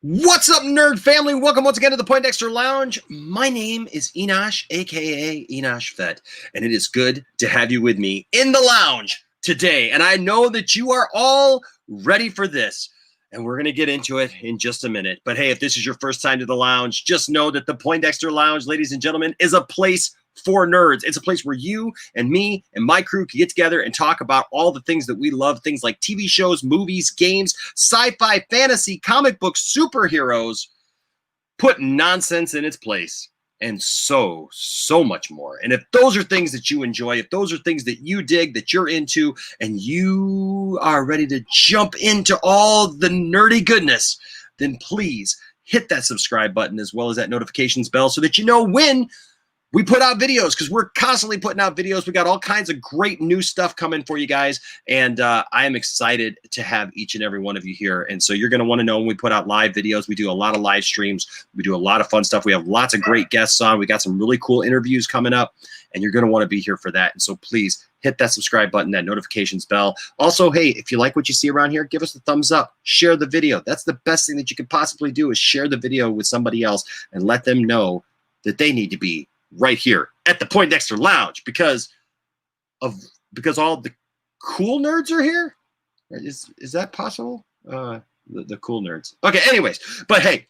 What's up, nerd family? Welcome once again to the Poindexter Lounge. My name is Enosh, aka Enosh Fett, and it is good to have you with me in the lounge today. And I know that you are all ready for this, and we're going to get into it in just a minute. But hey, if this is your first time to the lounge, just know that the Poindexter Lounge, ladies and gentlemen, is a place for nerds. It's a place where you and me and my crew can get together and talk about all the things that we love, things like TV shows, movies, games, sci-fi, fantasy, comic books, superheroes, put nonsense in its place, and so much more. And if those are things that you enjoy, if those are things that you dig, that you're into, and you are ready to jump into all the nerdy goodness, then please hit that subscribe button as well as that notifications bell so that you know when we put out videos, because we're constantly putting out videos. We got all kinds of great new stuff coming for you guys, and I am excited to have each and every one of you here. And so you're going to want to know when we put out live videos. We do a lot of live streams. We do a lot of fun stuff. We have lots of great guests on. We got some really cool interviews coming up, and you're going to want to be here for that. And so please hit that subscribe button, that notifications bell. Also, hey, if you like what you see around here, give us a thumbs up. Share the video. That's the best thing that you could possibly do, is share the video with somebody else and let them know that they need to be right here at the Poindexter Lounge because all the cool nerds are here. Is that possible? The cool nerds. Okay, anyways, but hey,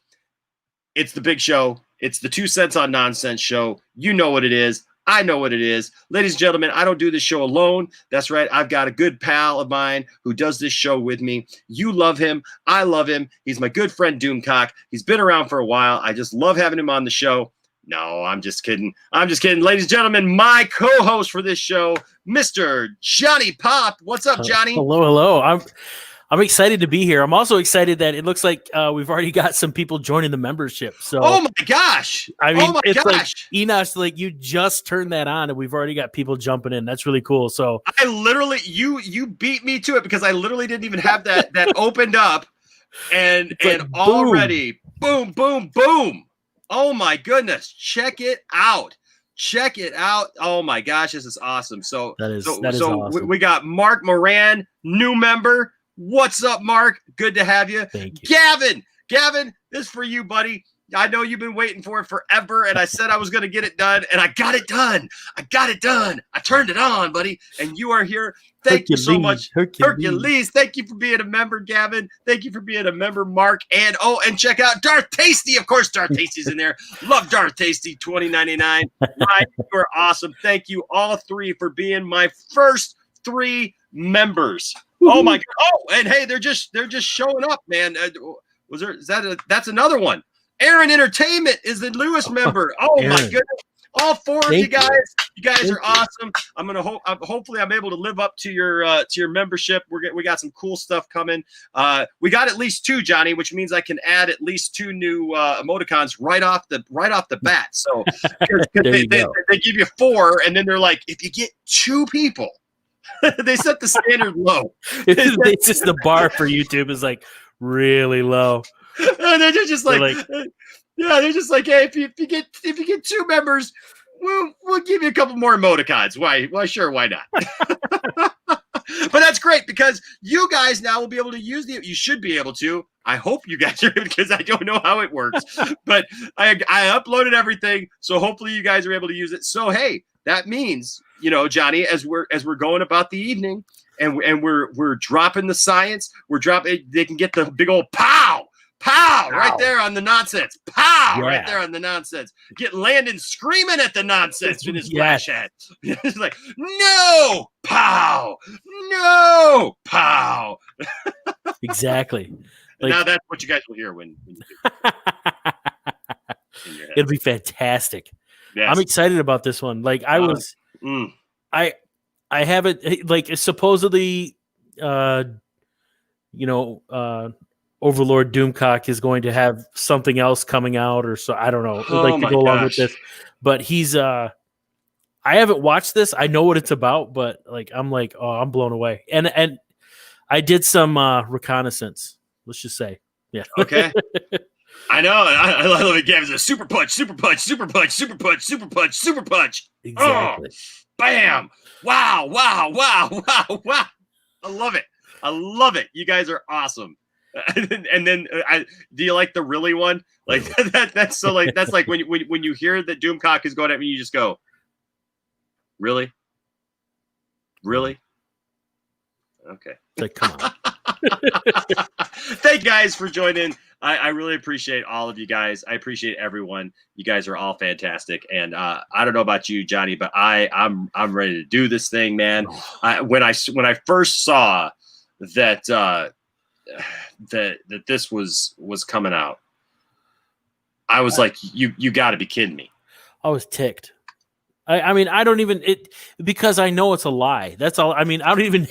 it's the big show. It's the 2 Cents on Nonsense show. You know what it is. I know what it is. Ladies and gentlemen, I don't do this show alone. That's right. I've got a good pal of mine who does this show with me. You love him. I love him. He's my good friend Doomcock. He's been around for a while. I just love having him on the show. No, I'm just kidding. I'm just kidding. Ladies and gentlemen, my co-host for this show, Mr. Johnny Pop. What's up, Johnny? Hello. I'm excited to be here. I'm also excited that it looks like we've already got some people joining the membership. So, oh my gosh! I mean, it's like Enosh, like you just turned that on, and we've already got people jumping in. That's really cool. So, I literally, you beat me to it because I literally didn't even have that opened up, and like, already, boom. Oh my goodness! Check it out. Check it out. Oh my gosh, this is awesome. So that is awesome. We got Mark Moran, new member. What's up, Mark? Good to have you. Thank you. Gavin, this is for you, buddy. I know you've been waiting for it forever, and I said I was going to get it done, and I got it done. I turned it on, buddy, and you are here. Thank you so much. Hercules. Thank you for being a member, Gavin. Thank you for being a member, Mark. And check out Darth Tasty. Of course, Darth Tasty's in there. Love Darth Tasty, $20.99. Right, you are awesome. Thank you all three for being my first 3 members. Oh my God. Oh, and hey, they're just showing up, man. That's another one. Aaron Entertainment is the newest member. Oh Aaron. My goodness. All 4 of you guys. You guys Thank are awesome. I'm gonna hopefully I'm able to live up to your membership. We got some cool stuff coming. We got at least 2, Johnny, which means I can add at least 2 new emoticons right off the bat. So they give you 4, and then they're like, if you get 2 people, they set the standard low. It's just the bar for YouTube is like really low. And they're just like, they're just like, hey, if you get 2 members, we'll give you a couple more emoticons. Why? Sure, why not? But that's great because you guys now will be able to use you should be able to. I hope you guys are, because I don't know how it works. But I uploaded everything, so hopefully you guys are able to use it. So hey, that means, Johnny, as we're going about the evening, and we're dropping the science, they can get the big old pow right there on the nonsense. Pow right there on the nonsense. Get Landon screaming at the nonsense in his flash hat. It's like, no pow. Exactly. Like, now that's what you guys will hear when you do. It'll be fantastic. Yes. I'm excited about this one. Like I haven't, like, supposedly Overlord Doomcock is going to have something else coming out, or so I don't know, to go along with this. But he's I haven't watched this. I know what it's about, but I'm blown away. And I did some reconnaissance. Let's just say, yeah. Okay. I know. I love it. It's a super punch. Exactly. Oh, bam! Wow! I love it. You guys are awesome. And then do you like the really one? Like that's so like that's like when you hear that Doomcock is going at me, you just go, really? Okay. Like, come on. Thank you guys for joining. I really appreciate all of you guys. I appreciate everyone. You guys are all fantastic. And I don't know about you, Johnny, but I'm ready to do this thing, man. When I first saw that that this was coming out, I was like, you got to be kidding me. I was ticked. I mean, I don't even because I know it's a lie. That's all. I mean, I haven't even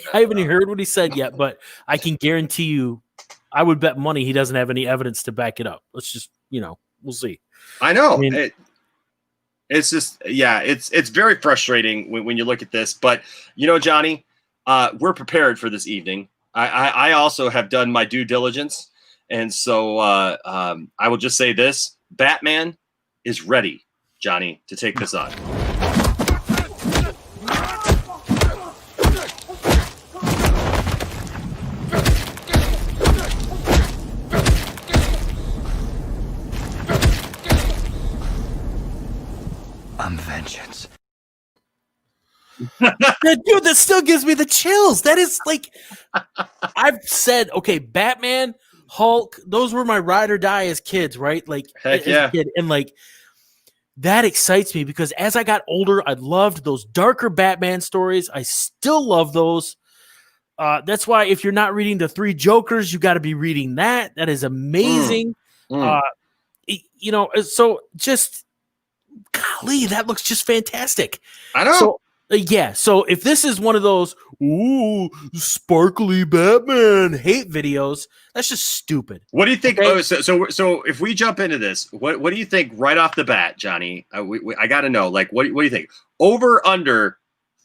heard what he said yet, but I can guarantee you, I would bet money he doesn't have any evidence to back it up. Let's just, we'll see. I know. I mean, it's just, yeah, it's very frustrating when you look at this, but Johnny, we're prepared for this evening. I also have done my due diligence. And so I will just say this: Batman is ready, Johnny, to take this on. Vengeance. Dude, that still gives me the chills. That is like, I've said, okay, Batman, Hulk, those were my ride or die as kids, right? Like, heck yeah. As a kid. And like, that excites me because as I got older, I loved those darker Batman stories. I still love those. That's why if you're not reading the Three Jokers, you got to be reading that. That is amazing. So just, golly, that looks just fantastic. I know. So, so if this is one of those sparkly Batman hate videos, that's just stupid. What do you think? Okay? So if we jump into this, what do you think right off the bat, Johnny? I got to know. Like, what do you think? Over under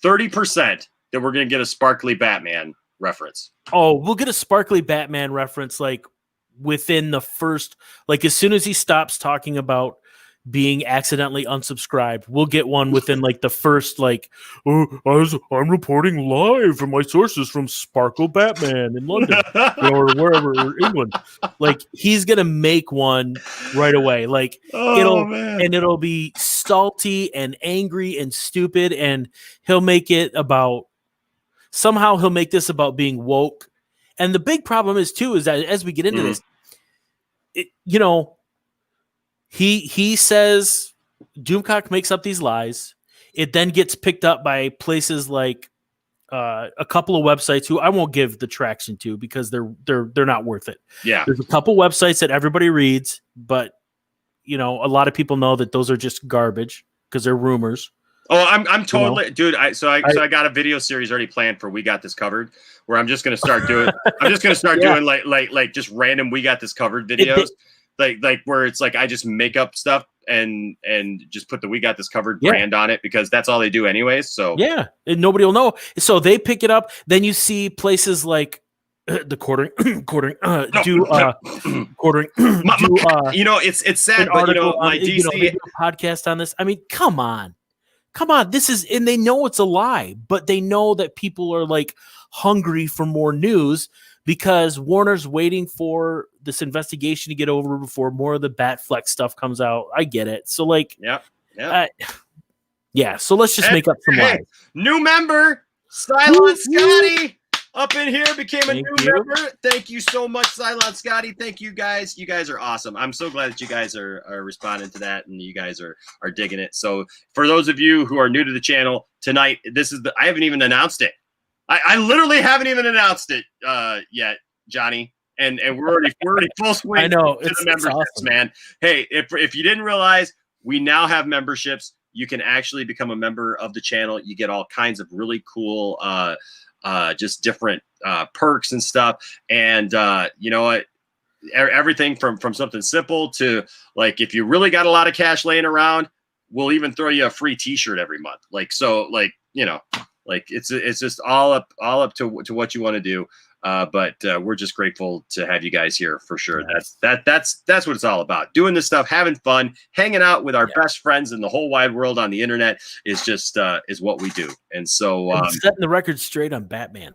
30% that we're going to get a sparkly Batman reference. Oh, we'll get a sparkly Batman reference like within the first, like as soon as he stops talking about being accidentally unsubscribed, we'll get one within like the first, like, I'm reporting live from my sources from Sparkle Batman in London or wherever, or England. Like, he's gonna make one right away. Like, it'll be salty and angry and stupid, and he'll make it about somehow he'll make this about being woke. And the big problem is too is that as we get into this, He says Doomcock makes up these lies. It then gets picked up by places like a couple of websites who I won't give the traction to because they're not worth it. Yeah, there's a couple websites that everybody reads, but a lot of people know that those are just garbage because they're rumors. Oh, I'm totally, dude. I got a video series already planned for We Got This Covered, where I'm just gonna start doing. I'm just gonna start doing like just random We Got This Covered videos. Like where it's like I just make up stuff and just put the We Got This Covered brand on it because that's all they do anyways. So yeah, and nobody will know. So they pick it up. Then you see places like the quartering. It's sad, but my DC podcast on this. I mean, come on. This is, and they know it's a lie, but they know that people are like hungry for more news. Because Warner's waiting for this investigation to get over before more of the Batfleck stuff comes out. I get it. So, like, so let's just make up some lies. New member, Cylon Scotty, up in here, became a new member. Thank you so much, Cylon Scotty. Thank you, guys. You guys are awesome. I'm so glad that you guys are responding to that, and you guys are digging it. So, for those of you who are new to the channel tonight, I haven't even announced it. I literally haven't even announced it yet, Johnny, and we're already full swing. I know, to the memberships, awesome. Man. Hey, if you didn't realize, we now have memberships. You can actually become a member of the channel. You get all kinds of really cool, just different perks and stuff. And you know what? Everything from something simple to like if you really got a lot of cash laying around, we'll even throw you a free T-shirt every month. Like so, like Like it's just all up to what you want to do. But we're just grateful to have you guys here for sure. Yes. That's what it's all about. Doing this stuff, having fun, hanging out with our best friends in the whole wide world on the internet is just is what we do. And so setting the record straight on Batman.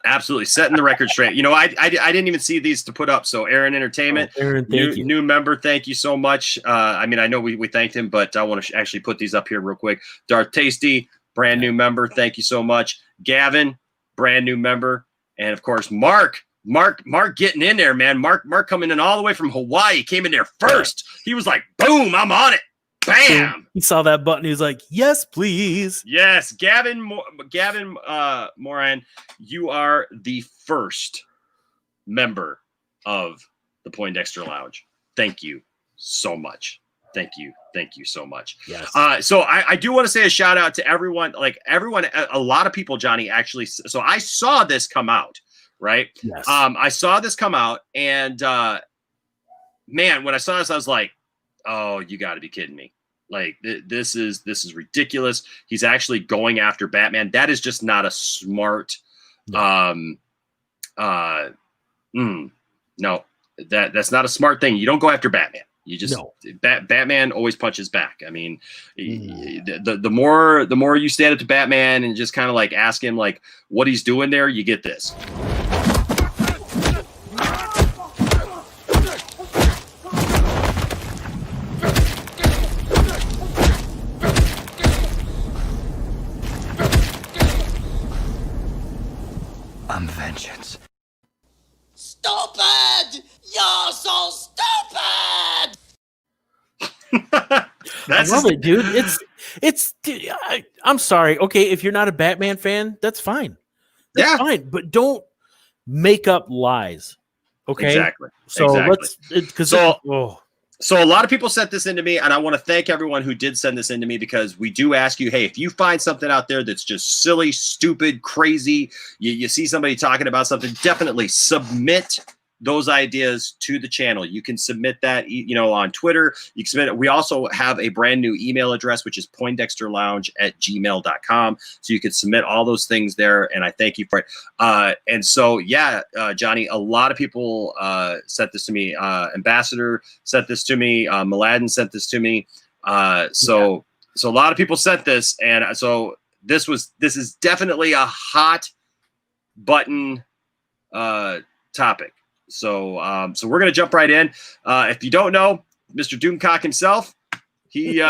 Absolutely setting the record straight. You know, I didn't even see these to put up. So Aaron Entertainment, Aaron, thank you. New member, thank you so much. I mean, I know we thanked him, but I want to actually put these up here real quick. Darth Tasty, brand new member, thank you so much. Gavin, brand new member, and of course Mark getting in there, man. Mark coming in all the way from Hawaii, came in there first. He was like, boom, I'm on it. Bam! He saw that button. He was like, "Yes, please." Yes, Gavin Moran, you are the first member of the Poindexter Lounge. Thank you so much. Thank you so much. Yes. So I do want to say a shout out to everyone. Like everyone, a lot of people, Johnny. Actually, so I saw this come out, right? Yes. I saw this come out, and man, when I saw this, I was like, "Oh, you got to be kidding me!" Like this is ridiculous. He's actually going after Batman. That is just not a smart. No, that's not a smart thing. You don't go after Batman. You just Batman always punches back. I mean, the more you stand up to Batman and just kind of like ask him like what he's doing there, you get this. I'm vengeance. Stupid! You're so stupid! I love it, dude. I'm sorry. Okay, if you're not a Batman fan, that's fine. That's fine, but don't make up lies. Okay, exactly. So let's So a lot of people sent this into me, and I want to thank everyone who did send this into me because we do ask you, hey, if you find something out there that's just silly, stupid, crazy, you see somebody talking about something, definitely submit those ideas to the channel. You can submit that, on Twitter. You can submit it. We also have a brand new email address, which is poindexterlounge@gmail.com. So you can submit all those things there, and I thank you for it. And so, Johnny, a lot of people sent this to me. Ambassador sent this to me. Mladen sent this to me. So a lot of people sent this, and so this is definitely a hot button topic. So we're gonna jump right in. If you don't know, Mr. Doomcock himself, he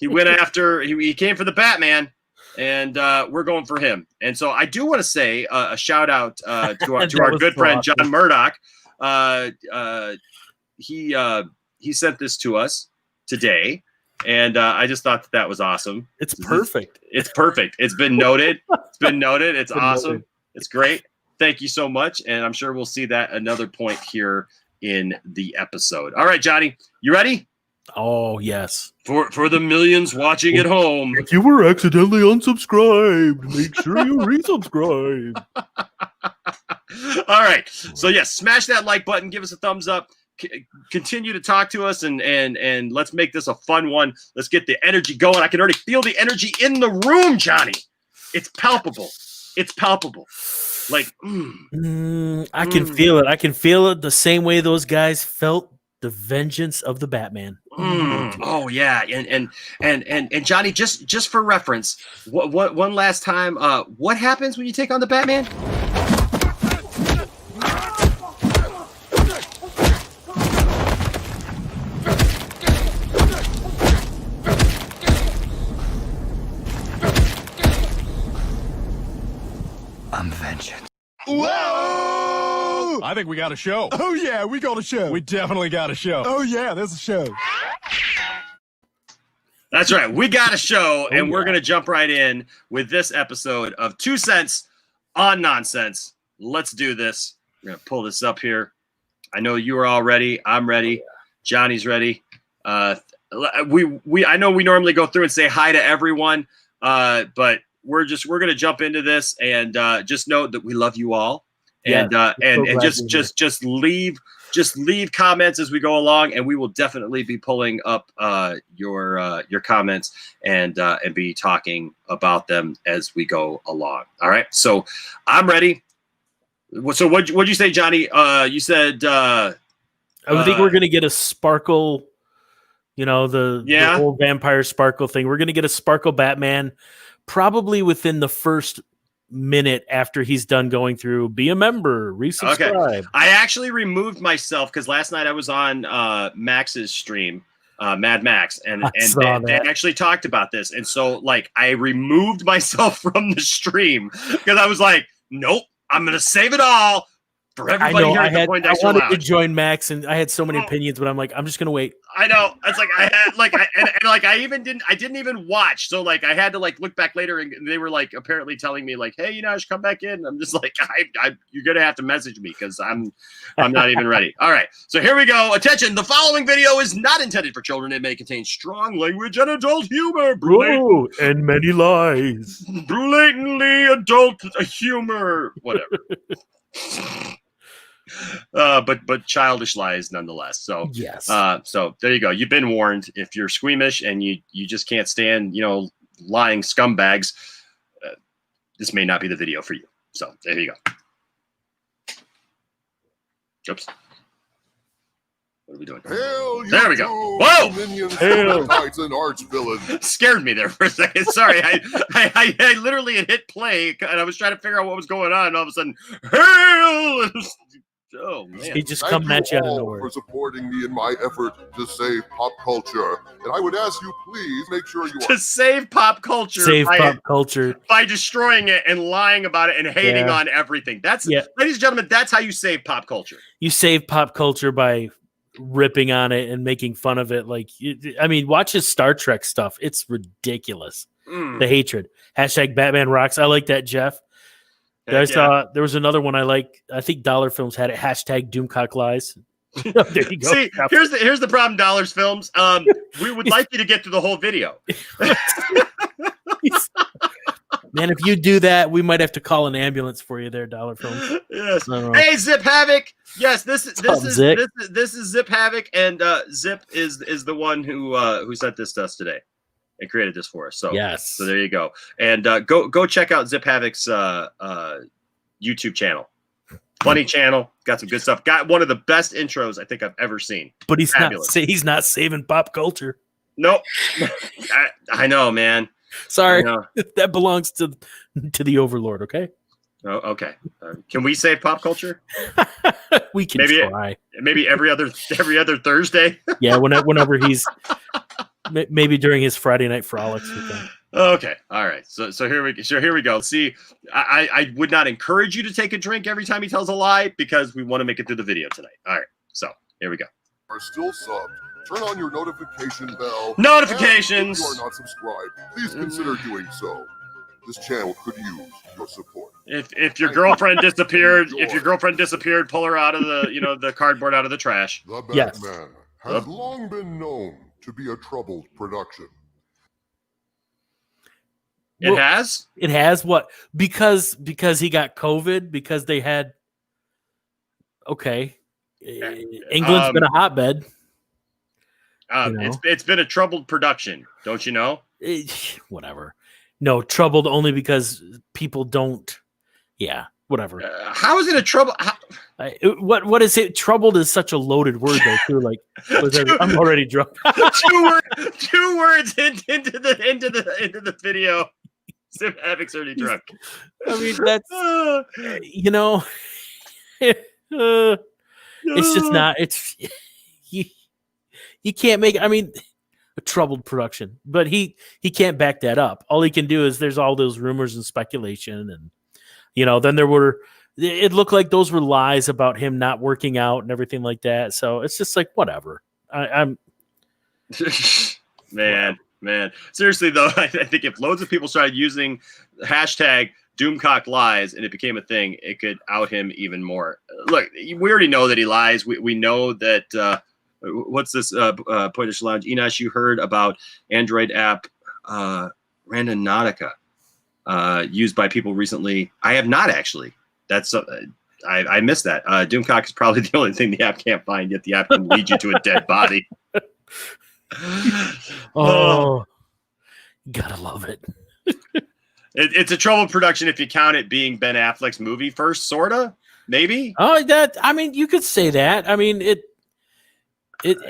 went after he came for the Batman, and we're going for him. And so I do want to say a shout out to our good friend John Murdoch. He sent this to us today, and I just thought that was awesome. It's perfect. It's perfect. It's been noted. It's awesome. It's great. Thank you so much, and I'm sure we'll see that another point here in the episode. All right, Johnny, you ready? Oh, yes. For the millions watching at home. If you were accidentally unsubscribed, make sure you resubscribe. All right. So, yes, smash that like button. Give us a thumbs up. Continue to talk to us, and let's make this a fun one. Let's get the energy going. I can already feel the energy in the room, Johnny. It's palpable. Like, I can feel it. I can feel it the same way those guys felt the vengeance of the Batman. Oh yeah, and Johnny, just for reference, what one last time? What happens when you take on the Batman? I'm vengeance. Whoa! I think we got a show. Oh, yeah, we got a show. We definitely got a show. Oh, yeah, there's a show. That's right. We got a show, and we're going to jump right in with this episode of 2 Cents on Nonsense. Let's do this. We're going to pull this up here. I know you are all ready. I'm ready. Johnny's ready. I know we normally go through and say hi to everyone, but we're going to jump into this, and just know that we love you all, and just leave comments as we go along, and we will definitely be pulling up your comments and be talking about them as we go along. All right, so I'm ready. So what'd you say, Johnny? You said I think we're gonna get a sparkle. The old vampire sparkle thing. We're gonna get a sparkle Batman. Probably within the first minute after he's done going through, be a member, resubscribe. Okay. I actually removed myself because last night I was on Max's stream, Mad Max, and they actually talked about this. And so, like, I removed myself from the stream because I was like, nope, I'm going to save it all for everybody here at the Poindexter Lounge. I wanted to join Max, and I had so many opinions, but I'm like, I'm just going to wait. I know. It's like I had I didn't even watch. So like I had to like look back later, and they were like apparently telling me like, hey, I should come back in. And I'm just like, you're gonna have to message me because I'm not even ready. All right, so here we go. Attention, the following video is not intended for children. It may contain strong language and adult humor. And many lies. Blatantly adult humor. Whatever. But childish lies nonetheless. So yes. So there you go. You've been warned. If you're squeamish and you just can't stand lying scumbags, this may not be the video for you. So there you go. Oops. What are we doing? Hail, there we go. Whoa! And arch villain. Scared me there for a second. Sorry, I literally had hit play and I was trying to figure out what was going on, and all of a sudden, hail! Oh man! He just coming at you out of nowhere. For supporting me in my effort to save pop culture, and I would ask you, please make sure you to save pop culture. Save pop culture by destroying it and lying about it and hating on everything. That's ladies and gentlemen. That's how you save pop culture. You save pop culture by ripping on it and making fun of it. Like, I mean, watch his Star Trek stuff. It's ridiculous. The hatred. Hashtag Batman rocks. I like that, Jeff. There was another one I like. I think Dollar Films had it. Hashtag Doomcock lies. There you go. See, here's the problem, Dollars Films. We would like you to get through the whole video. Man, if you do that, we might have to call an ambulance for you there, Dollar Films. Yes. Hey, Zip Havoc. Yes, this is Zip Havoc, and Zip is the one who sent this to us today and created this for us. So yes. So there you go. And go check out Zip Havoc's YouTube channel. Funny channel. Got some good stuff. Got one of the best intros I think I've ever seen. But he's not saving pop culture. Nope. I know, man. Sorry, that belongs to the Overlord. Okay. Oh, okay. Can we save pop culture? We can try. Maybe every other Thursday. Yeah, whenever he's maybe during his Friday night frolics. Okay. All right. So here we go. See, I would not encourage you to take a drink every time he tells a lie because we want to make it through the video tonight. All right. So here we go. Are still subbed. Turn on your notification bell. Notifications. If you are not subscribed, please consider doing so. This channel could use your support. If your girlfriend disappeared, pull her out of the the cardboard out of the trash. The Batman has long been known to be a troubled production. It has? It has what? Because he got COVID, because they had England's been a hotbed. It's been a troubled production, don't you know? Whatever. No, troubled only because people don't. Yeah, whatever. How is it a trouble? What is it? Troubled is such a loaded word, though. Too like I'm already drunk. two words into the video. Zip Havoc's already drunk. I mean, that's it's just not. It's you can't make. I mean, a troubled production, but he can't back that up. All he can do is there's all those rumors and speculation, and then there were. It looked like those were lies about him not working out and everything like that. So it's just like whatever. I'm man. Seriously though, I think if loads of people started using hashtag Doomcock lies and it became a thing, it could out him even more. Look, we already know that he lies. We know that. What's this? Poindexter Lounge. Enosh, you heard about Android app Randonautica used by people recently. I have not actually. That's I missed that. Doomcock is probably the only thing the app can't find, yet the app can lead you to a dead body. Oh, gotta love it. It's a troubled production if you count it being Ben Affleck's movie first, sorta, maybe. Oh, you could say that. I mean,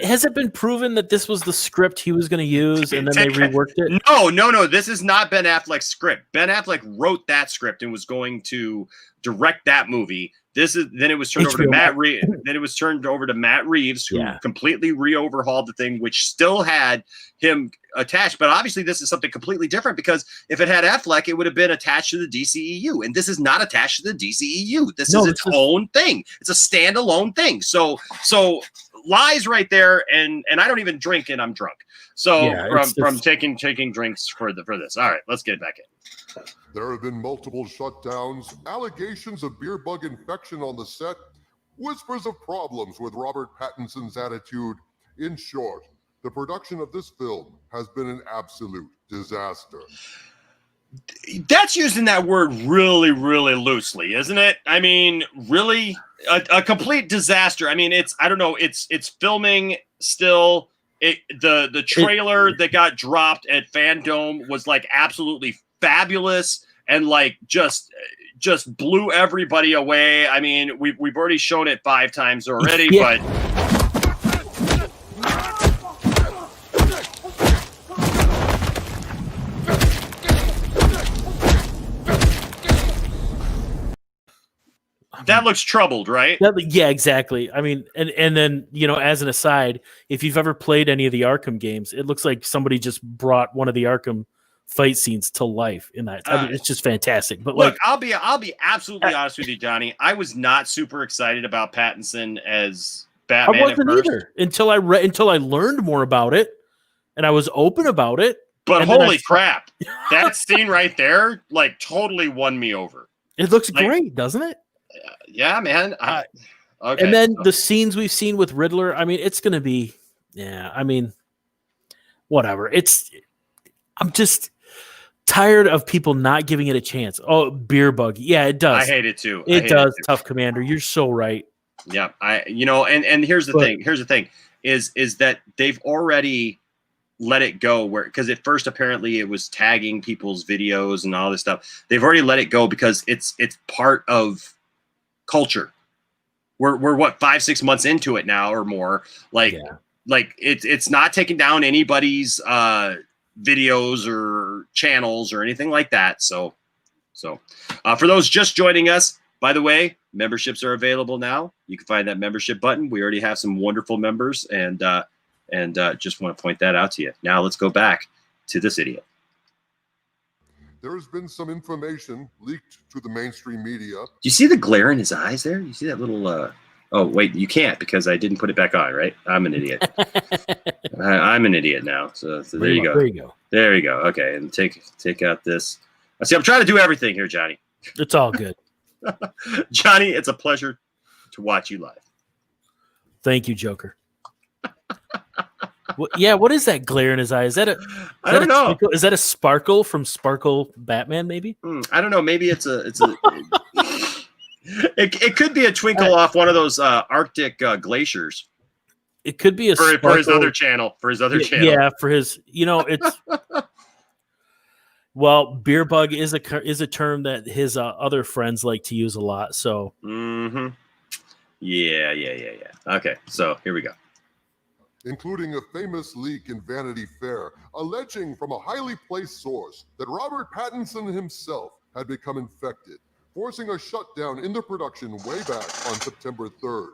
Has it been proven that this was the script he was going to use and then they reworked it? No. This is not Ben Affleck's script. Ben Affleck wrote that script and was going to direct that movie. Then it was turned over to Matt Reeves. Then it was turned over to Matt Reeves, who completely re-overhauled the thing, which still had him attached. But obviously, this is something completely different because if it had Affleck, it would have been attached to the DCEU, and this is not attached to the DCEU. This is its own thing. It's a standalone thing. So lies right there, and I don't even drink, and I'm drunk. So from taking drinks for this. All right, let's get back in. There have been multiple shutdowns, allegations of beer bug infection on the set, whispers of problems with Robert Pattinson's attitude. In short, the production of this film has been an absolute disaster. That's using that word really, really loosely, isn't it? I mean, really, a complete disaster. I mean, I don't know. It's filming still. The trailer that got dropped at Fandom was like absolutely fabulous and like just blew everybody away. I mean, we've already shown it 5 times already, but that looks troubled, right? Yeah, exactly. I mean, and then, as an aside, if you've ever played any of the Arkham games, it looks like somebody just brought one of the Arkham fight scenes to life in that. I mean, it's just fantastic. But look, I'll be absolutely honest with you, Johnny. I was not super excited about Pattinson as Batman. I wasn't either until I learned more about it, and I was open about it. But holy crap, that scene right there, like, totally won me over. It looks great, doesn't it? Yeah, man. Okay. And then the scenes we've seen with Riddler, I mean, it's going to be, I mean, whatever. I'm just tired of people not giving it a chance. Oh, beer bug. Yeah, it does. I hate it too. It does. Tough Commander. You're so right. Yeah. And here's the thing. Here's the thing is that they've already let it go because at first apparently it was tagging people's videos and all this stuff. They've already let it go because it's part of culture. We're what 5-6 months into it now or more. Like it's not taking down anybody's videos or channels or anything like that. So for those just joining us, by the way, memberships are available now. You can find that membership button. We already have some wonderful members, and just want to point that out to you. Now let's go back to this idiot. There has been some information leaked to the mainstream media. Do you see the glare in his eyes there? You see that little oh wait, you can't because I didn't put it back on, right? I'm an idiot. I'm an idiot now. So there you go. There you go. There you go. Okay, and take out this. I see. I'm trying to do everything here, Johnny. It's all good. Johnny, it's a pleasure to watch you live. Thank you, Joker. What is that glare in his eye? I don't know. Is that a sparkle from Sparkle Batman? Maybe. I don't know. Maybe it's a. It could be a twinkle off one of those Arctic glaciers. It could be for his other channel. Yeah, for his. It's. Well, beer bug is a term that his other friends like to use a lot. So. Mm-hmm. Yeah. Okay, so here we go. Including a famous leak in Vanity Fair, alleging from a highly placed source that Robert Pattinson himself had become infected, forcing a shutdown in the production way back on September 3rd.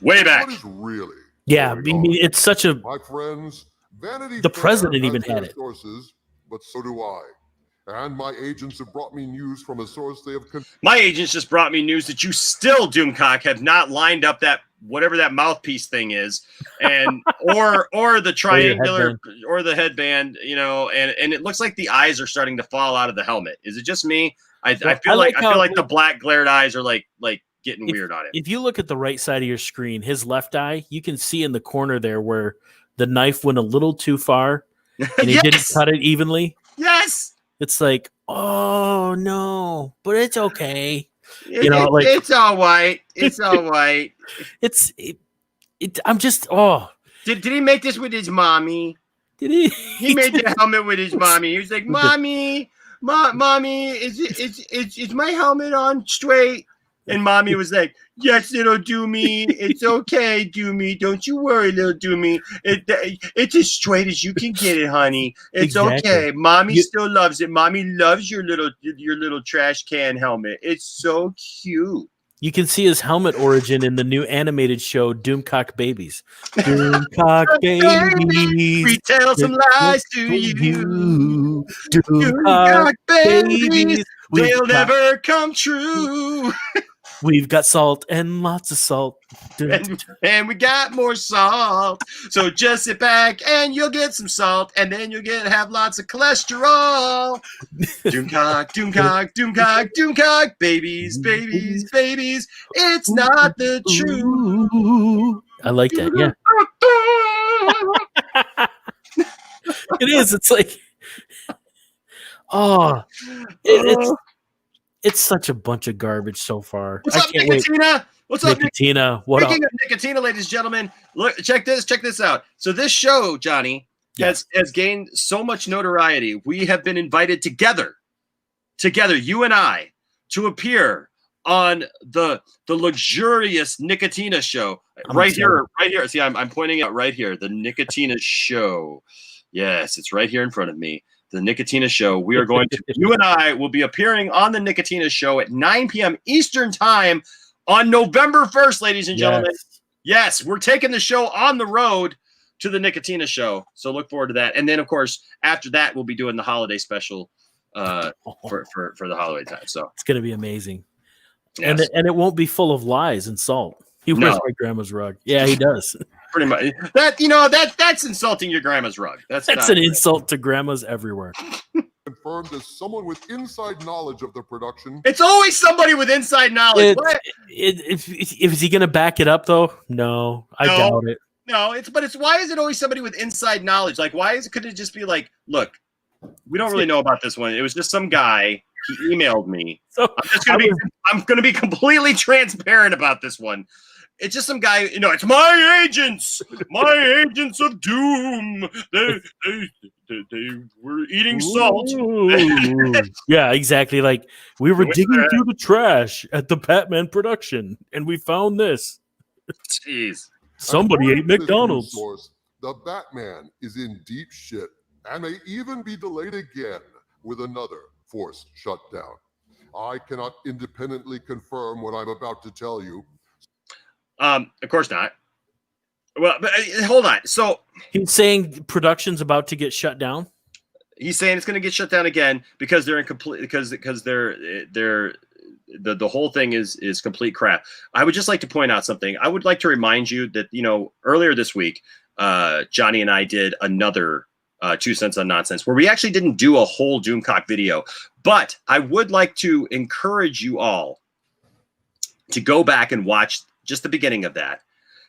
Way back. What is really? Yeah, I mean, it's such a. My friends, Vanity the Fair president even has had their it. Sources, but so do I. And my agents have brought me news from a source they have. My agents just brought me news that you still, Doomcock, have not lined up that whatever that mouthpiece thing is, and or the triangular or the headband, and it looks like the eyes are starting to fall out of the helmet. Is it just me? I feel like the black glared eyes are like getting weird on it. If you look at the right side of your screen, his left eye, you can see in the corner there where the knife went a little too far and he didn't cut it evenly. Yes. It's like, oh no, but it's okay. It's all right. It's all right. I'm just Did he make this with his mommy? Did he? He made the helmet with his mommy. He was like, mommy, mommy, is my helmet on straight? And mommy was like, yes, little Doomy. It's okay, Doomy. Don't you worry, little Doomy. It's as straight as you can get it, honey. It's okay. Mommy still loves it. Mommy loves your little trash can helmet. It's so cute. You can see his helmet origin in the new animated show Doomcock Babies. Doomcock Babies. We tell some lies to you. Doomcock Babies. They'll never come true. We've got salt and lots of salt. And we got more salt. So just sit back and you'll get some salt, and then you'll have lots of cholesterol. Doomcock, Doomcock, Doomcock, Doomcock, babies, babies, babies. It's not the truth. I like that, yeah. It is. It's like, it's such a bunch of garbage so far. What's up, Nicotina? What's up, Nicotina? What up? Speaking of Nicotina, ladies and gentlemen, look, check this out. So this show, Johnny, has gained so much notoriety. We have been invited together, you and I, to appear on the luxurious Nicotina show. Right here. See, I'm pointing out right here, the Nicotina show. Yes, it's right here in front of me. The Nicotina show. We are going to, you and I will be appearing on the Nicotina show at 9 p.m. Eastern time on November 1st, ladies and gentlemen. Yes, we're taking the show on the road to the Nicotina show. So look forward to that. And then, of course, after that, we'll be doing the holiday special for the holiday time. So it's going to be amazing. Yes. And it won't be full of lies and salt. He wears my grandma's rug. Yeah, he does. Pretty much. That's insulting your grandma's rug. That's an insult to grandmas everywhere. Confirmed as someone with inside knowledge of the production. It's always somebody with inside knowledge. Is he going to back it up though? No, I doubt it. No, it's why is it always somebody with inside knowledge? Like, could it just be like, look, we don't really know about this one. It was just some guy. He emailed me. So I'm gonna be completely transparent about this one. It's just some guy, it's my agents of doom. They were eating salt. Yeah, exactly. Like, we were digging through the trash at the Batman production, and we found this. Jeez. Somebody ate McDonald's. Source, the Batman is in deep shit and may even be delayed again with another forced shutdown. I cannot independently confirm what I'm about to tell you. Of course not. Well, but hold on. So he's saying production's about to get shut down. He's saying it's going to get shut down again because they're incomplete. Because the whole thing is complete crap. I would just like to point out something. I would like to remind you that earlier this week, Johnny and I did another 2 cents on nonsense where we actually didn't do a whole Doomcock video, but I would like to encourage you all to go back and watch just the beginning of that,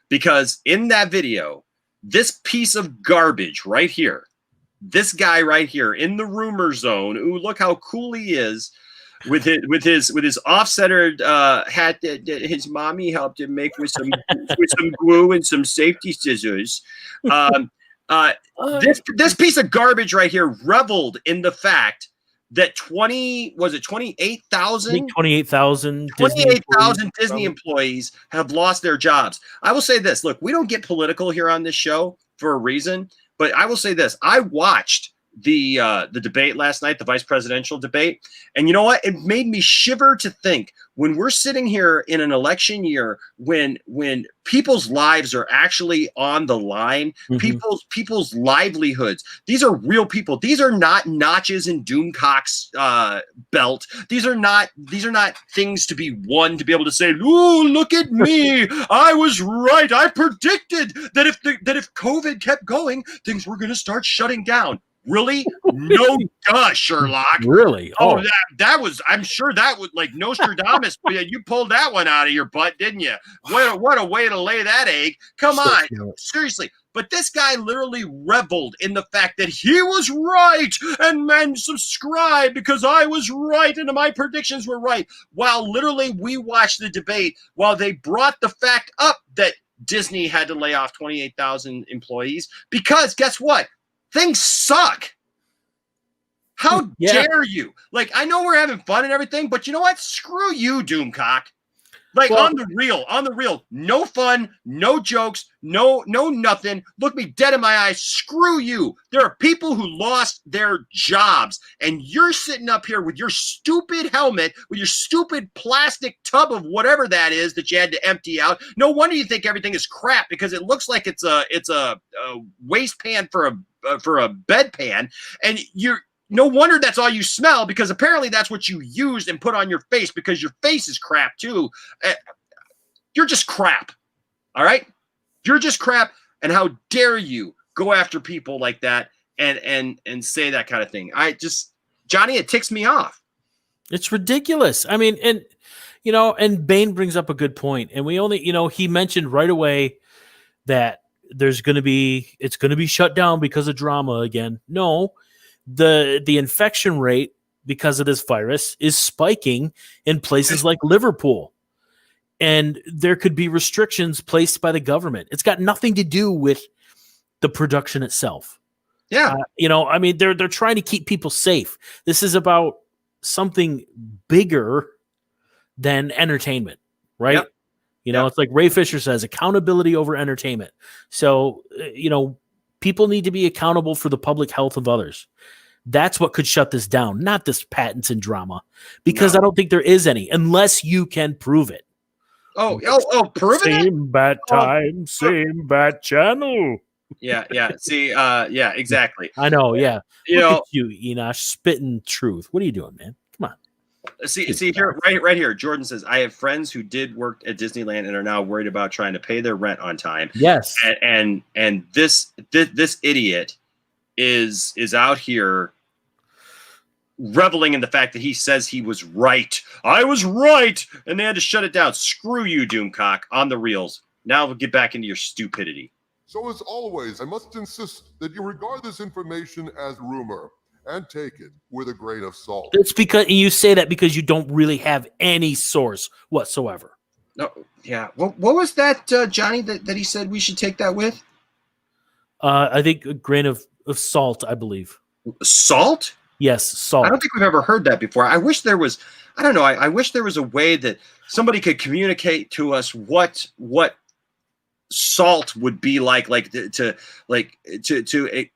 because in that video, this piece of garbage right here, this guy right here in the rumor zone, ooh, look how cool he is with his off-centered hat that his mommy helped him make with some glue and some safety scissors. This piece of garbage right here reveled in the fact that 28,000 Disney employees have lost their jobs. I will say this. Look, we don't get political here on this show for a reason, but I will say this. I watched the debate last night, the vice presidential debate. And you know what? It made me shiver to think when we're sitting here in an election year, when people's lives are actually on the line, people's livelihoods. These are real people. These are not notches in Doomcock's belt. These are not things to be won to be able to say, "Ooh, look at me! I was right. I predicted that if COVID kept going, things were going to start shutting down." Really? No, duh, Sherlock. Really? Oh, that was. I'm sure that was like Nostradamus. You pulled that one out of your butt, didn't you? What a way to lay that egg. Come on, seriously. But this guy literally reveled in the fact that he was right, and men subscribe because I was right and my predictions were right. While literally we watched the debate while they brought the fact up that Disney had to lay off 28,000 employees because guess what? Things suck. How dare you? Like, I know we're having fun and everything, but you know what? Screw you, Doomcock. Like on the real, no fun, no jokes, no nothing. Look me dead in my eyes. Screw you. There are people who lost their jobs, and you're sitting up here with your stupid helmet, with your stupid plastic tub of whatever that is that you had to empty out. No wonder you think everything is crap, because it looks like it's a waste pan for a bedpan, and you're. No wonder that's all you smell, because apparently that's what you used and put on your face, because your face is crap too. You're just crap. All right? You're just crap. And how dare you go after people like that and say that kind of thing? Johnny, it ticks me off. It's ridiculous. I mean, and Bane brings up a good point. And we only, he mentioned right away that it's going to be shut down because of drama again. No. The infection rate because of this virus is spiking in places like Liverpool, and there could be restrictions placed by the government. It's got nothing to do with the production itself. Yeah. I mean, they're trying to keep people safe. This is about something bigger than entertainment, right? Yep. It's like Ray Fisher says, accountability over entertainment. So, people need to be accountable for the public health of others. That's what could shut this down, not this Pattinson drama, because I don't think there is any, unless you can prove it. Prove it? Same bat time, same bat channel. Yeah. See, yeah, exactly. I know, yeah. Look at you, Enosh, spitting truth. What are you doing, man? Come on. See here, right here. Jordan says, I have friends who did work at Disneyland and are now worried about trying to pay their rent on time. Yes. And this idiot is out here reveling in the fact that he says he was right. I was right, and they had to shut it down. Screw you, Doomcock, on the reels. Now we'll get back into your stupidity. So as always, I must insist that you regard this information as rumor and take it with a grain of salt. It's because you say that because you don't really have any source whatsoever. No, yeah. What was that, Johnny, that he said we should take that with? I think a grain of salt, I believe. Salt? Yes, salt. I don't think we've ever heard that before. I wish there was, I don't know, I wish there was a way that somebody could communicate to us what salt would be like to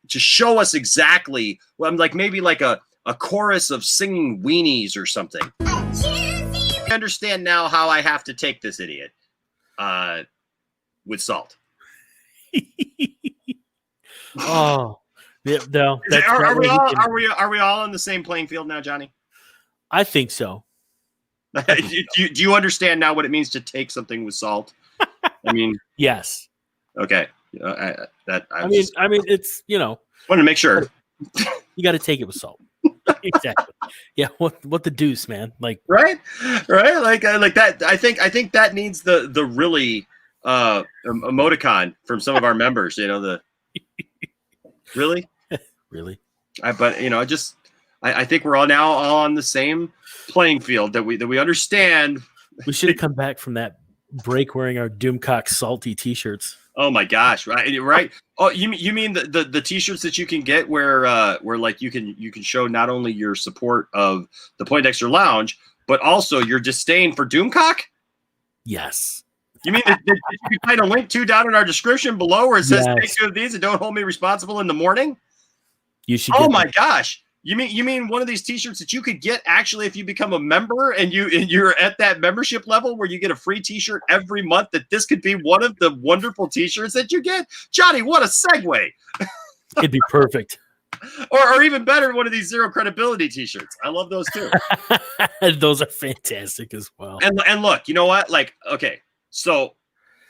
show us exactly. Well, I'm like maybe like a chorus of singing weenies or something. I understand now how I have to take this idiot with salt. Oh. Yeah, no, are we all on the same playing field now, Johnny? I think so. do you understand now what it means to take something with salt? I mean, yes. Okay. I mean, it's wanted to make sure. You got to take it with salt. Exactly. Yeah. What the deuce, man? Like right. Like that. I think that needs the really emoticon from some of our members. Really. I think we're all on the same playing field that we understand. We should have come back from that break wearing our Doomcock salty t-shirts. Oh my gosh, right. Oh, you mean the t-shirts that you can get where like you can show not only your support of the Poindexter Lounge, but also your disdain for Doomcock? Yes. You mean that you can find a link to down in our description below where it says take 2 of these and don't hold me responsible in the morning? You should. Oh my gosh. You mean one of these t-shirts that you could get actually if you become a member and you're at that membership level where you get a free t-shirt every month, that this could be one of the wonderful t-shirts that you get? Johnny, what a segue. It'd be perfect. Or even better, one of these zero credibility t-shirts. I love those too. Those are fantastic as well. And look, you know what? Like, okay, so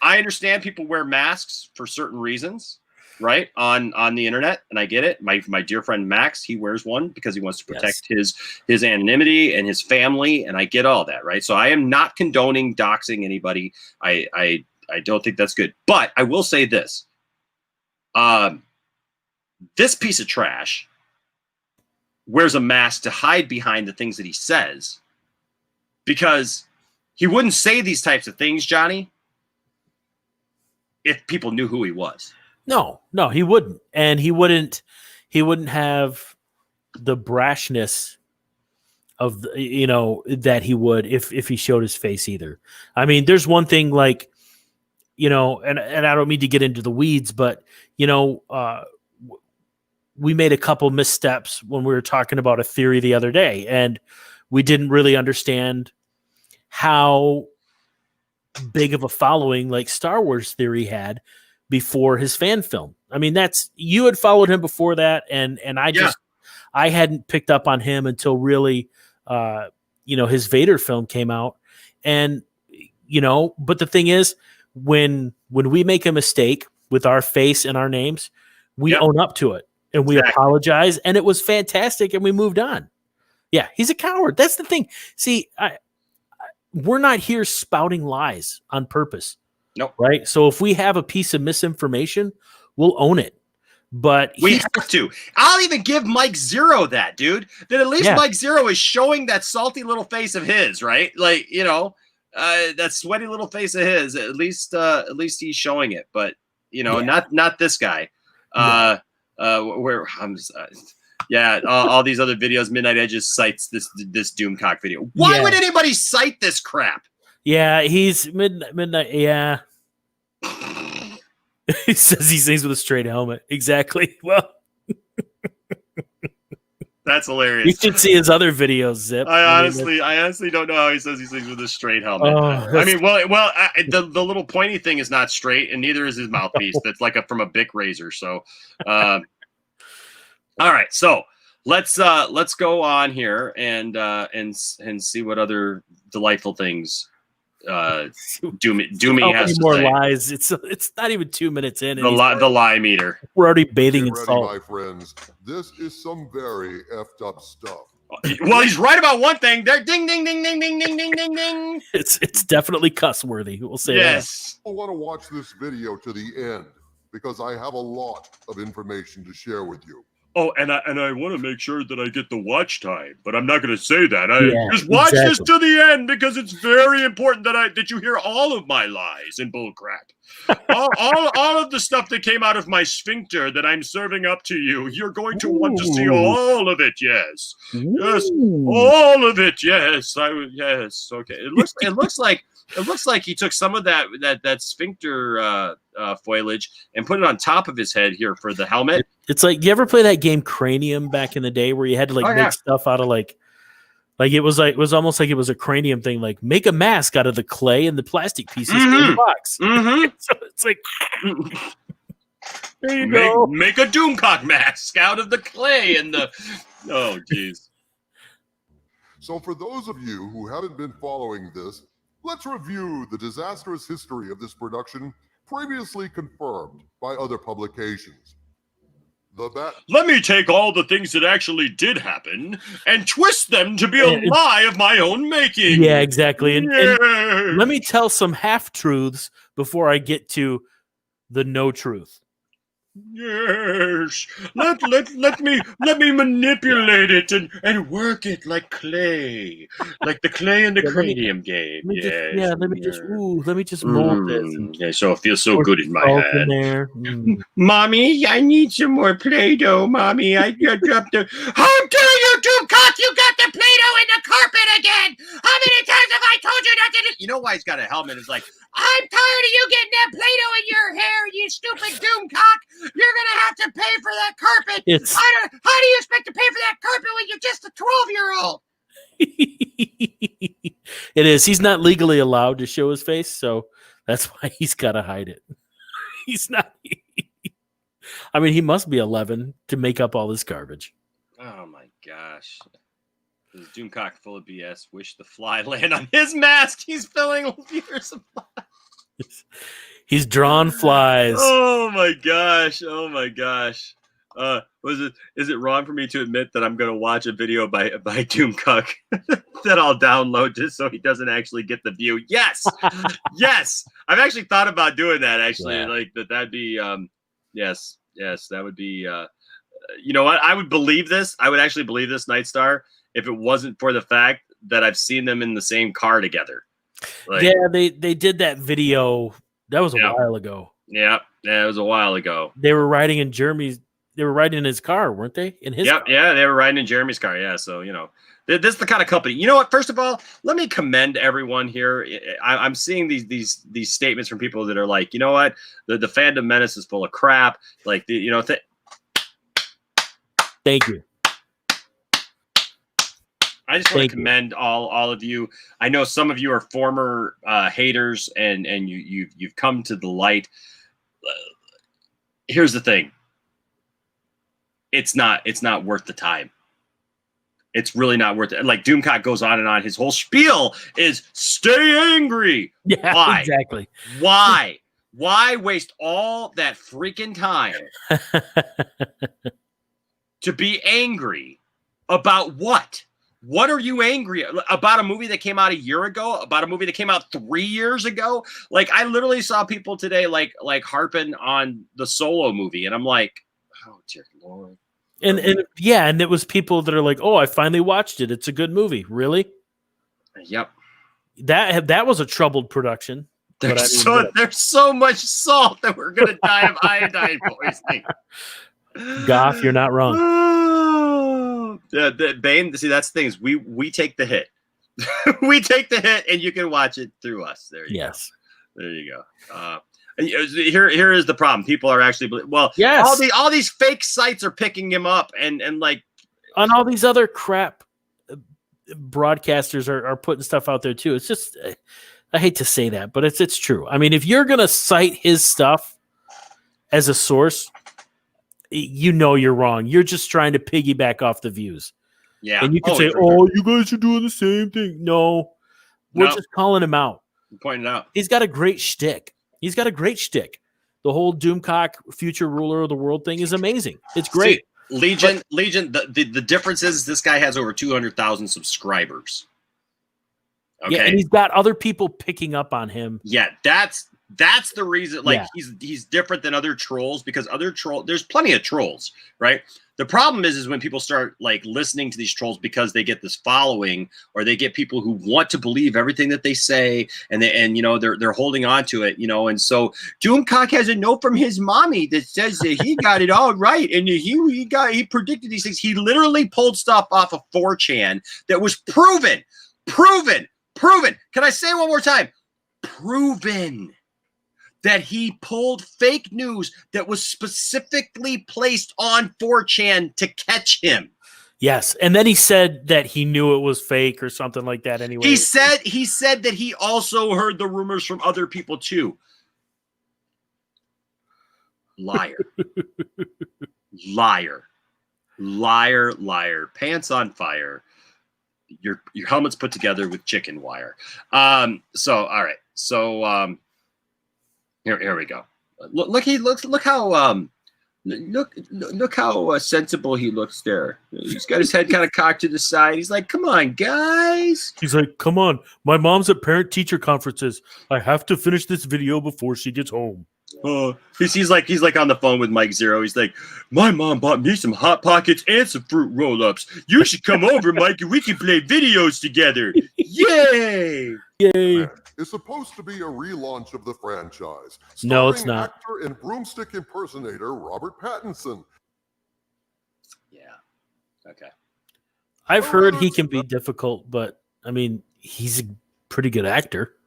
I understand people wear masks for certain reasons. Right on the internet, and I get it. My dear friend Max, he wears one because he wants to protect his anonymity and his family, and I get all that, right? So I am not condoning doxing anybody. I don't think that's good, but I will say this: this piece of trash wears a mask to hide behind the things that he says, because he wouldn't say these types of things, Johnny, if people knew who he was. No, he wouldn't. And he wouldn't have the brashness of that he would if he showed his face either. I mean, there's one thing like, and I don't mean to get into the weeds, but we made a couple missteps when we were talking about a theory the other day, and we didn't really understand how big of a following like Star Wars theory had before his fan film. I mean, you had followed him before that, and I hadn't picked up on him until really his Vader film came out. And but the thing is, when we make a mistake with our face and our names, we own up to it and we apologize, and it was fantastic, and we moved on. Yeah, he's a coward. That's the thing. See, we're not here spouting lies on purpose. Nope. Right? So if we have a piece of misinformation, we'll own it. But we have to. I'll even give Mike Zero that, dude. That at least Mike Zero is showing that salty little face of his, right? Like, that sweaty little face of his. At least he's showing it. But not this guy. Where I'm. All these other videos. Midnight Edges cites this Doomcock video. Why would anybody cite this crap? Yeah, he's midnight. Yeah. He says he sings with a straight helmet. Exactly. Well, that's hilarious. You should see his other videos, Zip. I honestly don't know how he says he sings with a straight helmet. I mean, the little pointy thing is not straight, and neither is his mouthpiece. That's like from a Bic razor. So, all right. So let's go on here and see what other delightful things Doomy has to more say. lies. It's not even 2 minutes in. The lie meter. We're already bathing in Get ready, salt. my friends. This is some very effed up stuff. Well, he's right about one thing. There, ding, ding, ding, ding, ding, ding, ding, ding, ding. It's definitely cuss worthy. We'll say yes. I want to watch this video to the end because I have a lot of information to share with you. Oh, and I want to make sure that I get the watch time, but I'm not going to say that. Just watch this to the end because it's very important that you hear all of my lies and bullcrap. all of the stuff that came out of my sphincter that I'm serving up to you. You're going to want to see all of it. Yes, yes, all of it. Yes, yes. Okay. It looks like he took some of that sphincter foliage and put it on top of his head here for the helmet. It's like, you ever play that game Cranium back in the day where you had to make stuff out of like it was almost like it was a cranium thing, like make a mask out of the clay and the plastic pieces in the box. So it's like, there you go. Make a Doomcock mask out of the clay and the oh geez. So for those of you who haven't been following this, let's review the disastrous history of this production previously confirmed by other publications. Let me take all the things that actually did happen and twist them to be a lie of my own making. Yeah, exactly. And let me tell some half-truths before I get to the no truth. Yes. Let me manipulate it and work it like clay. Like the clay in the cranium game. Let me just mold this. Yeah, so it feels so good in my hand. In Mommy, I need some more Play-Doh, Mommy. I dropped the How dare you, Doomcock! You got the Play-Doh in the carpet again! How many times have I told you not to? You know why he's got a helmet? It's like, I'm tired of you getting that Play-Doh in your hair, you stupid Doomcock! You're gonna have to pay for that carpet. How do you expect to pay for that carpet when you're just a 12-year-old? It is. He's not legally allowed to show his face, so that's why he's got to hide it. He's not. I mean, he must be 11 to make up all this garbage. Oh my gosh. This Doomcock full of BS. Wish the fly land on his mask. He's filling with years of flies. He's drawn flies. Oh my gosh. Oh my gosh. Is it wrong for me to admit that I'm going to watch a video by Doomcock that I'll download just so he doesn't actually get the view? Yes. Yes. I've actually thought about doing that actually. Yeah. Like that'd be yes, that would be you know what? I would believe this. I would actually believe this, Nightstar, if it wasn't for the fact that I've seen them in the same car together. Like, yeah, they did that video. That was a while ago. Yeah, it was a while ago. They were riding in Jeremy's They were riding in his car, weren't they? In his car. Yeah, they were riding in Jeremy's car. Yeah, so this is the kind of company. You know what? First of all, let me commend everyone here. I'm seeing these statements from people that are like, you know what, the fandom menace is full of crap. Like thank you. I just want to commend all of you. I know some of you are former haters, and you've come to the light. Here's the thing. It's not worth the time. It's really not worth it. Like Doomcock goes on and on. His whole spiel is stay angry. Yeah, why? Exactly. Why? Why waste all that freaking time to be angry about what? What are you angry about? A movie that came out a year ago? About a movie that came out 3 years ago? Like, I literally saw people today like harping on the Solo movie, and I'm like, oh dear Lord. And it was people that are like, oh, I finally watched it. It's a good movie. Really? Yep. That was a troubled production. There's so much salt that we're gonna die of iodine poisoning. Goff, you're not wrong. Bane, see, that's the thing is we take the hit. We take the hit, and you can watch it through us. There you go. There you go. Here is the problem. People are actually all these fake sites are picking him up, and like on all these other crap broadcasters are putting stuff out there too. It's just I hate to say that, but it's true. I mean, if you're gonna cite his stuff as a source, you know you're wrong. You're just trying to piggyback off the views. Yeah. And you can say, oh, you guys are doing the same thing. No, we're just calling him out. Pointing it out. He's got a great shtick. The whole Doomcock future ruler of the world thing is amazing. It's great. See, Legion, the difference is this guy has over 200,000 subscribers. Okay. Yeah, and he's got other people picking up on him. Yeah, that's the reason. Like he's different than other trolls because there's plenty of trolls, right? The problem is when people start like listening to these trolls because they get this following or they get people who want to believe everything that they say and they're holding on to it, and so Doomcock has a note from his mommy that says that he got it all right and he predicted these things. He literally pulled stuff off of 4chan that was proven. Can I say it one more time? Proven. That he pulled fake news that was specifically placed on 4chan to catch him. Yes, and then he said that he knew it was fake or something like that anyway. He said that he also heard the rumors from other people too. Liar. Liar. Pants on fire. Your helmet's put together with chicken wire. So all right. So Here we go. Look how sensible he looks there. He's got his head kind of cocked to the side. He's like, "Come on, guys." He's like, "Come on, my mom's at parent-teacher conferences. I have to finish this video before she gets home." He's like on the phone with Mike Zero. He's like, "My mom bought me some Hot Pockets and some fruit roll-ups. You should come over, Mike, and we can play videos together." Yay! Yay! Is supposed to be a relaunch of the franchise. No, it's not. Actor and broomstick impersonator Robert Pattinson. Yeah. Okay. I've heard he can be difficult, but I mean, he's a pretty good actor.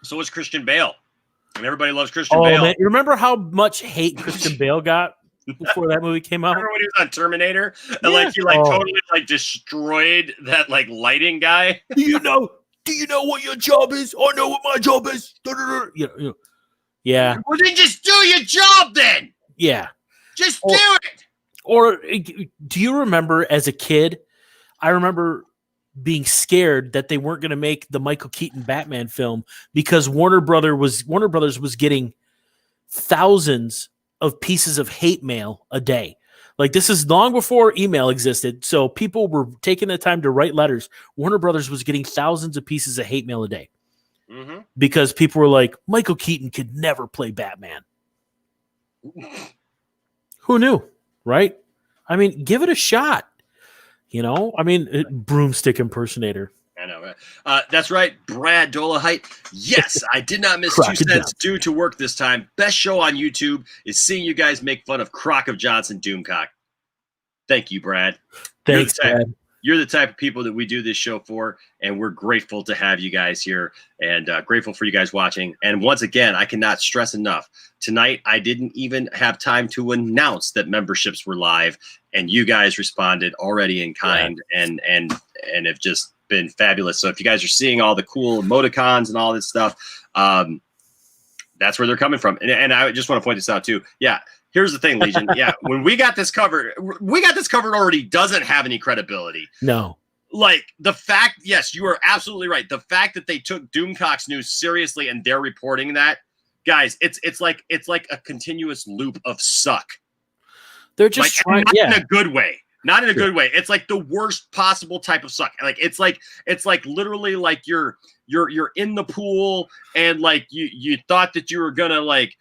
So is Christian Bale. And everybody loves Christian Bale. Man, you remember how much hate Christian Bale got before that movie came out? Remember when he was on Terminator? And he totally destroyed that lighting guy? Do you know what your job is? I know what my job is. Yeah. Well, then just do your job then. Yeah. Just do it. Or do you remember as a kid, I remember being scared that they weren't going to make the Michael Keaton Batman film because Warner Brothers was getting thousands of pieces of hate mail a day. Like, this is long before email existed, so people were taking the time to write letters. Warner Brothers was getting thousands of pieces of hate mail a day because people were like, Michael Keaton could never play Batman. Who knew, right? I mean, give it a shot. I mean, broomstick impersonator. I know, right? That's right, Brad Dolahite. Yes, I did not miss Crock 2 of cents Johnson. due to work this time. Best show on YouTube is seeing you guys make fun of Crock of Johnson Doomcock. Thank you, Brad. Thanks, Brad. You're the type of people that we do this show for, and we're grateful to have you guys here and grateful for you guys watching. And once again, I cannot stress enough. Tonight, I didn't even have time to announce that memberships were live, and you guys responded already in kind and have just been fabulous. So if you guys are seeing all the cool emoticons and all this stuff, that's where they're coming from. And I just want to point this out too. Yeah. Here's the thing, Legion. Yeah, when we got this covered already doesn't have any credibility. No. Like the fact, yes, you are absolutely right. The fact that they took Doomcock's news seriously and they're reporting that, guys, it's like a continuous loop of suck. They're just trying, not in a good way. Not in a good way. It's like the worst possible type of suck. Like it's like literally like you're in the pool and like you thought that you were gonna like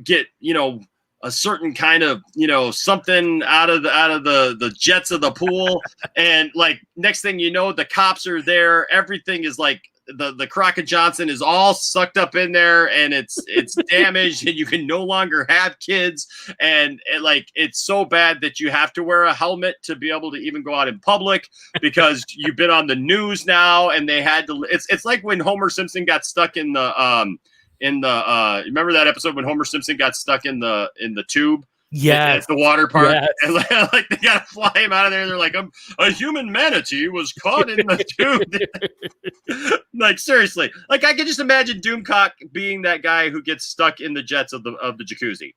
get, you know, a certain kind of, you know, something out of the jets of the pool, and like next thing you know, the cops are there. Everything is like the Crockett Johnson is all sucked up in there, and it's damaged, and you can no longer have kids, and like it's so bad that you have to wear a helmet to be able to even go out in public because you've been on the news now, and they had to. It's like when Homer Simpson got stuck in the remember that episode when Homer Simpson got stuck in the tube? Yeah, at the water park, yes. and like they gotta fly him out of there. And they're like, a human manatee was caught in the tube. Like seriously, like I can just imagine Doomcock being that guy who gets stuck in the jets of the jacuzzi.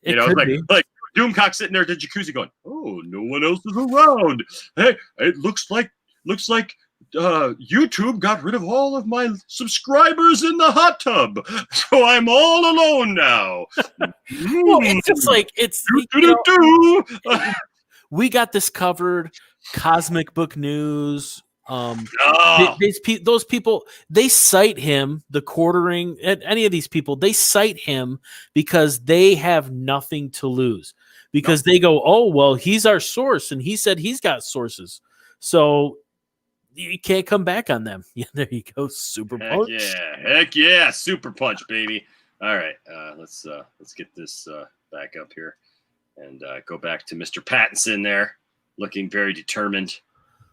You know, like Doomcock sitting there at the jacuzzi going, "Oh, no one else is around. Hey, it looks like YouTube got rid of all of my subscribers in the hot tub, so I'm all alone now." Well, it's just like we got this covered. Cosmic Book News. Those people, they cite him, the quartering. Any of these people, they cite him because they have nothing to lose. Because they go, "Oh well, he's our source, and he said he's got sources." So you can't come back on them. Yeah, there you go. Super punch. Heck yeah, super punch, baby. All right, let's get this back up here and go back to Mr. Pattinson there, looking very determined.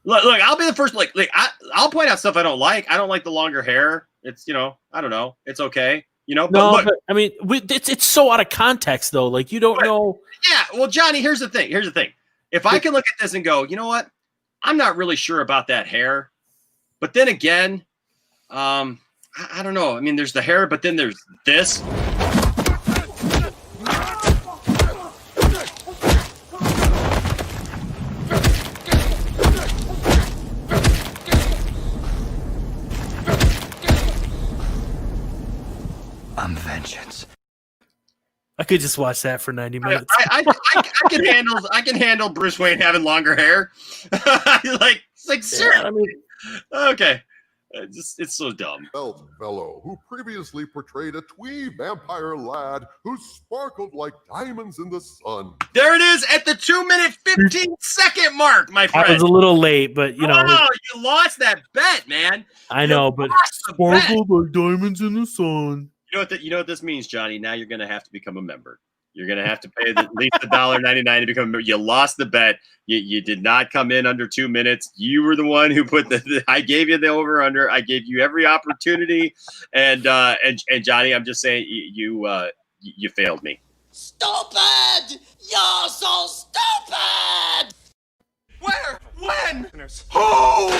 Look, I'll be the first. Like I'll point out stuff I don't like. I don't like the longer hair. It's, you know, I don't know. It's okay. You know, but I mean, it's so out of context though. Like you don't know. Yeah. Well, Johnny, here's the thing. If I can look at this and go, you know what? I'm not really sure about that hair, but then again, I don't know. I mean, there's the hair, but then there's this. I'm vengeance. I could just watch that for 90 minutes. I can handle Bruce Wayne having longer hair. like sir. I mean, okay. It's so dumb. Belt fellow who previously portrayed a twee vampire lad who sparkled like diamonds in the sun. There it is at the 2-minute 15-second mark, my friend. I was a little late, but you know. Oh, you lost that bet, man. I know, but sparkled like diamonds in the sun. You know what this means, Johnny? Now you're going to have to become a member. You're going to have to pay at least $1.99 to become a member. You lost the bet. You did not come in under 2 minutes. You were the one who put I gave you the over under. I gave you every opportunity. And Johnny, I'm just saying you failed me. Stupid! You're so stupid! Where? When? Who?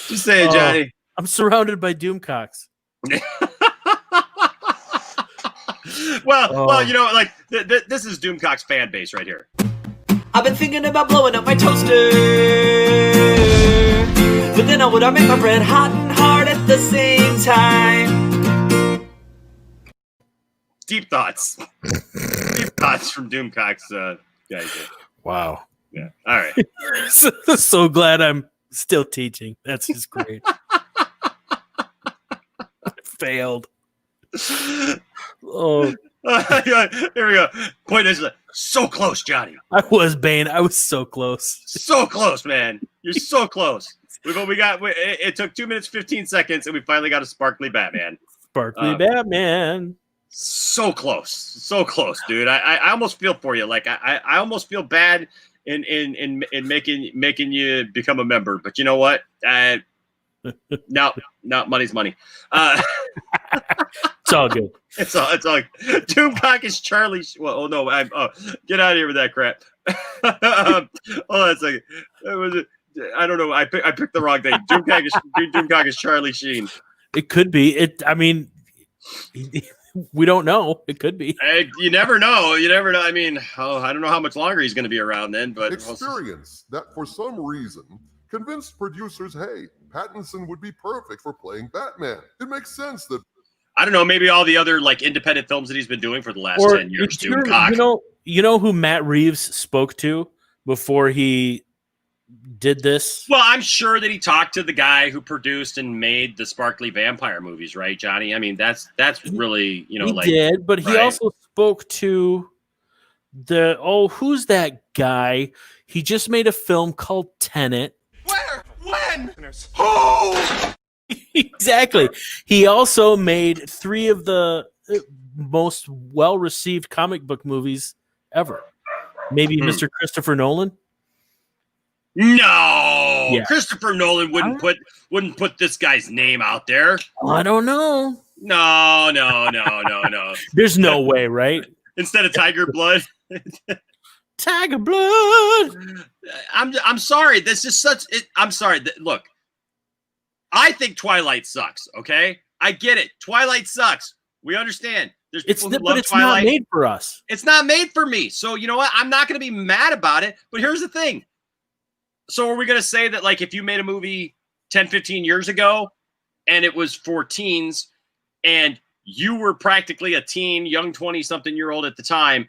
Just saying, Johnny. I'm surrounded by Doomcocks. Well, you know, like this is Doomcock's fan base right here. I've been thinking about blowing up my toaster, but then I would make my bread hot and hard at the same time. Deep thoughts. Deep thoughts from Doomcock's guys. Wow. Yeah. All right. So glad I'm still teaching. That's just great. Failed. Oh, Here we go. Point is so close, Johnny. I was Bane. I was so close. So close, man. You're so close. It took 2 minutes 15 seconds, and we finally got a sparkly Batman. Sparkly Batman. So close, dude. I almost feel for you. Like I almost feel bad in making you become a member. But you know what? No, money's money. It's all good. It's all. Doomcock is Charlie. Well, oh no! Get out of here with that crap. Hold on a second. I don't know. I picked the wrong thing. Doomcock is Charlie Sheen. It could be. I mean, we don't know. It could be. You never know. I mean, I don't know how much longer he's going to be around then. But experience that for some reason convinced producers, hey, Pattinson would be perfect for playing Batman. It makes sense that. I don't know. Maybe all the other like independent films that he's been doing for the last 10 years. Doomcock. You know who Matt Reeves spoke to before he did this? Well, I'm sure that he talked to the guy who produced and made the Sparkly Vampire movies, right, Johnny? I mean, that's really, he did, but he also spoke to who's that guy? He just made a film called Tenet. Where? When? Who? Exactly. He also made 3 of the most well-received comic book movies ever. Maybe Mr. Christopher Nolan. No, yeah. Christopher Nolan wouldn't put this guy's name out there. I don't know. No. There's no way, right? Instead of Tiger Blood. Tiger Blood. I'm sorry. This is such. I'm sorry. Look, I think Twilight sucks. Okay, I get it. Twilight sucks. We understand. There's people who love Twilight. Not made for us. It's not made for me. So you know what? I'm not going to be mad about it. But here's the thing. So are we going to say that like if you made a movie 10, 15 years ago and it was for teens and you were practically a teen, young 20-something-year-old at the time,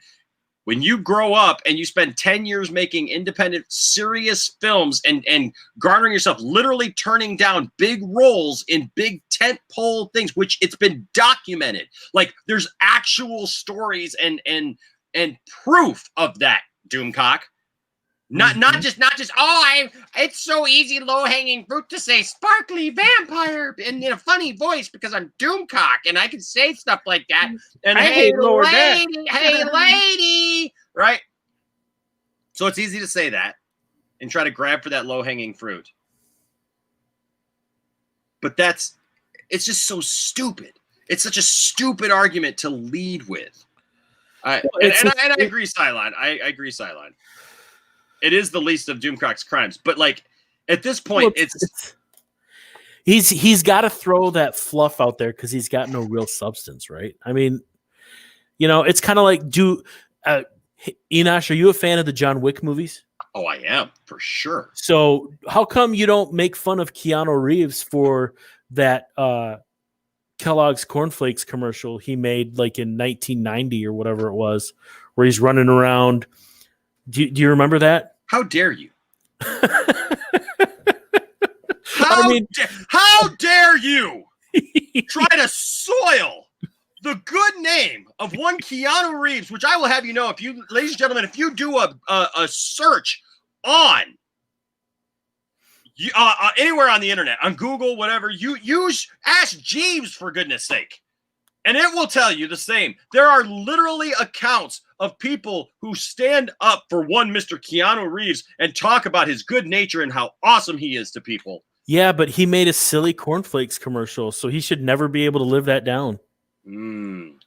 when you grow up and you spend 10 years making independent, serious films and garnering yourself, literally turning down big roles in big tentpole things, which it's been documented. Like there's actual stories and proof of that, Doomcock. Not just it's so easy, low-hanging fruit to say sparkly vampire in a funny voice because I'm Doomcock and I can say stuff like that. And hey lady, right? So it's easy to say that and try to grab for that low-hanging fruit. But it's just so stupid. It's such a stupid argument to lead with. I agree, Cylon. I agree, Cylon. It is the least of Doomcock's crimes, but like at this point, he's got to throw that fluff out there because he's got no real substance, right? I mean, it's kind of like Enosh, are you a fan of the John Wick movies? Oh, I am for sure. So how come you don't make fun of Keanu Reeves for that Kellogg's Cornflakes commercial he made like in 1990 or whatever it was, where he's running around? Do you remember that? How dare you? How dare you try to soil the good name of one Keanu Reeves, which I will have you know, if you, ladies and gentlemen, if you do a search on anywhere on the internet, on Google, whatever, you ask Jeeves for goodness sake. And it will tell you the same. There are literally accounts of people who stand up for one Mr. Keanu Reeves and talk about his good nature and how awesome he is to people. Yeah, but he made a silly cornflakes commercial, so he should never be able to live that down.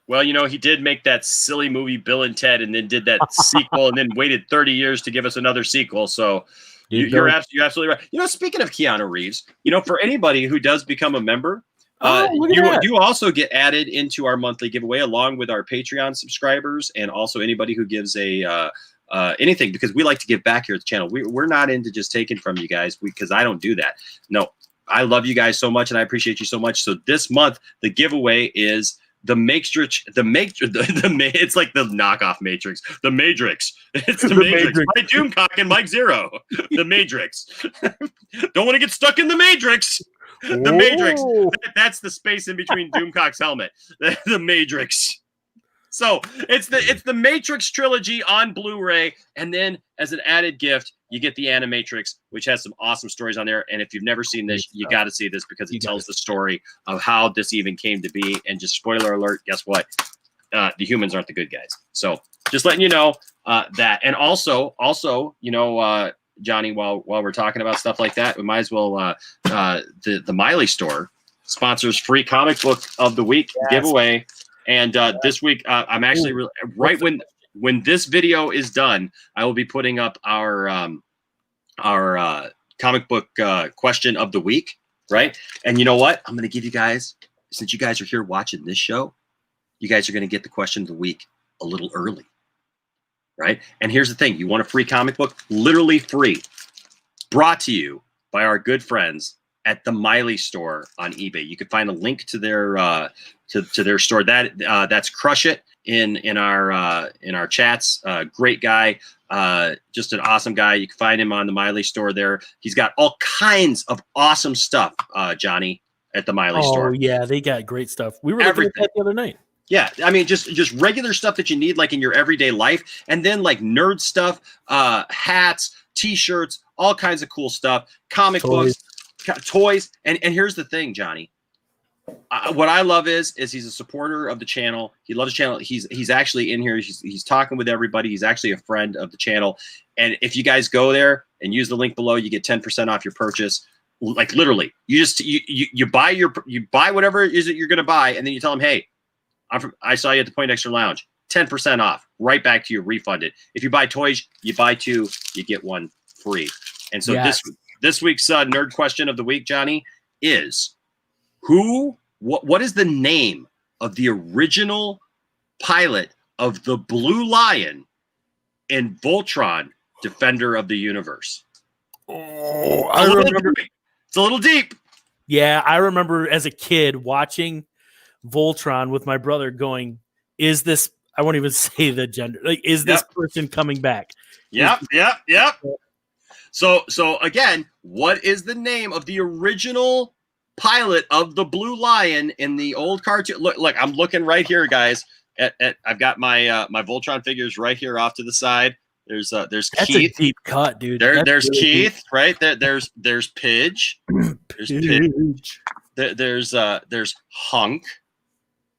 Well, he did make that silly movie Bill and Ted and then did that sequel and then waited 30 years to give us another sequel. So you're absolutely right. Speaking of Keanu Reeves, for anybody who does become a member, you also get added into our monthly giveaway along with our Patreon subscribers and also anybody who gives anything, because we like to give back here at the channel. We're not into just taking from you guys because I don't do that. No, I love you guys so much and I appreciate you so much. So this month the giveaway is the Matrix. It's like the knockoff Matrix. The Matrix. It's the Matrix. By Doomcock and Mike Zero. The Matrix. Don't want to get stuck in the Matrix. The Matrix. That's the space in between Doomcock's helmet. The Matrix. So it's the Matrix trilogy on Blu-ray, and then as an added gift, you get the Animatrix, which has some awesome stories on there. And if you've never seen this, you got to see this because it tells the story of how this even came to be. And just spoiler alert, guess what? The humans aren't the good guys. So just letting you know that. And also, Johnny, while we're talking about stuff like that, we might as well the Milee Store sponsors free comic book of the week giveaway. And this week, I'm actually right when this video is done, I will be putting up our comic book question of the week, right? And you know what? I'm going to give you guys, since you guys are here watching this show, you guys are going to get the question of the week a little early, right? And here's the thing. You want a free comic book? Literally free. Brought to you by our good friends at the Milee Store on eBay. You can find a link to their to their store. That's Crush It in our chats. Great guy, just an awesome guy. You can find him on the Milee Store there. He's got all kinds of awesome stuff, Johnny, at the Milee Store. Oh yeah, they got great stuff. We were looking at that the other night. Yeah, I mean, just regular stuff that you need, like in your everyday life, and then like nerd stuff, hats, T-shirts, all kinds of cool stuff, comic books, toys, and here's the thing, Johnny. What I love is he's a supporter of the channel. He loves the channel. He's actually in here. He's talking with everybody. He's actually a friend of the channel. And if you guys go there and use the link below, you get 10% off your purchase. Like literally, you buy whatever it is that you're going to buy, and then you tell them, hey, I saw you at the Poindexter Lounge. 10% off, right back to you, refunded. If you buy toys, you buy two, you get one free. And so this week's nerd question of the week, Johnny, is what is the name of the original pilot of the Blue Lion in Voltron, Defender of the Universe? Oh, I remember. It's a little deep. Yeah, I remember as a kid watching Voltron with my brother going, is this, I won't even say the gender, like, is this person coming back? Yep. So again, what is the name of the original pilot of the Blue Lion in the old cartoon? Look, I'm looking right here, guys. I've got my my Voltron figures right here off to the side. There's That's Keith. a deep cut, dude. There's really Keith, deep. Right? There's Pidge. There's Pidge. There's Hunk,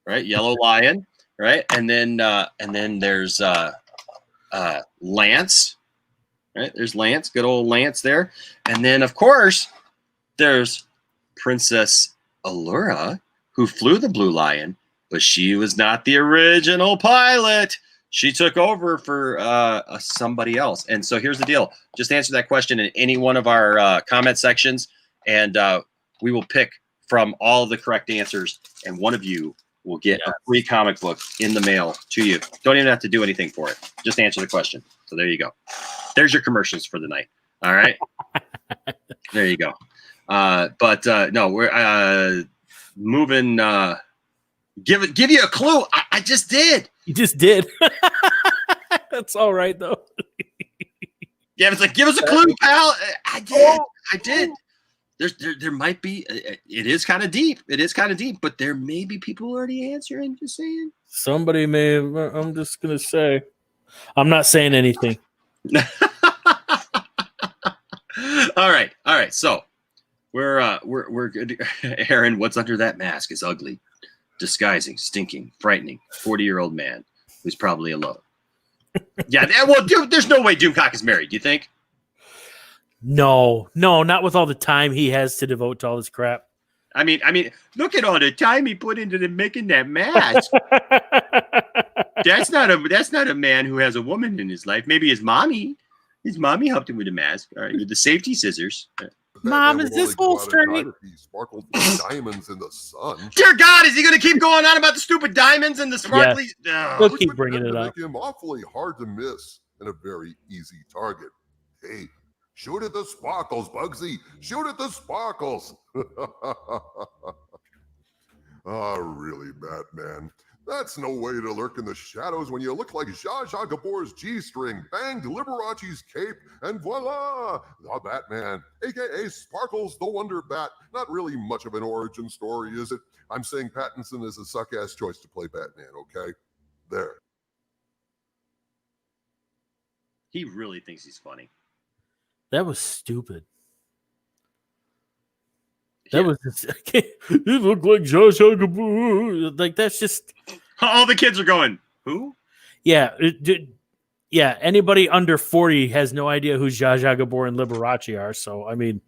right? Yellow Lion, right? And then there's Lance, right? There's Lance, good old Lance there. And then of course there's Princess Allura, who flew the Blue Lion, but she was not the original pilot. She took over for somebody else. And so here's the deal. Just answer that question in any one of our comment sections, and we will pick from all of the correct answers, and one of you will get a free comic book in the mail to you. Don't even have to do anything for it. Just answer the question. So there you go. There's your commercials for the night. All right. There you go. No, we're moving. Give you a clue. I just did. You just did. That's all right though. Yeah, it's like, give us a clue, pal. I did. There might be. It is kind of deep. But there may be people already answering. Just saying. Somebody may have. I'm just gonna say. I'm not saying anything. All right. So we're good. Aaron, what's under that mask is ugly, disguising, stinking, frightening 40-year-old man who's probably alone. Yeah. Well, dude, there's no way Doomcock is married. Do you think? No, not with all the time he has to devote to all this crap. I mean, look at all the time he put into making that mask. That's not a man who has a woman in his life. Maybe his mommy. His mommy helped him with the mask. All right, with the safety scissors. Mom, is this whole straight? Sparkled diamonds in the sun. Dear God, is he going to keep going on about the stupid diamonds and the sparkly? Yeah. He'll keep bringing it up. Make him awfully hard to miss and a very easy target. Hey, shoot at the sparkles, Bugsy. Shoot at the sparkles. Really, Batman. That's no way to lurk in the shadows when you look like Zsa Zsa Gabor's G-string, banged Liberace's cape, and voila, the Batman, a.k.a. Sparkles the Wonder Bat. Not really much of an origin story, is it? I'm saying Pattinson is a suck-ass choice to play Batman, okay? There. He really thinks he's funny. That was stupid. Yeah. That was just, you look like Josh Gabor. Like, that's just. All the kids are going, who? Yeah. Yeah. Anybody under 40 has no idea who Zsa Zsa Gabor and Liberace are. So, I mean,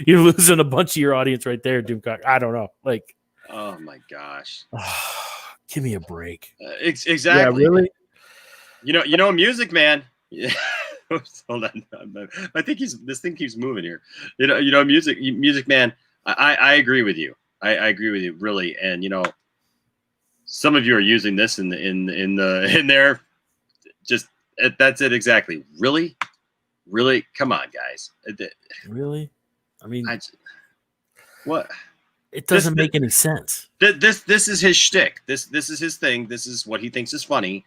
you're losing a bunch of your audience right there, Doomcock. I don't know. Like, oh my gosh. Give me a break. Exactly. Yeah, really? You know, Music Man. Yeah. Hold on. I think this thing keeps moving here. You know, Music Man. I agree with you. I agree with you, really. And some of you are using this in there. Just that's it exactly. Really, come on, guys. Really? I mean, what? It doesn't make any sense. This is his shtick. This is his thing. This is what he thinks is funny.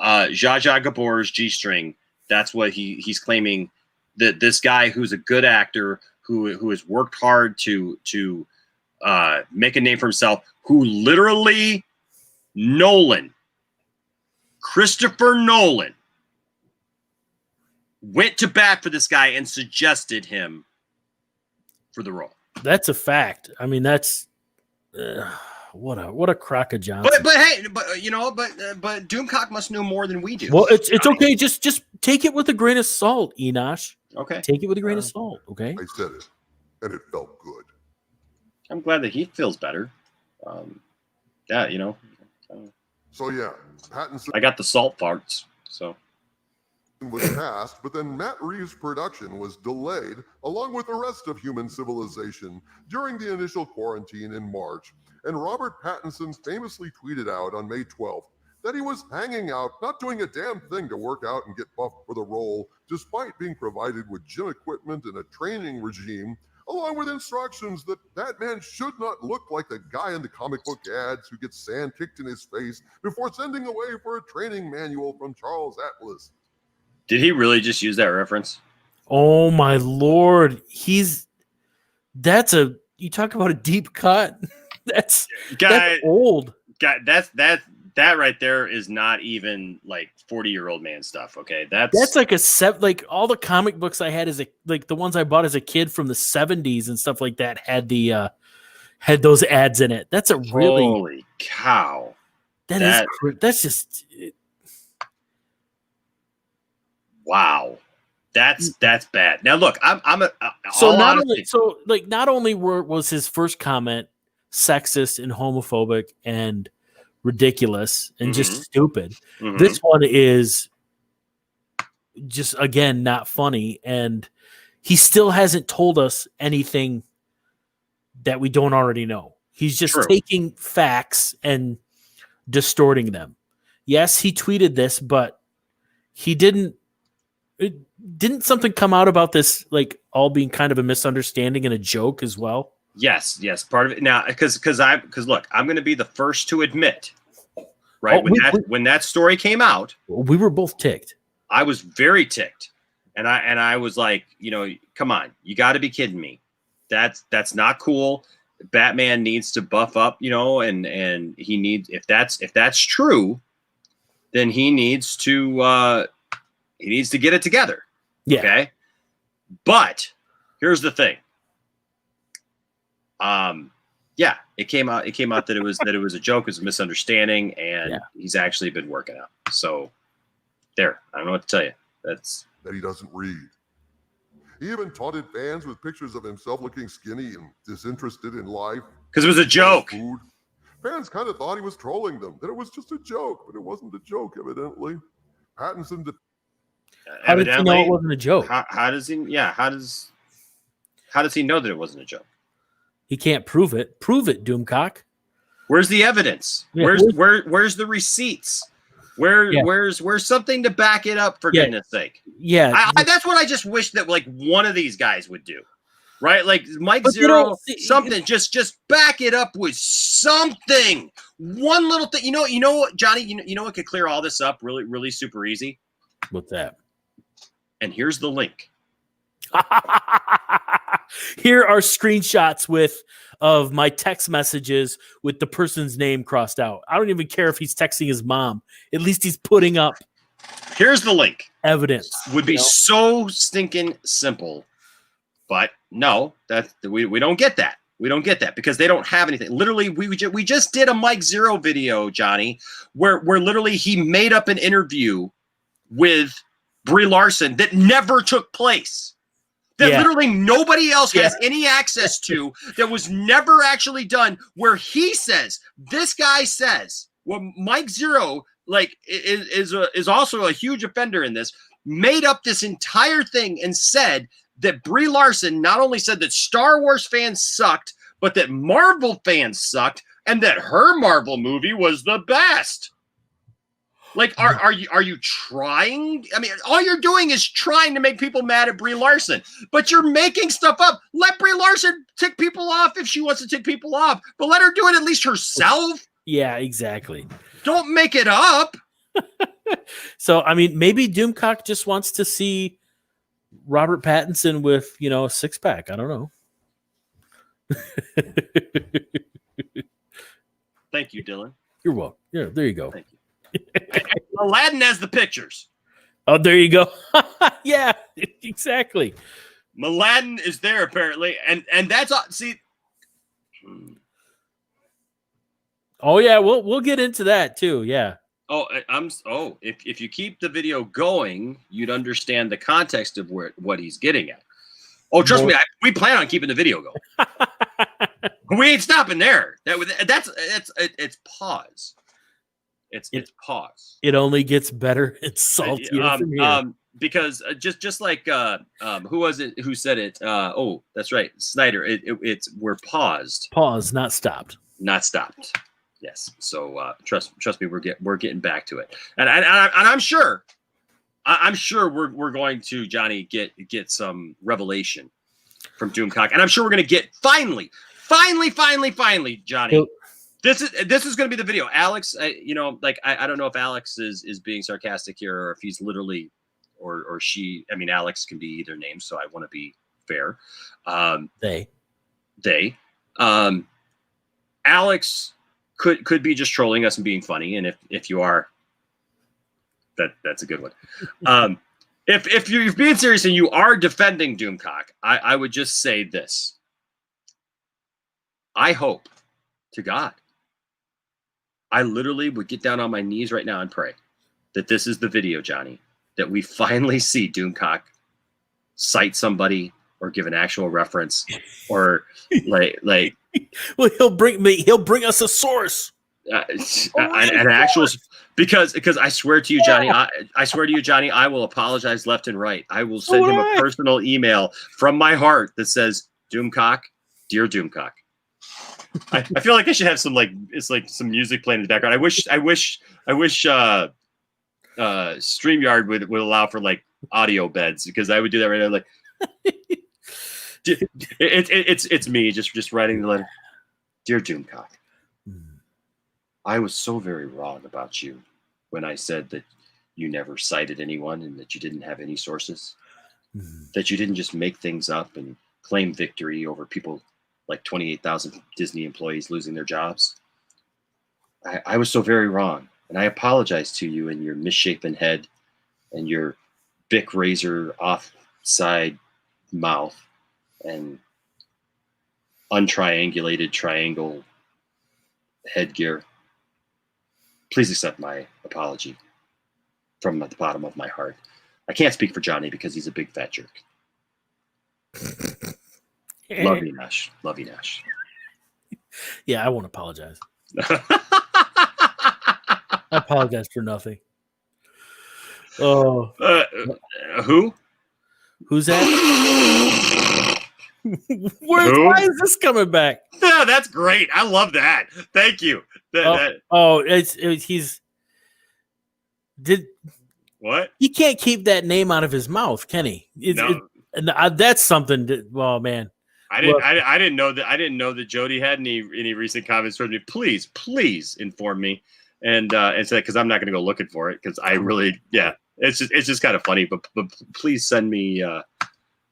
Zsa Zsa Gabor's G-string. That's what he's claiming, that this guy who's a good actor who has worked hard to make a name for himself, who literally Christopher Nolan went to bat for this guy and suggested him for the role. That's a fact. I mean, that's what a crock of Johnson. But Doomcock must know more than we do. Well, it's okay. Just take it with a grain of salt, Enosh. Okay. Take it with a grain of salt. Okay. I said it, and it felt good. I'm glad that he feels better. Yeah, So yeah, Pattinson I got the salt farts. So was cast, but then Matt Reeves' production was delayed, along with the rest of human civilization, during the initial quarantine in March. And Robert Pattinson famously tweeted out on May 12th that he was hanging out, not doing a damn thing to work out and get buffed for the role, despite being provided with gym equipment and a training regime, along with instructions that Batman should not look like the guy in the comic book ads who gets sand kicked in his face before sending away for a training manual from Charles Atlas. did he really just use that reference? Oh my Lord, you talk about a deep cut. That's old. That right there is not even like 40-year-old man stuff. Okay, that's like like all the comic books I had like the ones I bought as a kid from the 70s and stuff like that had had those ads in it. That's a really holy cow. That's just wow. That's bad. Now look, not only was his first comment sexist and homophobic and ridiculous and just stupid. Mm-hmm. This one is just, again, not funny, and he still hasn't told us anything that we don't already know. He's just taking facts and distorting them. Yes, he tweeted this, but he didn't something come out about this like all being kind of a misunderstanding and a joke as well? Yes, part of it. Now, because look, I'm going to be the first to admit, right? When that story came out, we were both ticked. I was very ticked, and I was like, come on, you got to be kidding me. That's not cool. Batman needs to buff up, and he needs, if that's true, then he needs to get it together. Yeah. Okay. But here's the thing. It came out that it was a joke, it was a misunderstanding, and he's actually been working out. So there, I don't know what to tell you. That he doesn't read. He even taunted fans with pictures of himself looking skinny and disinterested in life. Because it was a joke. Food. Fans kind of thought he was trolling them, that it was just a joke, but it wasn't a joke, evidently. Pattinson how did he know it wasn't a joke? How does he know that it wasn't a joke? He can't prove it. Prove it, Doomcock. Where's the evidence? Yeah, where's the receipts? Where's something to back it up, for goodness sake? Yeah. That's what I just wish that like one of these guys would do. Right? Like Mike Zero, something. Just back it up with something. One little thing. You know what, Johnny? You know what could clear all this up really, really super easy? What's that? And here's the link. Here are screenshots of my text messages with the person's name crossed out. I don't even care if he's texting his mom. At least he's putting up. Here's the link. Evidence would be so stinking simple, but no, we don't get that. We don't get that because they don't have anything. Literally, we just did a Mike Zero video, Johnny, where literally he made up an interview with Brie Larson that never took place. That literally nobody else has any access to, that was never actually done, where he says, this guy says, well, Mike Zero, like, is also a huge offender in this, made up this entire thing and said that Brie Larson not only said that Star Wars fans sucked, but that Marvel fans sucked, and that her Marvel movie was the best. Like, are you trying? I mean, all you're doing is trying to make people mad at Brie Larson, but you're making stuff up. Let Brie Larson tick people off if she wants to tick people off, but let her do it at least herself. Yeah, exactly. Don't make it up. So, I mean, maybe Doomcock just wants to see Robert Pattinson with, a six-pack. I don't know. Thank you, Dylan. You're welcome. Yeah, there you go. Thank you. Aladdin has the pictures. Oh, there you go. Yeah, exactly. Aladdin is there apparently, and that's see. Oh yeah, we'll get into that too. Yeah. If you keep the video going, you'd understand the context of what he's getting at. Oh, trust me, we plan on keeping the video going. We ain't stopping there. It's pause. It's pause. It only gets better and saltier from here. Because just like who was it who said it? Oh, that's right, Snyder. It's we're paused. Pause, not stopped. Not stopped. Yes. So trust me, we're getting back to it, and I'm sure we're going to, Johnny, get some revelation from Doomcock, and I'm sure we're going to get finally, Johnny. This is going to be the video. Alex, I don't know if Alex is being sarcastic here or if he's literally or she. I mean, Alex can be either name, so I want to be fair. They. Alex could be just trolling us and being funny, and if you are, that's a good one. If you're being serious and you are defending Doomcock, I would just say this. I hope to God, I literally would get down on my knees right now and pray that this is the video, Johnny, that we finally see Doomcock cite somebody or give an actual reference or like well, he'll bring us a source. An actual, because I swear to you, Johnny, I swear to you, Johnny, I will apologize left and right. I will send him a personal email from my heart that says, Doomcock, dear Doomcock. I feel like I should have some some music playing in the background. I wish StreamYard would allow for like audio beds, because I would do that right now. Like it's me just writing the letter. Dear Doomcock, I was so very wrong about you when I said that you never cited anyone and that you didn't have any sources, that you didn't just make things up and claim victory over people like 28,000 Disney employees losing their jobs. I was so very wrong, and I apologize to you and your misshapen head and your Bic razor offside mouth and untriangulated triangle headgear. Please accept my apology from the bottom of my heart. I can't speak for Johnny because he's a big fat jerk. Love you, Nash. Love you, Nash. Yeah, I won't apologize. I apologize for nothing. Oh, who? Who's that? Why is this coming back? Yeah, that's great. I love that. Thank you. He's what? He can't keep that name out of his mouth, can he? That's something. Oh man. I didn't know that Jody had any recent comments from me. Please inform me and say, because I'm not going to go looking for it, because I really it's just kind of funny. But please send me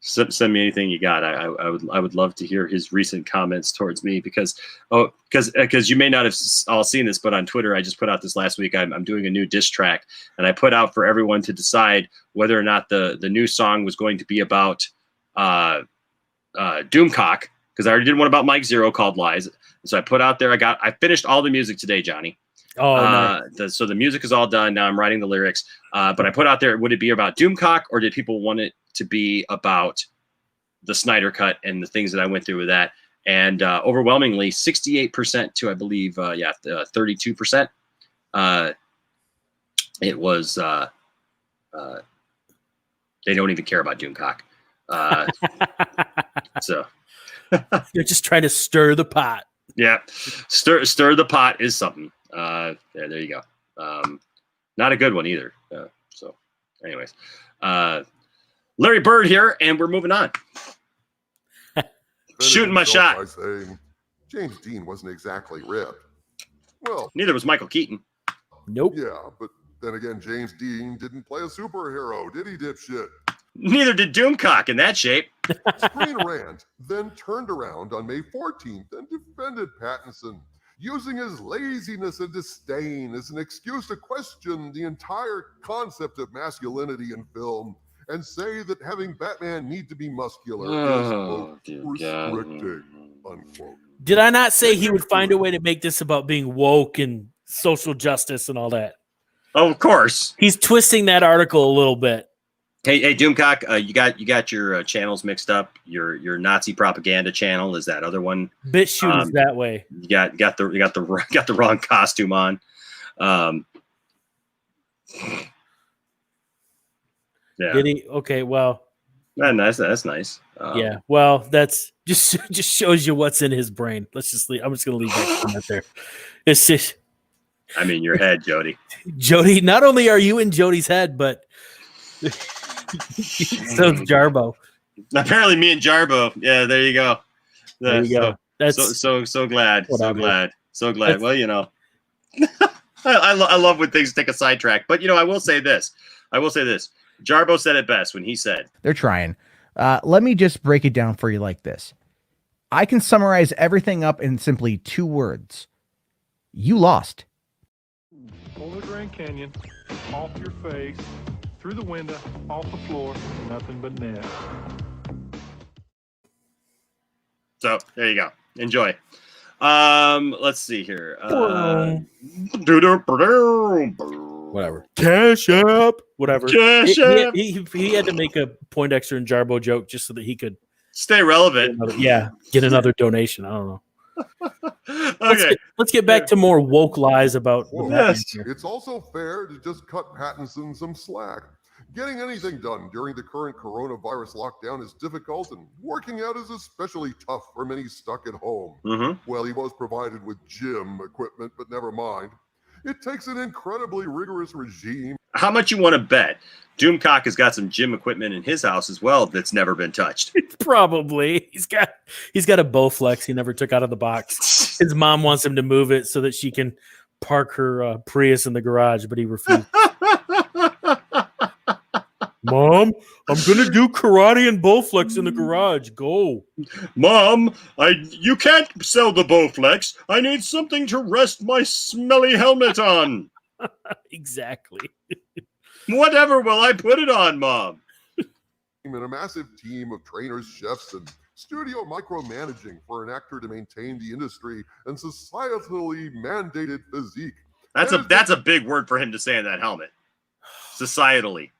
Send me anything you got. I would love to hear his recent comments towards me because you may not have all seen this, but on Twitter I just put out this last week. I'm doing a new diss track, and I put out for everyone to decide whether or not the new song was going to be about Doomcock, because I already did one about Mike Zero called Lies. So I put out there. I finished all the music today, Johnny. Oh, nice. So the music is all done. Now I'm writing the lyrics. But I put out there, would it be about Doomcock, or did people want it to be about the Snyder Cut and the things that I went through with that? And overwhelmingly, 68% to, I believe, 32%. It was they don't even care about Doomcock. So you're just trying to stir the pot. Yeah, stir the pot is something. There you go. Not a good one either. So, anyways, Larry Bird here, and we're moving on. Shooting my shot. By saying James Dean wasn't exactly ripped. Well, neither was Michael Keaton. Nope. Yeah, but then again, James Dean didn't play a superhero, did he, dipshit? Neither did Doomcock in that shape. Screen Rant then turned around on May 14th and defended Pattinson, using his laziness and disdain as an excuse to question the entire concept of masculinity in film and say that having Batman need to be muscular is, quote, restricting, unquote. Did I not say he would find a way to make this about being woke and social justice and all that? Oh, of course. He's twisting that article a little bit. Hey, Doomcock, you got your channels mixed up. Your Nazi propaganda channel is that other one. BitChute is that way. You got the wrong costume on. Yeah. Did he? Okay, well. That's nice. Yeah. Well, that's just shows you what's in his brain. Let's just leave. I'm just gonna leave that comment there. It's just. I mean, your head, Jody. Jody. Not only are you in Jody's head, but. So's Jarbo. Apparently, me and Jarbo. Yeah, there you go. There you go. That's so glad. Whatever. So glad. Well, you know, I love when things take a sidetrack. But you know, I will say this. Jarbo said it best when he said, "They're trying." Let me just break it down for you like this. I can summarize everything up in simply 2 words. You lost. Over the Grand Canyon, off your face, through the window, off the floor, nothing but net. So there you go. Enjoy. Let's see here. Whatever. Cash App. Whatever. Cash App. He had to make a Poindexter and Jarbo joke just so that he could stay relevant. Get another donation. I don't know. Okay. Let's get back to more woke lies about. Yes. It's also fair to just cut Pattinson some slack. Getting anything done during the current coronavirus lockdown is difficult, and working out is especially tough for many stuck at home. Mm-hmm. Well, he was provided with gym equipment, but never mind. It takes an incredibly rigorous regime. How much you want to bet? Doomcock has got some gym equipment in his house as well that's never been touched. Probably. He's got a Bowflex he never took out of the box. His mom wants him to move it so that she can park her Prius in the garage, but he refused. Mom, I'm gonna do karate and Bowflex in the garage. Go. Mom, you can't sell the Bowflex. I need something to rest my smelly helmet on. Exactly. Whatever will I put it on, Mom? And a massive team of trainers, chefs, and studio micromanaging for an actor to maintain the industry and societally mandated physique. That's a big word for him to say in that helmet. Societally.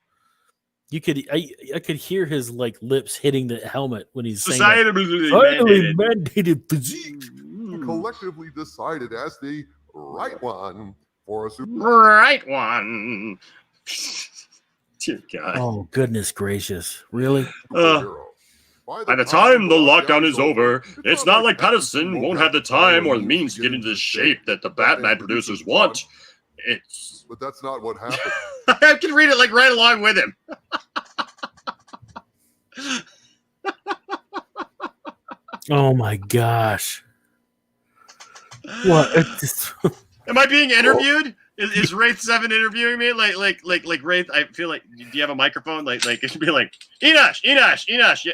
You could I could hear his lips hitting the helmet when he's saying societally mandated physique. Collectively decided as the right one for a super right one. Dear God. Oh goodness gracious! Really? By the time the lockdown is over, it's not like Pattinson won't have the time or the means to get into the shape that the Batman producers want. But that's not what happened. I can read it right along with him. Oh my gosh. What? Am I being interviewed? Is Wraith 7 interviewing me? Like Wraith, I feel like, do you have a microphone? Like it should be like, Enosh.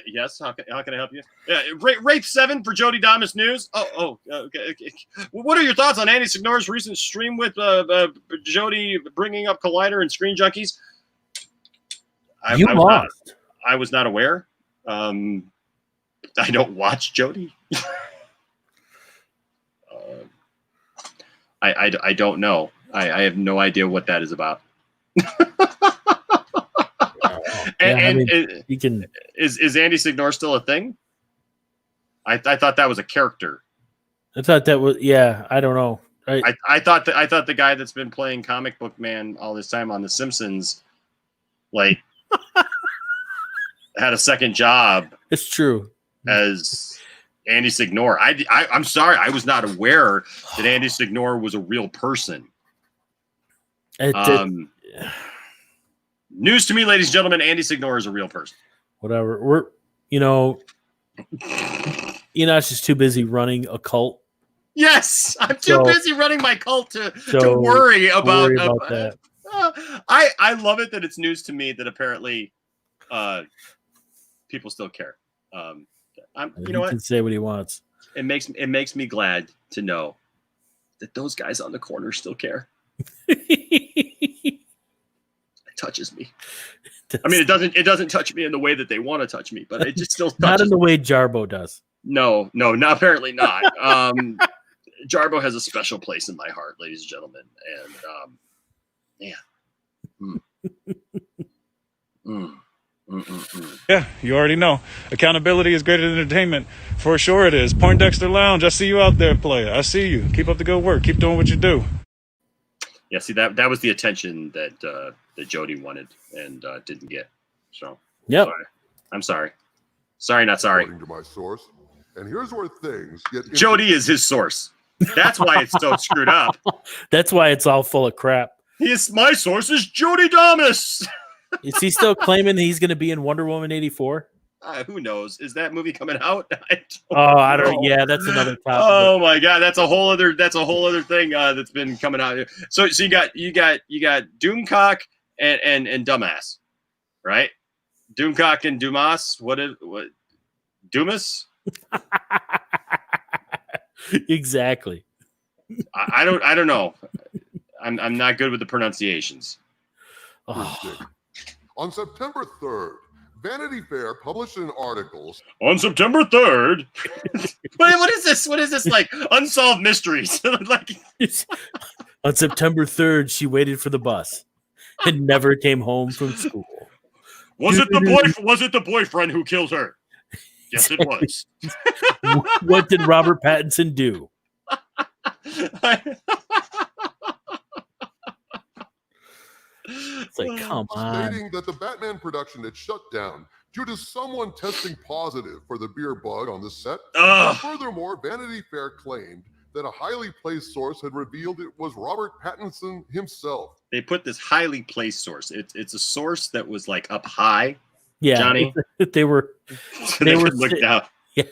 Yes, how can I help you? Yeah, Wraith 7 for Jody Damas News. Okay. What are your thoughts on Andy Signor's recent stream with Jody bringing up Collider and Screen Junkies? I was not aware. I don't watch Jody. I don't know. I have no idea what that is about. Is Andy Signor still a thing? I thought that was a character. I thought that was I don't know. I thought the guy that's been playing Comic Book Man all this time on The Simpsons, like, had a second job. It's true. As Andy Signor. I'm sorry, I was not aware that Andy Signor was a real person. News to me, ladies and gentlemen, Andy Signor is a real person. Whatever. Enosh is too busy running a cult. Yes, I'm too busy running my cult to worry about that. I love it that it's news to me that apparently people still care. You know what? He can say what he wants. It makes me glad to know that those guys on the corner still care. It touches me. I mean, it doesn't touch me in the way that they want to touch me, but it just still touches not in the way Jarbo does. No, apparently not. Jarbo has a special place in my heart, ladies and gentlemen, and Yeah, you already know. Accountability is greater than entertainment. For sure it is. Poindexter Lounge, I see you out there, player. I see you. Keep up the good work. Keep doing what you do. Yeah, see, that was the attention that Jody wanted and didn't get. So, yep. I'm sorry. Sorry, not sorry. According to my source, and here's where things get. Jody is his source. That's why it's so screwed up. That's why it's all full of crap. My source is Jody Damas. Is he still claiming he's going to be in Wonder Woman 84? Who knows? Is that movie coming out? I don't know. Yeah, that's another topic. Oh my God, that's a whole other thing that's been coming out. So you got Doomcock and Dumbass, right? Doomcock and Dumas. What Dumas? Exactly. I don't know. I'm not good with the pronunciations. On September 3rd, Vanity Fair published an article. On September 3rd? What is this? What is this, like Unsolved Mysteries? On September 3rd, she waited for the bus and never came home from school. Was it the boyfriend who killed her? Yes, it was. What did Robert Pattinson do? It's like, come on. Stating that the Batman production had shut down due to someone testing positive for the beer bug on the set. Furthermore, Vanity Fair claimed that a highly placed source had revealed it was Robert Pattinson himself. They put this highly placed source. It's a source that was like up high. Yeah, Johnny. They were looked out. Yeah,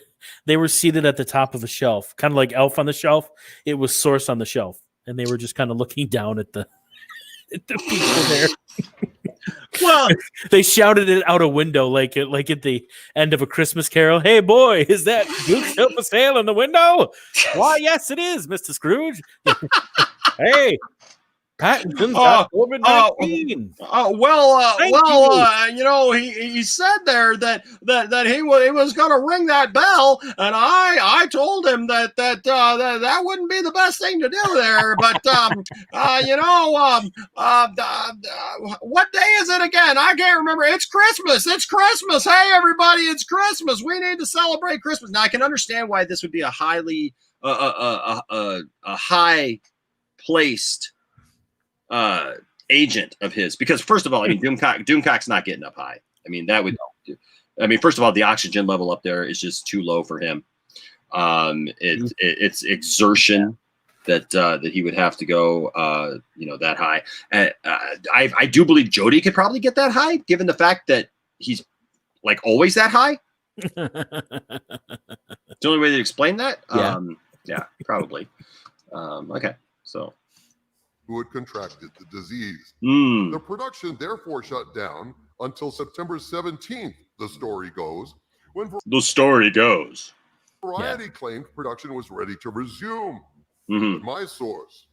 they were seated at the top of a shelf, kind of like Elf on the Shelf. It was source on the shelf, and they were just kind of looking down at the people there. Well, they shouted it out a window like at the end of A Christmas Carol. Hey, boy, is that Duke still for sale in the window? Why, yes, it is, Mr. Scrooge. Hey, Pattinson's got COVID-19. He said there that he was going to ring that bell, and I told him that wouldn't be the best thing to do there. But what day is it again? I can't remember. It's Christmas. It's Christmas. Hey, everybody, it's Christmas. We need to celebrate Christmas. Now I can understand why this would be a highly high placed agent of his, because first of all, I mean, Doomcock's not getting up high. I mean, first of all, the oxygen level up there is just too low for him. It's exertion that he would have to go, that high. I do believe Jody could probably get that high, given the fact that he's like always that high. The only way to explain that, yeah, probably. Okay, so. who had contracted the disease. Mm. The production therefore shut down until September 17th, the story goes, when Variety claimed production was ready to resume. But my source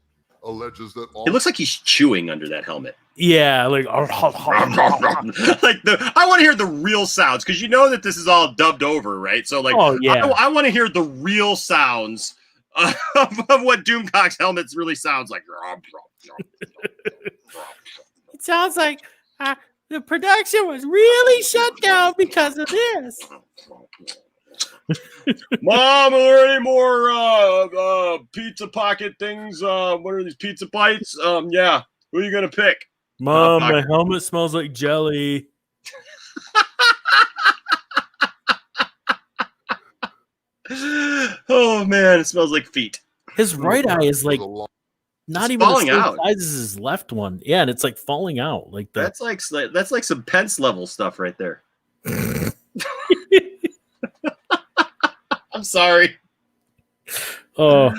alleges that all... It looks like he's chewing under that helmet. Yeah, like like I want to hear the real sounds, because you know that this is all dubbed over, right? So like, I want to hear the real sounds of what Doomcock's helmets really sounds like. It sounds like the production was really shut down because of this. Mom, are there any more pizza pocket things? What are these pizza bites? Yeah. Who are you gonna pick? Mom, my helmet smells like jelly. Oh man, it smells like feet. His right eye is like not even falling the same out. size as his left one. Yeah, and it's like falling out. Like that's like some Pence level stuff right there. I'm sorry. Oh,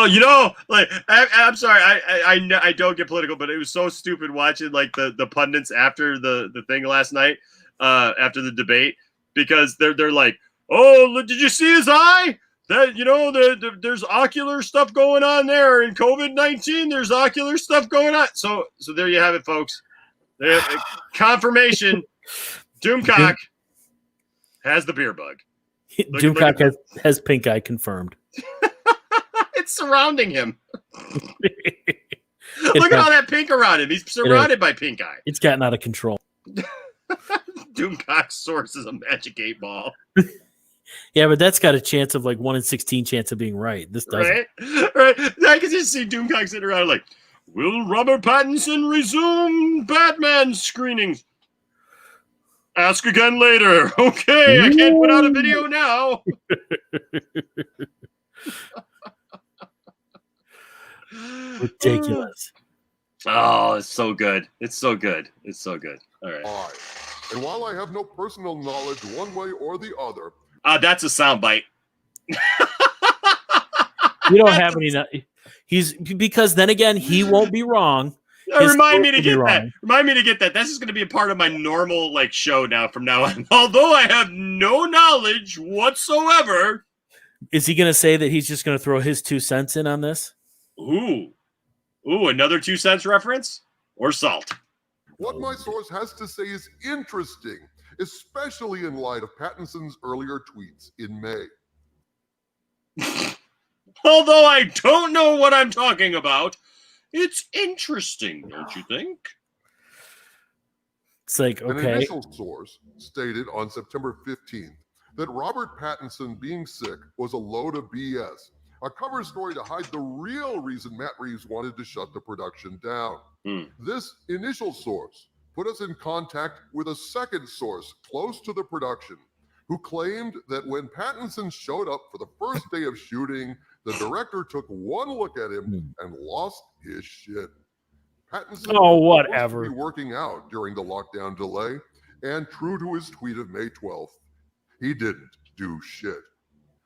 you know, like I'm sorry. I don't get political, but it was so stupid watching like the pundits after the thing last night, after the debate, because they're like, oh, did you see his eye? That, you know, there's ocular stuff going on there in COVID-19. There's ocular stuff going on. So there you have it, folks. Confirmation. Doomcock has the beer bug. Doomcock has pink eye confirmed. It's surrounding him. Look at all that pink around him. He's surrounded by pink eye. It's gotten out of control. Doomcock's source is a magic 8-ball. Yeah, but that's got a chance of like 1 in 16 chance of being right. This doesn't. Right. I can just see Doomcock sitting around like, will Robert Pattinson resume Batman screenings? Ask again later. Okay, I can't put out a video now. Ridiculous. Oh, it's so good. It's so good. It's so good. All right. And while I have no personal knowledge one way or the other... that's a soundbite. We don't have any... Because then again, he won't be wrong. Remind me to get that. Remind me to get that. This is going to be a part of my normal show now from now on. Although I have no knowledge whatsoever. Is he going to say that he's just going to throw his 2 cents in on this? Ooh, another 2 cents reference or salt? What my source has to say is interesting, especially in light of Pattinson's earlier tweets in May. Although I don't know what I'm talking about, it's interesting, don't you think? It's like, okay. An initial source stated on September 15th that Robert Pattinson being sick was a load of BS, a cover story to hide the real reason Matt Reeves wanted to shut the production down. This initial source put us in contact with a second source close to the production, who claimed that when Pattinson showed up for the first day of shooting, the director took one look at him and lost his shit. Pattinson was supposed to be working out during the lockdown delay, and true to his tweet of May 12th, he didn't do shit.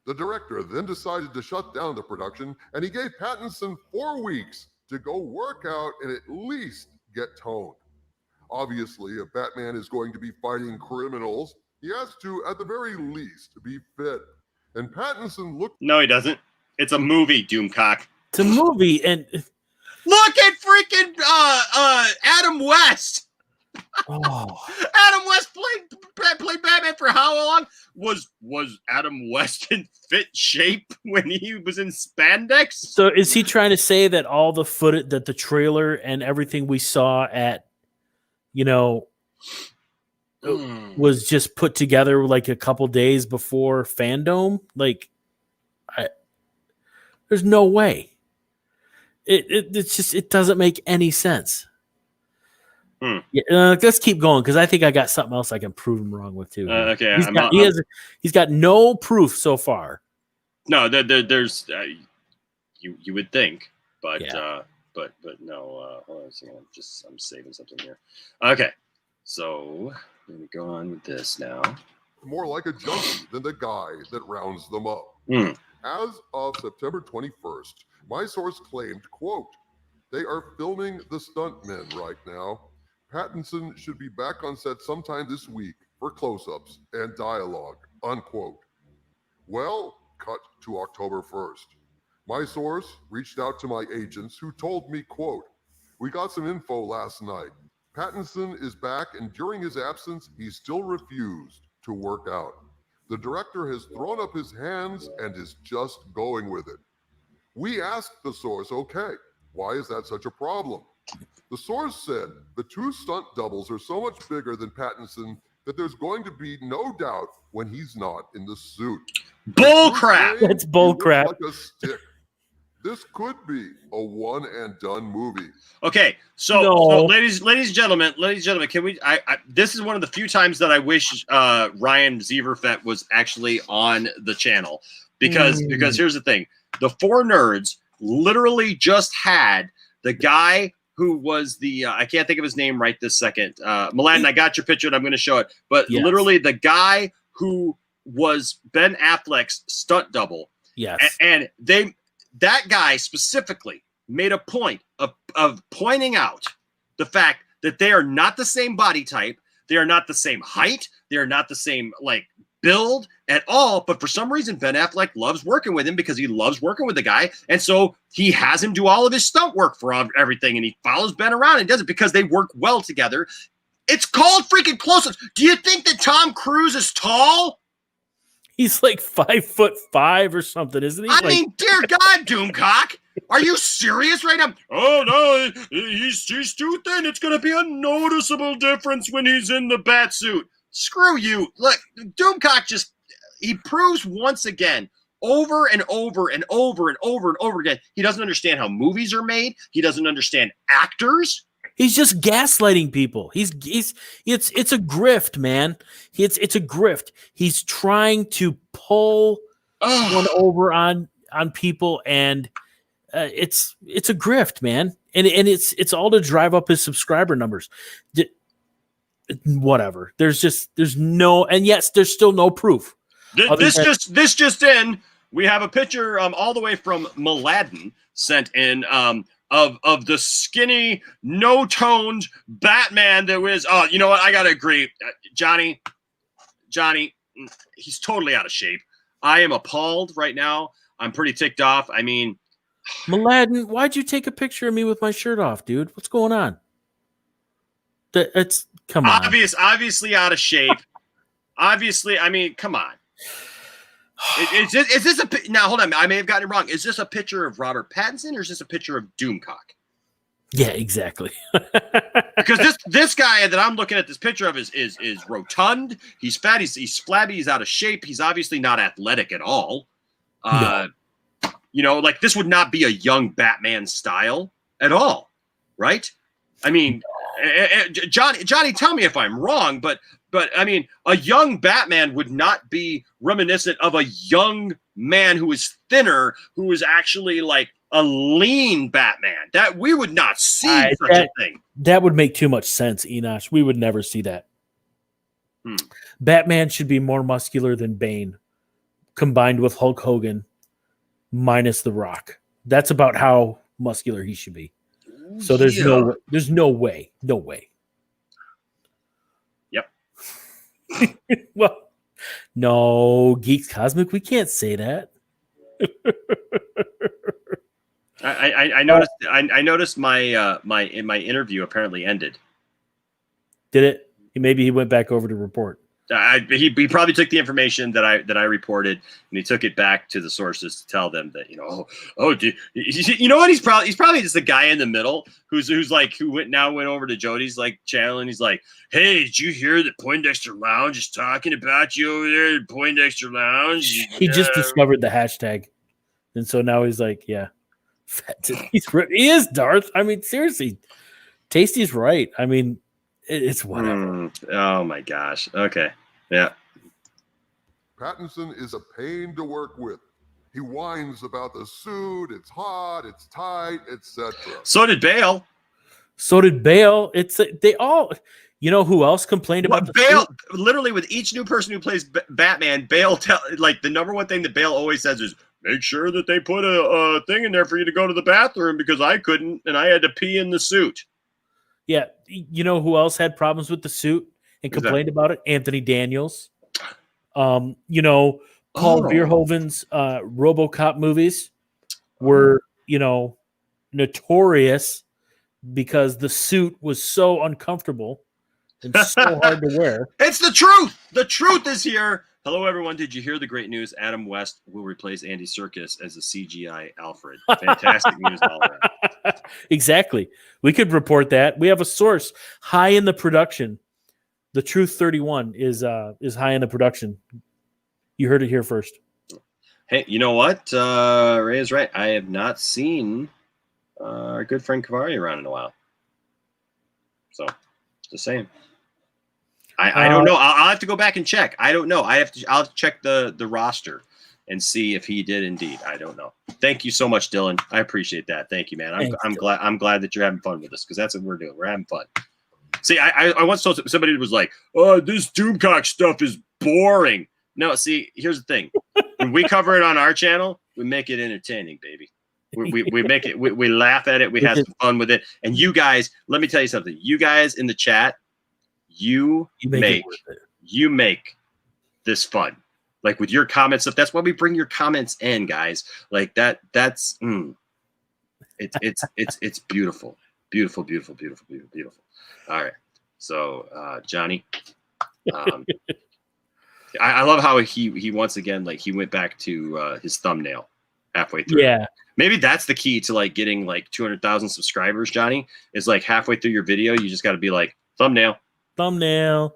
The director then decided to shut down the production, and he gave Pattinson 4 weeks to go work out and at least get toned. Obviously, if Batman is going to be fighting criminals, he has to, at the very least, be fit. And Pattinson looked... No, he doesn't. It's a movie, Doomcock. It's a movie, and... Look at freaking Adam West! Oh. Adam West played Batman for how long? Was Adam West in fit shape when he was in spandex? So is he trying to say that all the footage, that the trailer and everything we saw at, was just put together like a couple days before Fandom? Like, there's no way. It's just, it doesn't make any sense. Yeah, let's keep going because I think I got something else I can prove him wrong with too. Okay, he's got no proof so far. No, there's you would think, but but no. Hold on a second. I'm saving something here. Okay, so let me go on with this now. More like a junkie than the guy that rounds them up. As of September 21st, my source claimed, quote, They are filming the stuntmen right now. Pattinson should be back on set sometime this week for close-ups and dialogue, unquote. Well, cut to October 1st. My source reached out to my agents who told me, quote, "We got some info last night. Pattinson is back, and during his absence, he still refused to work out. The director has thrown up his hands and is just going with it." We asked the source, okay, why is that such a problem? The source said the two stunt doubles are so much bigger than Pattinson that there's going to be no doubt when he's not in the suit. Bull crap. That's bull crap. Like a stick. This could be a one and done movie. Okay, so ladies and gentlemen, can we? This is one of the few times that I wish Ryan Zieverfett was actually on the channel because here's the thing: the Four Nerds literally just had the guy who was the I can't think of his name right this second. Mladen, I got your picture and I'm going to show it, but literally the guy who was Ben Affleck's stunt double. Yes, and that guy specifically made a point of pointing out the fact that they are not the same body type. They are not the same height. They are not the same build at all. But for some reason, Ben Affleck loves working with him because he loves working with the guy. And so he has him do all of his stunt work for everything. And he follows Ben around and does it because they work well together. It's called freaking close-ups. Do you think that Tom Cruise is tall? He's like 5'5" or something, isn't he? I mean, dear God, Doomcock, are you serious right now? Oh no, he's too thin. It's going to be a noticeable difference when he's in the bat suit. Screw you! Look, Doomcock he proves once again, over and over and over and over and over again, he doesn't understand how movies are made. He doesn't understand actors. He's just gaslighting people. It's a grift, man. It's a grift. He's trying to pull one over on people, and it's a grift, man. And it's all to drive up his subscriber numbers. Whatever. There's no, and yes, there's still no proof. This just in. We have a picture all the way from Mladen sent in. Of the skinny, no-toned Batman that was, you know what? I got to agree. Johnny, he's totally out of shape. I am appalled right now. I'm pretty ticked off. I mean, Mladen, why'd you take a picture of me with my shirt off, dude? What's going on? Come on. Obviously out of shape. Obviously, I mean, come on. Is this now? Hold on, I may have gotten it wrong. Is this a picture of Robert Pattinson or is this a picture of Doomcock? Yeah, exactly. Because this guy that I'm looking at this picture of is rotund. He's fat. He's flabby. He's out of shape. He's obviously not athletic at all. No. You know, this would not be a young Batman style at all, right? I mean, Johnny, tell me if I'm wrong, but I mean, a young Batman would not be reminiscent of a young man who is thinner, who is actually like a lean Batman. That we would not see such a thing. That would make too much sense, Enosh. We would never see that. Batman should be more muscular than Bane, combined with Hulk Hogan, minus The Rock. That's about how muscular he should be. So there's no way. Yep. Well, no, Geeks Cosmic, we can't say that. I noticed. I noticed my my interview apparently ended. Did it? Maybe he went back over to report. He probably took the information that I reported and he took it back to the sources to tell them that, you know, you know what, he's probably just the guy in the middle who went over to Jody's channel and he's like, hey, did you hear that Poindexter Lounge is talking about you over there at Poindexter Lounge? He just discovered the hashtag, and so now he's like, yeah, he is Darth. I mean, seriously, Tasty's right. I mean, it's whatever. Oh my gosh. Okay. Yeah. Pattinson is a pain to work with. He whines about the suit. It's hot. It's tight, etc. So did Bale. It's they all. You know who else complained about Bale? Literally, with each new person who plays Batman, Bale the number one thing that Bale always says is, make sure that they put a thing in there for you to go to the bathroom because I couldn't and I had to pee in the suit. Yeah. You know who else had problems with the suit and complained about it? Anthony Daniels. Paul Verhoeven's RoboCop movies were, notorious because the suit was so uncomfortable and so hard to wear. It's the truth. The truth is here. Hello, everyone. Did you hear the great news? Adam West will replace Andy Serkis as a CGI Alfred. Fantastic news all around. Exactly. We could report that. We have a source high in the production. The Truth 31 is high in the production. You heard it here first. Hey, you know what? Ray is right. I have not seen our good friend Kavari around in a while. So, just saying. I don't know. I'll have to go back and check. I don't know. I'll have to check the roster and see if he did indeed. I don't know. Thank you so much, Dylan. I appreciate that. Thank you, man. I'm glad that you're having fun with us because that's what we're doing. We're having fun. See, I once told somebody who was like, "Oh, this Doomcock stuff is boring." No, see, here's the thing. When we cover it on our channel, we make it entertaining, baby. We make it. We laugh at it. We have some fun with it. And you guys, let me tell you something. You guys in the chat, you make this fun. Like with your comments stuff. That's why we bring your comments in, guys. Like that. It's beautiful. Beautiful, beautiful, beautiful, beautiful, beautiful. All right. So Johnny. I love how he once again, like, he went back to his thumbnail halfway through. Yeah. Maybe that's the key to like getting like 200,000 subscribers, Johnny, is like halfway through your video, you just got to be like thumbnail. Oh,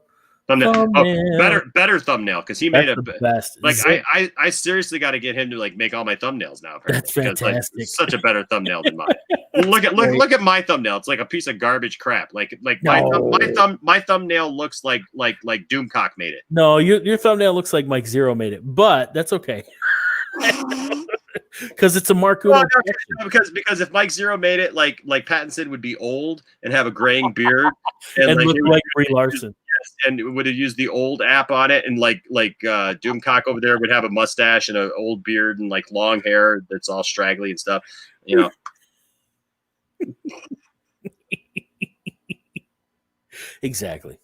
better thumbnail. Cause he made a best. Like I seriously got to get him to like make all my thumbnails now. That's fantastic. Like, it's such a better thumbnail than mine. look at my thumbnail. It's like a piece of garbage crap. My thumbnail looks like Doomcock made it. No, your thumbnail looks like Mike Zero made it, but that's okay. Because it's a Mark Uno. Because if Mike Zero made it, like Pattinson would be old and have a graying beard and look like Brie Larson. And would have used the old app on it, and like Doomcock over there would have a mustache and an old beard and like long hair that's all straggly and stuff, Exactly.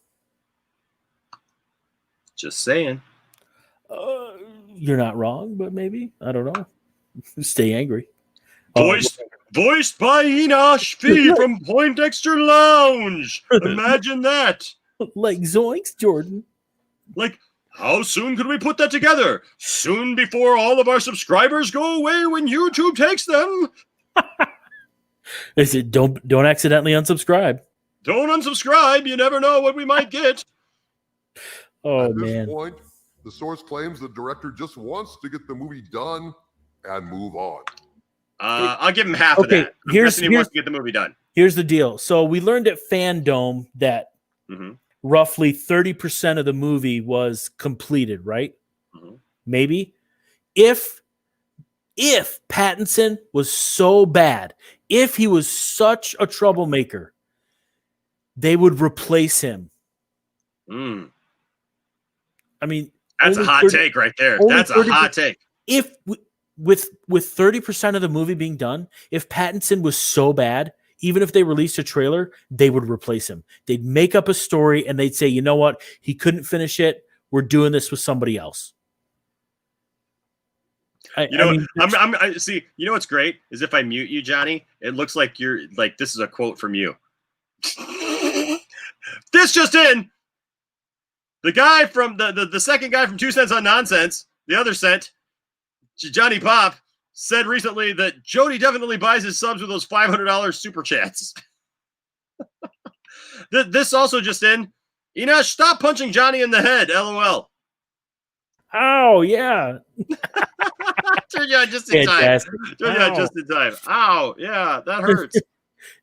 Just saying. You're not wrong, but maybe I don't know. Stay angry. Voiced by Enosh Fee from Poindexter Lounge. Imagine that. Like zoinks, Jordan. Like, how soon could we put that together? Soon before all of our subscribers go away when YouTube takes them. Is it don't accidentally unsubscribe? Don't unsubscribe. You never know what we might get. Oh, At this man. point, the source claims the director just wants to get the movie done and move on. I'll give him half of that. He wants to get the movie done. Here's the deal. So we learned at Fandom that roughly 30% of the movie was completed, right? Maybe. If Pattinson was so bad, if he was such a troublemaker, they would replace him. I mean, that's a hot take right there. That's a hot take. If with 30% of the movie being done, if Pattinson was so bad, even if they released a trailer, they would replace him. They'd make up a story and they'd say, you know what? He couldn't finish it. We're doing this with somebody else. See, you know what's great is if I mute you, Johnny, it looks like you're like, this is a quote from you. This just in. The guy from the second guy from 2 Cents on Nonsense, the other cent, Johnny Pop, said recently that Jody definitely buys his subs with those $500 super chats. This also just in. Enosh, stop punching Johnny in the head. LOL. Oh, yeah. Turned you out just in time. Ow, yeah, that hurts.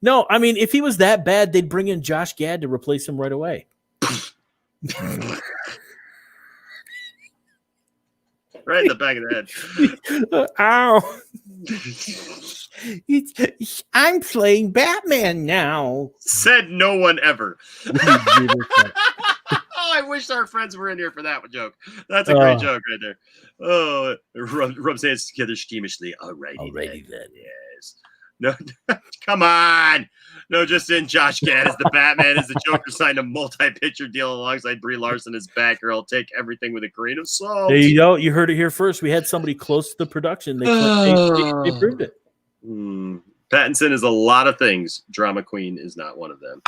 No, I mean, if he was that bad, they'd bring in Josh Gad to replace him right away. Right in the back of the head. Ow. I'm playing Batman now. Said no one ever. I wish our friends were in here for that joke. That's a great joke right there. Oh, rubs hands together schemishly. Alrighty then. Yes. No, come on. No, just in Josh Gad as the Batman as the Joker signed a multi-picture deal alongside Brie Larson as Batgirl. Take everything with a grain of salt. There you go. You heard it here first. We had somebody close to the production. They proved it. Pattinson is a lot of things. Drama queen is not one of them.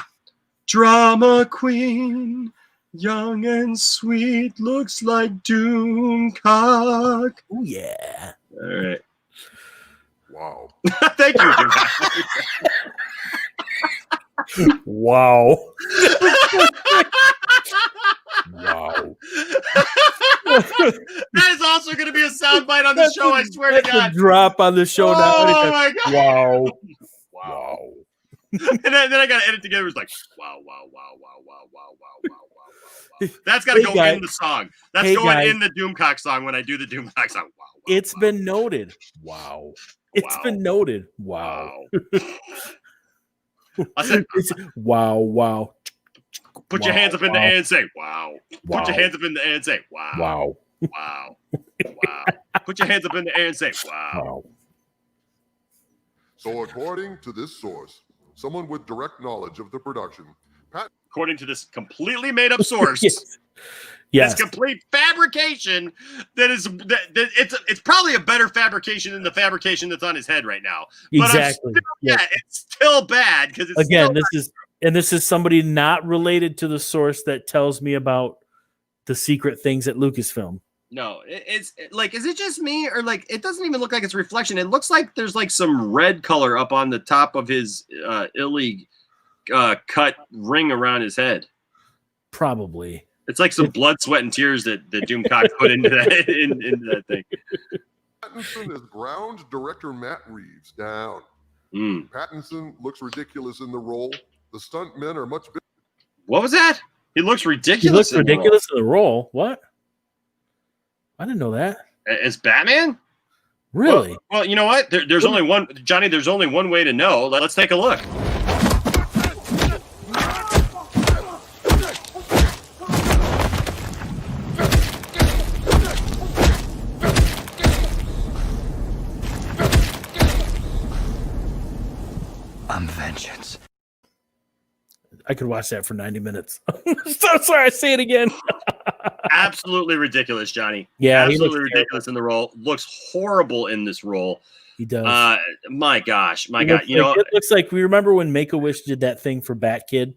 Drama queen, young and sweet, looks like Doomcock. Oh yeah. All right. Wow. Thank you, Doomcock. Wow. Wow. That is also going to be a soundbite on the show, I swear to God. Drop on the show now. Oh my God. Wow. Wow. And then I got to edit together. It's like, wow. That's got to go in the song. That's going in the Doomcock song when I do the Doomcock song. Wow. It's been noted. Wow. It's been noted. Wow. I said, wow. Put your hands up in the air and say, wow. Put your hands up in the air and say, wow. Wow. Put your hands up in the air and say, wow. So according to this source, someone with direct knowledge of the production, according to this completely made up source, yes. This complete fabrication it's probably a better fabrication than the fabrication that's on his head right now. Exactly. But it's still bad because it's again this is somebody not related to the source that tells me about the secret things at Lucasfilm. No, it's like, is it just me or like it doesn't even look like it's a reflection? It looks like there's like some red color up on the top of his illy cut ring around his head. Probably. It's like some blood, sweat, and tears that Doomcock put into that into that thing. Pattinson has ground director Matt Reeves down. Pattinson looks ridiculous in the role. The stuntmen are much bigger. What was that? He looks ridiculous. He looks ridiculous in the role. What? I didn't know that. As Batman? Really? Well, you know what? There's only one, Johnny. There's only one way to know. Let's take a look. I'm vengeance. I could watch that for 90 minutes. So sorry, I say it again. Absolutely ridiculous, Johnny. Yeah, absolutely ridiculous in the role. Looks horrible in this role. He does. My God. You know, it looks like we remember when Make-A-Wish did that thing for Bat Kid.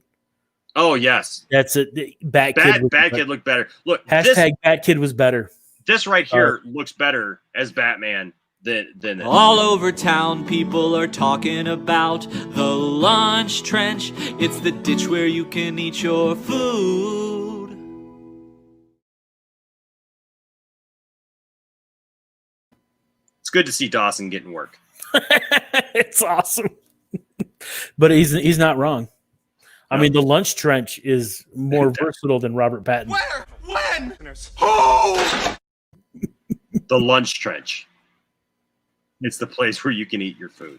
Oh yes, that's it. Bat Kid looked better. Look, hashtag Bat Kid was better. This right here looks better as Batman than all over town. People are talking about the lunch trench. It's the ditch where you can eat your food. It's good to see Dawson getting work. It's awesome. But he's not wrong. I mean, the lunch trench is more versatile than Robert Pattinson. Where? When? Who? The lunch trench. It's the place where you can eat your food.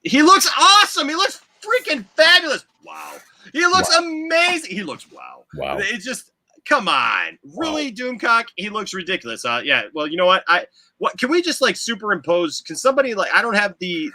He looks awesome. He looks freaking fabulous. Wow. He looks amazing. He looks wow. It's just, come on. Really, Doomcock? He looks ridiculous. Yeah. Well, you know what? What can we just like superimpose? Can somebody like, I don't have the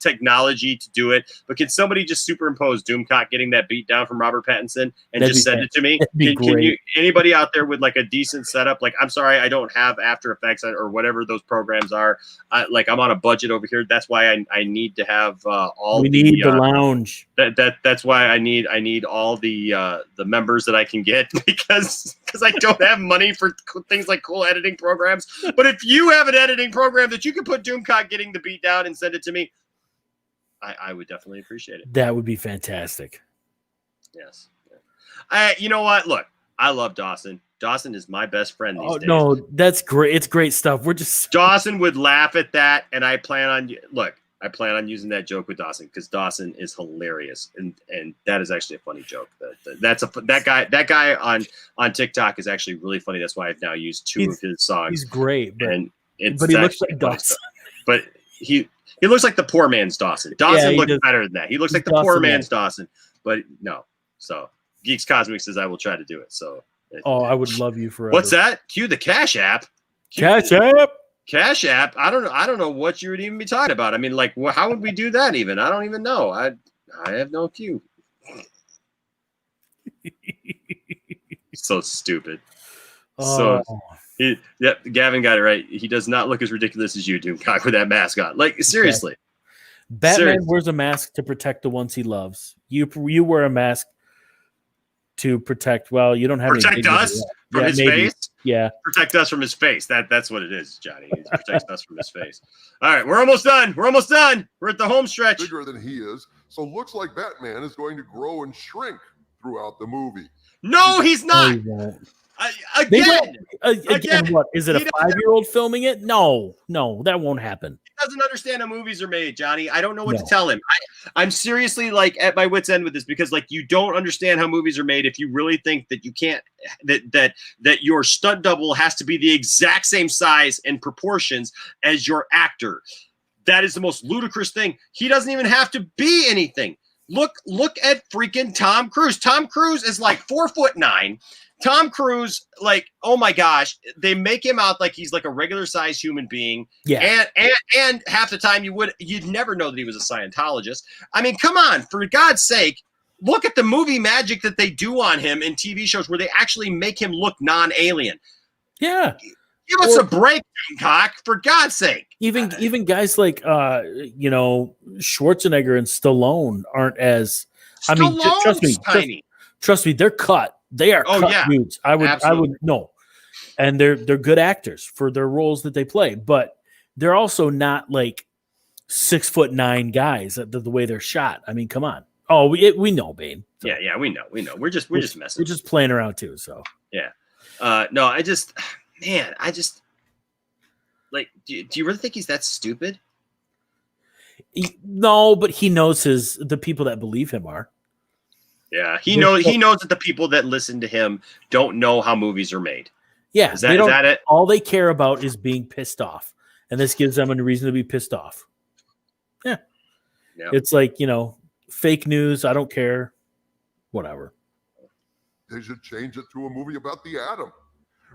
technology to do it, but can somebody just superimpose Doomcock getting that beat down from Robert Pattinson and just send it to me? Can you, anybody out there with like a decent setup? Like, I'm sorry, I don't have After Effects or whatever those programs are. I'm on a budget over here. That's why I need to have all. We need the lounge. That's why I need all the members that I can get because I don't have money for things like cool editing programs. But if you have an editing program that you can put Doomcock getting the beat down and send it to me, I would definitely appreciate it. That would be fantastic. Yes. You know what? Look, I love Dawson. Dawson is my best friend these days. No, that's great. It's great stuff. Dawson would laugh at that, and I plan on using that joke with Dawson because Dawson is hilarious, and that is actually a funny joke. That guy on TikTok is actually really funny. That's why I've now used two of his songs. He's great, but he looks like Dawson. But he looks like the poor man's Dawson. Dawson looks better than that. He looks like the poor man's Dawson. but no. So Geeks Cosmic says I will try to do it. So. I would love you forever. What's that? Cue the Cash App. Cash App. Cash App. I don't know what you would even be talking about. I mean, like, how would we do that? Even I don't even know. I have no clue. So stupid. Gavin got it right. He does not look as ridiculous as you, Doomcock, with that mask on. Like, seriously. Batman wears a mask to protect the ones he loves. You wear a mask to protect. Well, you don't have protect us from his face. Yeah, protect us from his face. That's what it is, Johnny. He protects us from his face. All right, we're almost done. We're at the home stretch. Bigger than he is, so looks like Batman is going to grow and shrink throughout the movie. No, he's not. Again, what is it? A 5-year-old filming it? No, that won't happen. He doesn't understand how movies are made, Johnny. I don't know what to tell him. I'm seriously like at my wit's end with this because like you don't understand how movies are made if you really think that you can't that your stunt double has to be the exact same size and proportions as your actor. That is the most ludicrous thing. He doesn't even have to be anything. Look at freaking Tom Cruise. Tom Cruise is like 4'9". Tom Cruise, like, oh my gosh, they make him out like he's like a regular sized human being. Yeah. And half the time you'd never know that he was a Scientologist. I mean, come on, for God's sake, look at the movie magic that they do on him in TV shows where they actually make him look non-alien. Yeah. Give us a break, Cock, for God's sake. Even guys like Schwarzenegger and Stallone aren't as trust me, they're cut. They are cut dudes. I would know. And they're good actors for their roles that they play, but they're also not like 6'9" guys the way they're shot. I mean, come on. Oh, we know, Bane. So. Yeah, we know. We're just messing. We're just playing around too. So yeah. No, I just like. Do you really think he's that stupid? No, but he knows the people that believe him are. Yeah, he knows that the people that listen to him don't know how movies are made. Yeah, is that it? All they care about is being pissed off, and this gives them a reason to be pissed off. Yeah, It's like fake news. I don't care. Whatever. They should change it to a movie about the atom.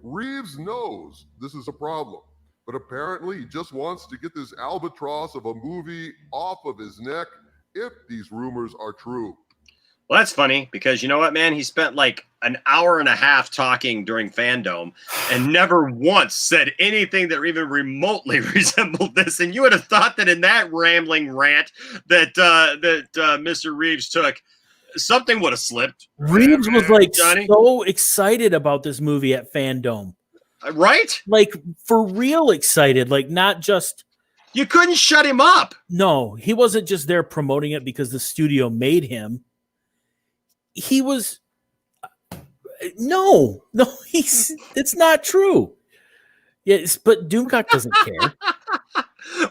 Reeves knows this is a problem, but apparently he just wants to get this albatross of a movie off of his neck if these rumors are true. Well, that's funny because you know what, man? He spent like an hour and a half talking during Fandom and never once said anything that even remotely resembled this. And you would have thought that in that rambling rant that Mr. Reeves took, something would have slipped. Reeves was like so excited about this movie at Fandom. Right? Like for real excited, like not just... You couldn't shut him up. No, he wasn't just there promoting it because the studio made him. He was no, it's not true. Yes, but Doomcock doesn't care.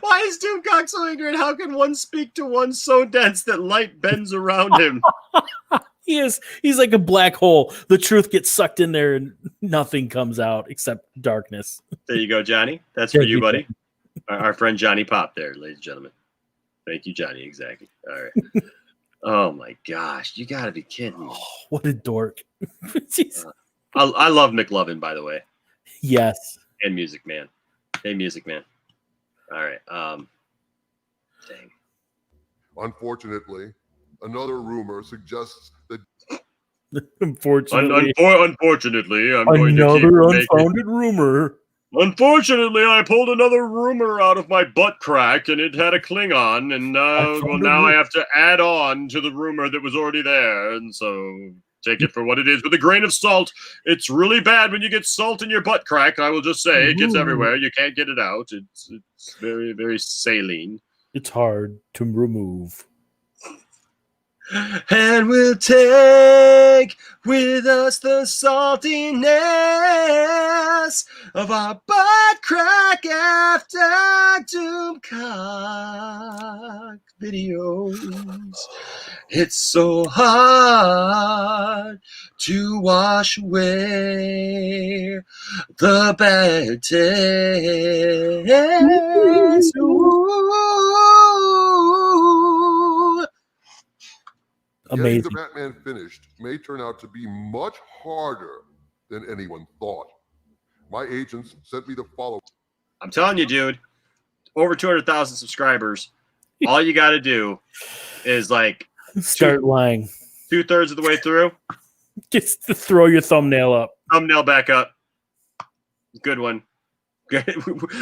Why is Doomcock so ignorant? How can one speak to one so dense that light bends around him? He's like a black hole. The truth gets sucked in there and nothing comes out except darkness. There you go, Johnny. That's for you, buddy. Our friend Johnny Pop there, ladies and gentlemen. Thank you, Johnny. Exactly. All right. Oh my gosh, you gotta be kidding me. Oh, what a dork. I love McLovin, by the way. Yes. And Music Man. Hey, Music Man. All right. Dang. Unfortunately, another rumor suggests that Unfortunately, I'm going to keep unfounded rumor. Unfortunately, I pulled another rumor out of my butt crack, and it had a Klingon, and now I have to add on to the rumor that was already there, and so take it for what it is with a grain of salt. It's really bad when you get salt in your butt crack. I will just say it gets everywhere. You can't get it out. It's very, very saline. It's hard to remove. And we'll take with us the saltiness of our butt crack after Doomcock videos. It's so hard to wash away the bad taste. Ooh. Getting the Batman finished may turn out to be much harder than anyone thought. My agents sent me the following. I'm telling you, dude, over 200,000 subscribers. All you got to do is like start lying. 2/3 of the way through. Just to throw your thumbnail up. Thumbnail back up. Good one. Good.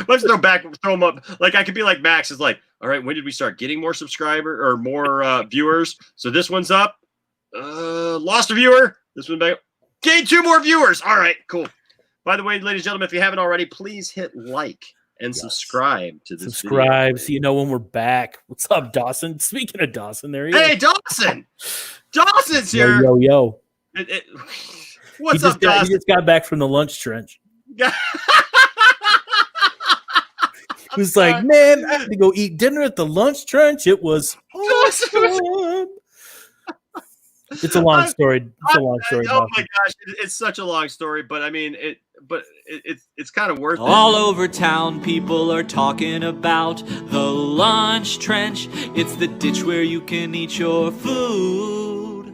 Let's throw them up. Like I could be like Max is like, all right, when did we start getting more subscriber or more viewers? So this one's up. Lost a viewer. This one back. Gained 2 more viewers. All right, cool. By the way, ladies and gentlemen, if you haven't already, please hit like and subscribe to this video. So you know when we're back. What's up, Dawson? Speaking of Dawson, there he is. Hey, Dawson! Dawson's here. Yo. What's up, Dawson? He just got back from the lunch trench. He was like, man, I had to go eat dinner at the lunch trench. It was awesome. It's a long story. Oh my gosh, it's such a long story, but I mean, it's kind of worth it. All over town, people are talking about the lunch trench. It's the ditch where you can eat your food.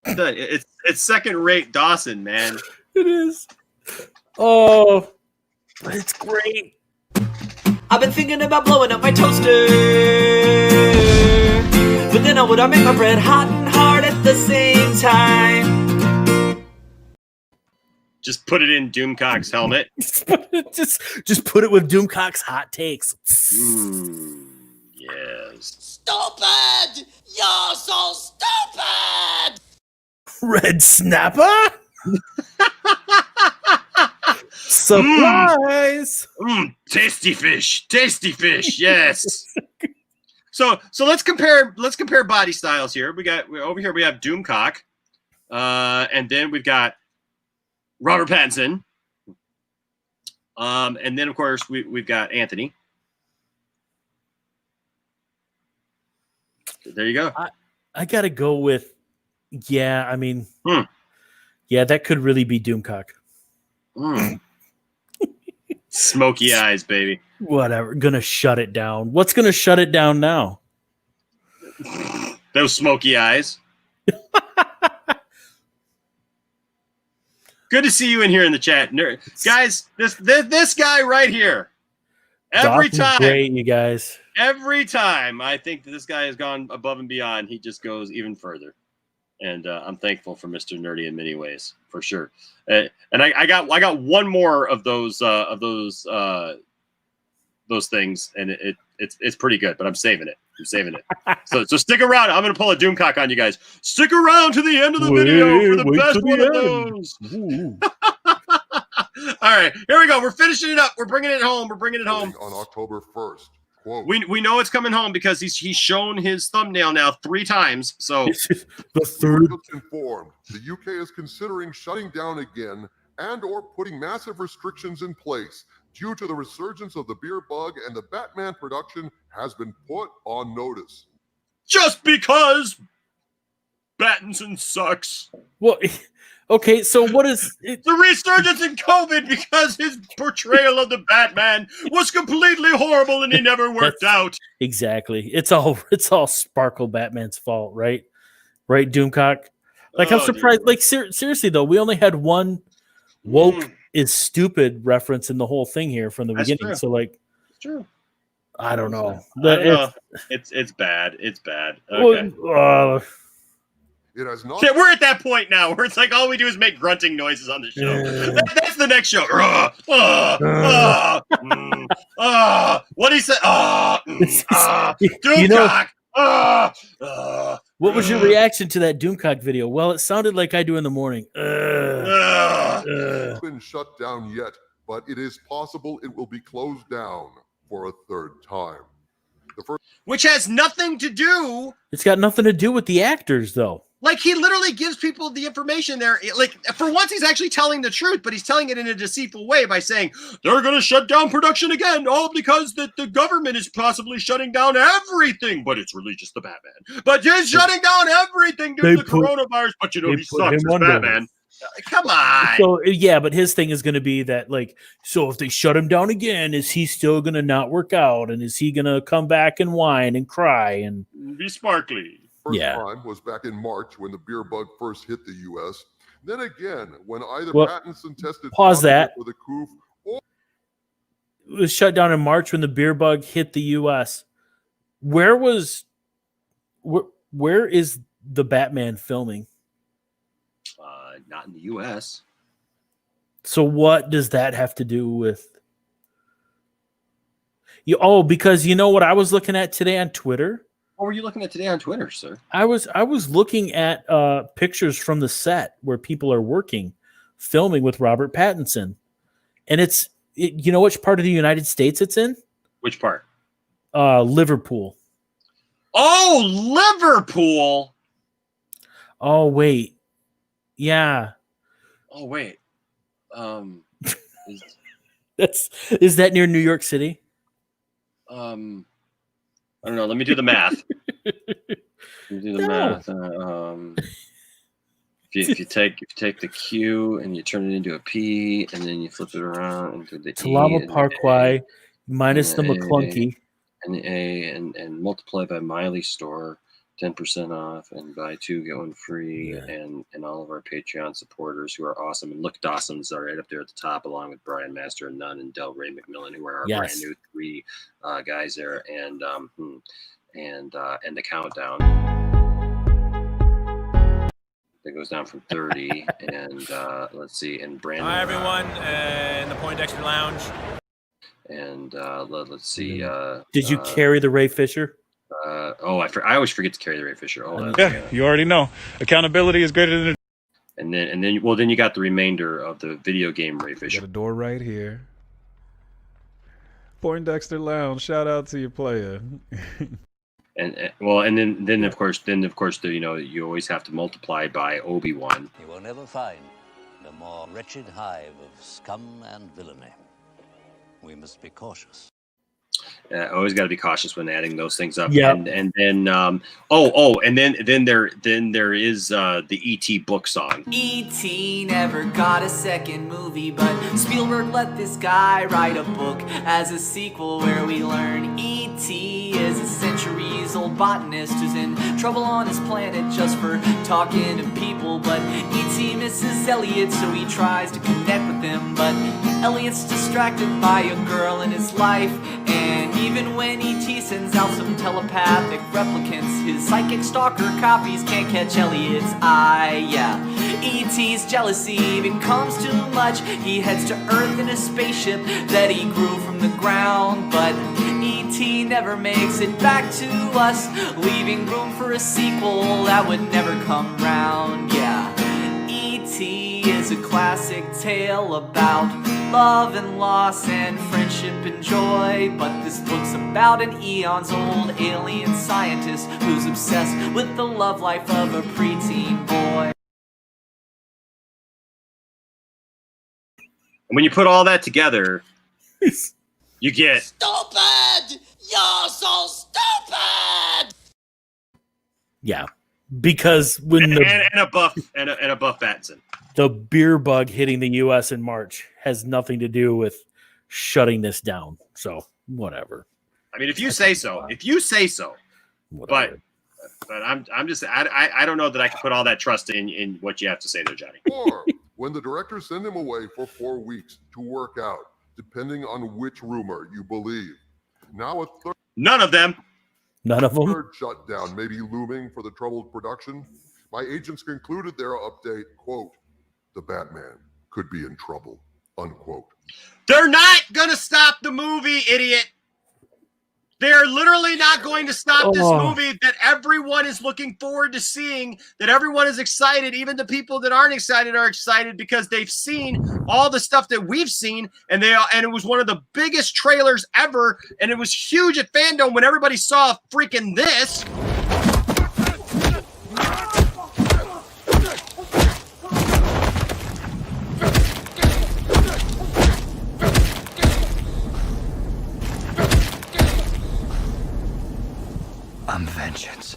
It's second-rate Dawson, man. It is. Oh, it's great. I've been thinking about blowing up my toaster, but then how would I make my bread hot and hard at the same time? Just put it in Doomcock's helmet. just put it with Doomcock's hot takes. Yes. Stupid! You're so stupid! Red Snapper? Surprise! Tasty fish, yes. So let's compare body styles here. We have Doomcock, and then we've got Robert Pattinson, and then of course we've got Anthony. There you go. I gotta go with I mean that could really be Doomcock. Smoky eyes, baby. Whatever. Gonna shut it down. What's gonna shut it down now? Those smoky eyes. Good to see you in here in the chat, guys. This guy right here. Every time, great, you guys. Every time I think that this guy has gone above and beyond, he just goes even further. And I'm thankful for Mr. Nerdy in many ways, for sure. And I got one more of those things, and it's pretty good. But I'm saving it. So stick around. I'm gonna pull a Doomcock on you guys. Stick around to the end of the video for the best one of those. All right, here we go. We're finishing it up. We're bringing it home. On October 1st. Quote. We know it's coming home because he's shown his thumbnail now 3 times. So the third. Informed, the UK is considering shutting down again and or putting massive restrictions in place due to the resurgence of the beer bug, and the Batman production has been put on notice. Just because Pattinson sucks. Well, okay, so what is it? The resurgence in COVID because his portrayal of the Batman was completely horrible and he never worked out. Exactly. It's all Sparkle Batman's fault, right? Right, Doomcock? Like, I'm surprised. Dude. Like, seriously, though, we only had one woke is stupid reference in the whole thing here from the beginning. True. So, like, it's true. I don't know. It's bad. It's bad. Okay. It has not. Yeah, we're at that point now where it's like all we do is make grunting noises on the show. That's the next show. What do you say? Doomcock. What was your reaction to that Doomcock video? Well, it sounded like I do in the morning. It's been shut down yet, but it is possible it will be closed down for a 3rd time. Which has nothing to do. It's got nothing to do with the actors, though. Like, he literally gives people the information there. Like, for once, he's actually telling the truth, but he's telling it in a deceitful way by saying they're going to shut down production again, all because the government is possibly shutting down everything. But it's really just the Batman. But he's shutting down everything due to the coronavirus. But, he sucks as Batman. Come on. So yeah, but his thing is going to be that like, so if they shut him down again, is he still going to not work out, and is he going to come back and whine and cry and be sparkly? First time was back in March when the beer bug first hit the U.S. Then again, when either Pattinson tested pause that for the coof, or it was shut down in March when the beer bug hit the U.S. Where is the Batman filming? Not in the U.S. So what does that have to do with you? Oh, because you know what I was looking at today on Twitter? What were you looking at today on Twitter, sir? I was looking at pictures from the set where people are working, filming with Robert Pattinson, and you know which part of the United States it's in? Which part? Liverpool. Oh, Liverpool. Oh wait. Yeah. Oh wait. Is that near New York City? I don't know. Let me do the math. If you take the Q and you turn it into a P, and then you flip it around into the Talama E, Parkway minus the McClunky, and the A, and multiply by Milee Store. 10% off, and buy 2 get 1 free, and all of our Patreon supporters who are awesome. And look, Dawson's are right up there at the top, along with Brian Master and Nunn and Del Ray McMillan, who are our brand new 3 guys there, and the countdown that goes down from 30, and let's see, and Brandon. Hi everyone, in the Poindexter Lounge. And let's see. Did you carry the Ray Fisher? I always forget to carry the Ray Fisher. You already know. Accountability is greater than. And then you got the remainder of the video game Ray Fisher. Got a door right here. Poindexter Lounge. Shout out to your player. and then of course you always have to multiply by Obi-Wan. You will never find a more wretched hive of scum and villainy. We must be cautious. Always got to be cautious when adding those things up. Yeah. And then then there is the E.T. book song. E.T. never got a second movie, but Spielberg let this guy write a book as a sequel where we learn E.T. is a centuries-old botanist who's in trouble on his planet just for talking to people. But E.T. misses Elliot, so he tries to connect with him, but Elliot's distracted by a girl in his life, and even when E.T. sends out some telepathic replicants, his psychic stalker copies can't catch Elliot's eye. Yeah, E.T.'s jealousy becomes too much. He heads to Earth in a spaceship that he grew from the ground, but E.T. never makes it back to us, leaving room for a sequel that would never come round. Yeah, E.T. is a classic tale about love and loss and friendship and joy, but this book's about an eons-old alien scientist who's obsessed with the love life of a preteen boy. And when you put all that together, you get Stupid! You're so stupid! Yeah, because when a buff Batson. The beer bug hitting the U.S. in March has nothing to do with shutting this down. So whatever. I mean, if you say so, whatever. But I'm just I don't know that I can put all that trust in what you have to say there, Johnny. Or when the directors send him away for 4 weeks to work out, depending on which rumor you believe. Now none of them. None of them. Third shutdown may be looming for the troubled production. My agents concluded their update, quote, "The Batman could be in trouble," unquote. They're not going to stop the movie, idiot. They're literally not going to stop this movie that everyone is looking forward to seeing, that everyone is excited. Even the people that aren't excited are excited because they've seen all the stuff that we've seen, and it was one of the biggest trailers ever, and it was huge at Fandom when everybody saw freaking this. I'm vengeance.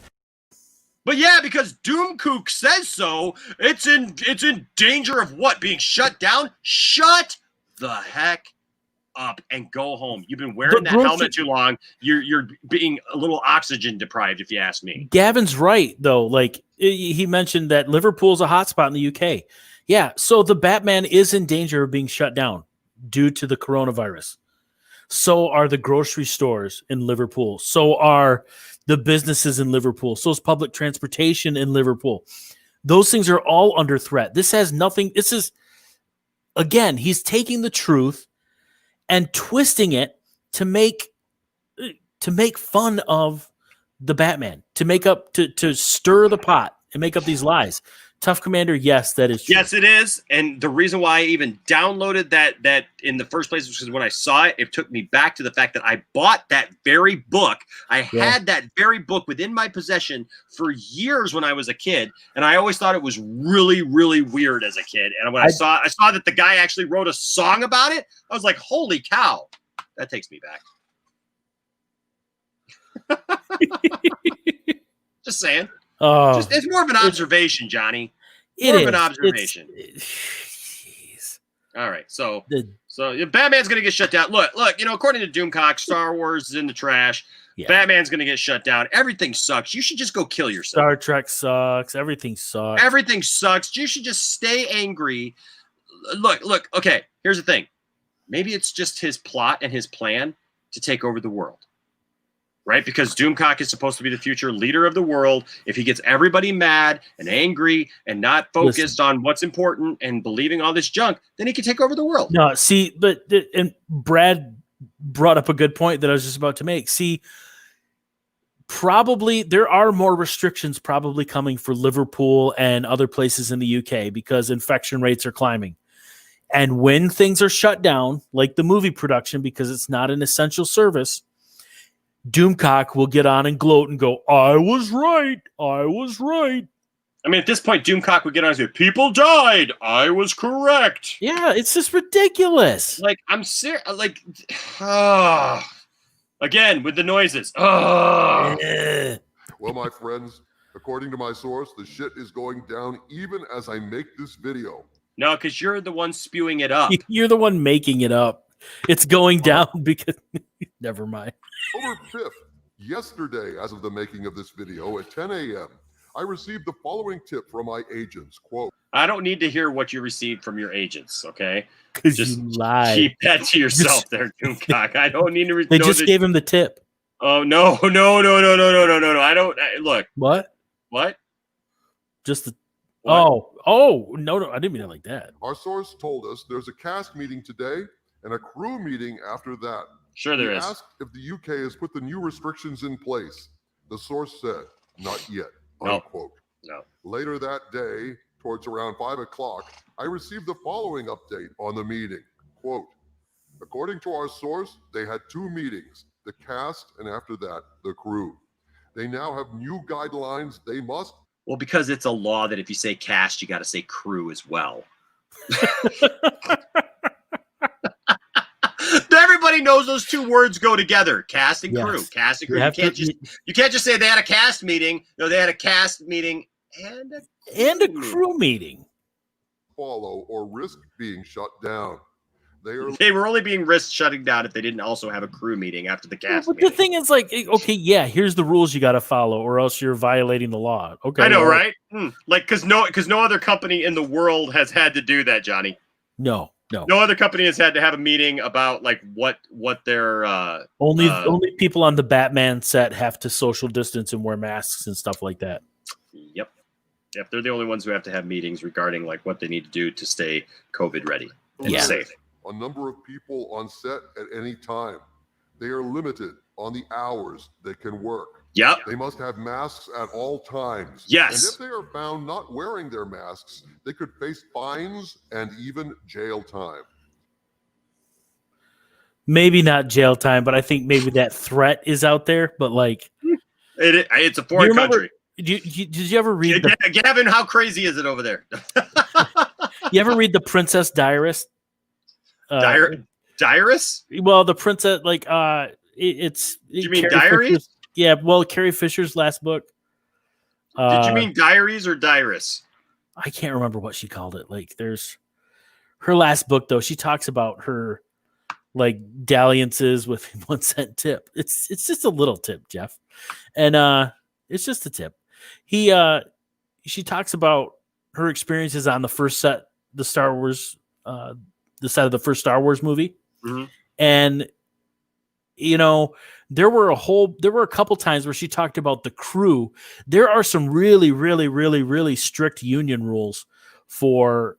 But yeah, because Doomcock says so. It's in danger of what? Being shut down? Shut the heck up and go home. You've been wearing that helmet too long. You're being a little oxygen deprived, if you ask me. Gavin's right, though. Like, he mentioned that Liverpool's a hotspot in the UK. Yeah, so the Batman is in danger of being shut down due to the coronavirus. So are the grocery stores in Liverpool. So are the businesses in Liverpool. So is public transportation in Liverpool. Those things are all under threat. This has nothing. This is, again, he's taking the truth and twisting it to make fun of the Batman, to stir the pot and make up these lies. Tough Commander, yes, that is true. Yes, it is. And the reason why I even downloaded that in the first place was because when I saw it, it took me back to the fact that I bought that very book. I had that very book within my possession for years when I was a kid, and I always thought it was really, really weird as a kid. And when I saw that the guy actually wrote a song about it, I was like, holy cow, that takes me back. Just saying. Oh, it's more of an observation, Johnny. More of an observation. All right, so Batman's gonna get shut down. Look, according to Doomcock, Star Wars is in the trash. Yeah. Batman's gonna get shut down. Everything sucks. You should just go kill yourself. Star Trek sucks. Everything sucks. Everything sucks. You should just stay angry. Look. Okay, here's the thing. Maybe it's just his plot and his plan to take over the world. Right? Because Doomcock is supposed to be the future leader of the world. If he gets everybody mad and angry and not focused on what's important and believing all this junk, then he can take over the world. No, see, and Brad brought up a good point that I was just about to make. See, probably there are more restrictions probably coming for Liverpool and other places in the UK because infection rates are climbing. And when things are shut down, like the movie production, because it's not an essential service, Doomcock will get on and gloat and go, I was right. I mean, at this point, Doomcock would get on and say, people died. I was correct. Yeah, it's just ridiculous. Like, I'm serious. Like, again, with the noises. Well, my friends, according to my source, the shit is going down even as I make this video. No, because you're the one spewing it up. You're the one making it up. It's going down because... Never mind. October 5th, yesterday, as of the making of this video at 10 a.m., I received the following tip from my agents, quote, I don't need to hear what you received from your agents, okay? Because you lied. Keep that to yourself there, Doomcock. I don't need to... They just gave him the tip. Oh, no. I don't... Look. What? Just the... What? Oh, no, I didn't mean it like that. Our source told us there's a cast meeting today and a crew meeting after that. Sure there is. Asked if the UK has put the new restrictions in place. The source said, not yet, unquote. No. Later that day, towards around 5 o'clock, I received the following update on the meeting. Quote, according to our source, they had 2 meetings, the cast and after that, the crew. They now have new guidelines they must... Well, because it's a law that if you say cast, you got to say crew as well. Everybody knows those 2 words go together. Cast and crew. Yes. Cast and crew. You can't just say they had a cast meeting. No, they had a cast meeting and a crew meeting. Follow or risk being shut down. They were only being risked shutting down if they didn't also have a crew meeting after the cast meeting. The thing is, like, okay, yeah, here's the rules you got to follow, or else you're violating the law. Okay, I know, right? Like, because no other company in the world has had to do that, Johnny. No other company has had to have a meeting about like what their only people on the Batman set have to social distance and wear masks and stuff like that. Yep, they're the only ones who have to have meetings regarding like what they need to do to stay COVID ready and safe. A number of people on set at any time. They are limited on the hours they can work. Yep. They must have masks at all times. Yes. And if they are found not wearing their masks, they could face fines and even jail time. Maybe not jail time, but I think maybe that threat is out there. But like, it's a foreign country. Did you ever read? Gavin, how crazy is it over there? You ever read the Princess Diarist? Diarist? Well, the princess, like, it's. You mean Diaries? Yeah, well, Carrie Fisher's last book. Did you mean diaries or diarist? I can't remember what she called it. Like, there's her last book though. She talks about her like dalliances with 1 cent tip. It's just a little tip, Jeff, and it's just a tip. She talks about her experiences on the first set, the Star Wars, the set of the first Star Wars movie, and there were a couple times where she talked about the crew. There are some really, really, really, really strict union rules for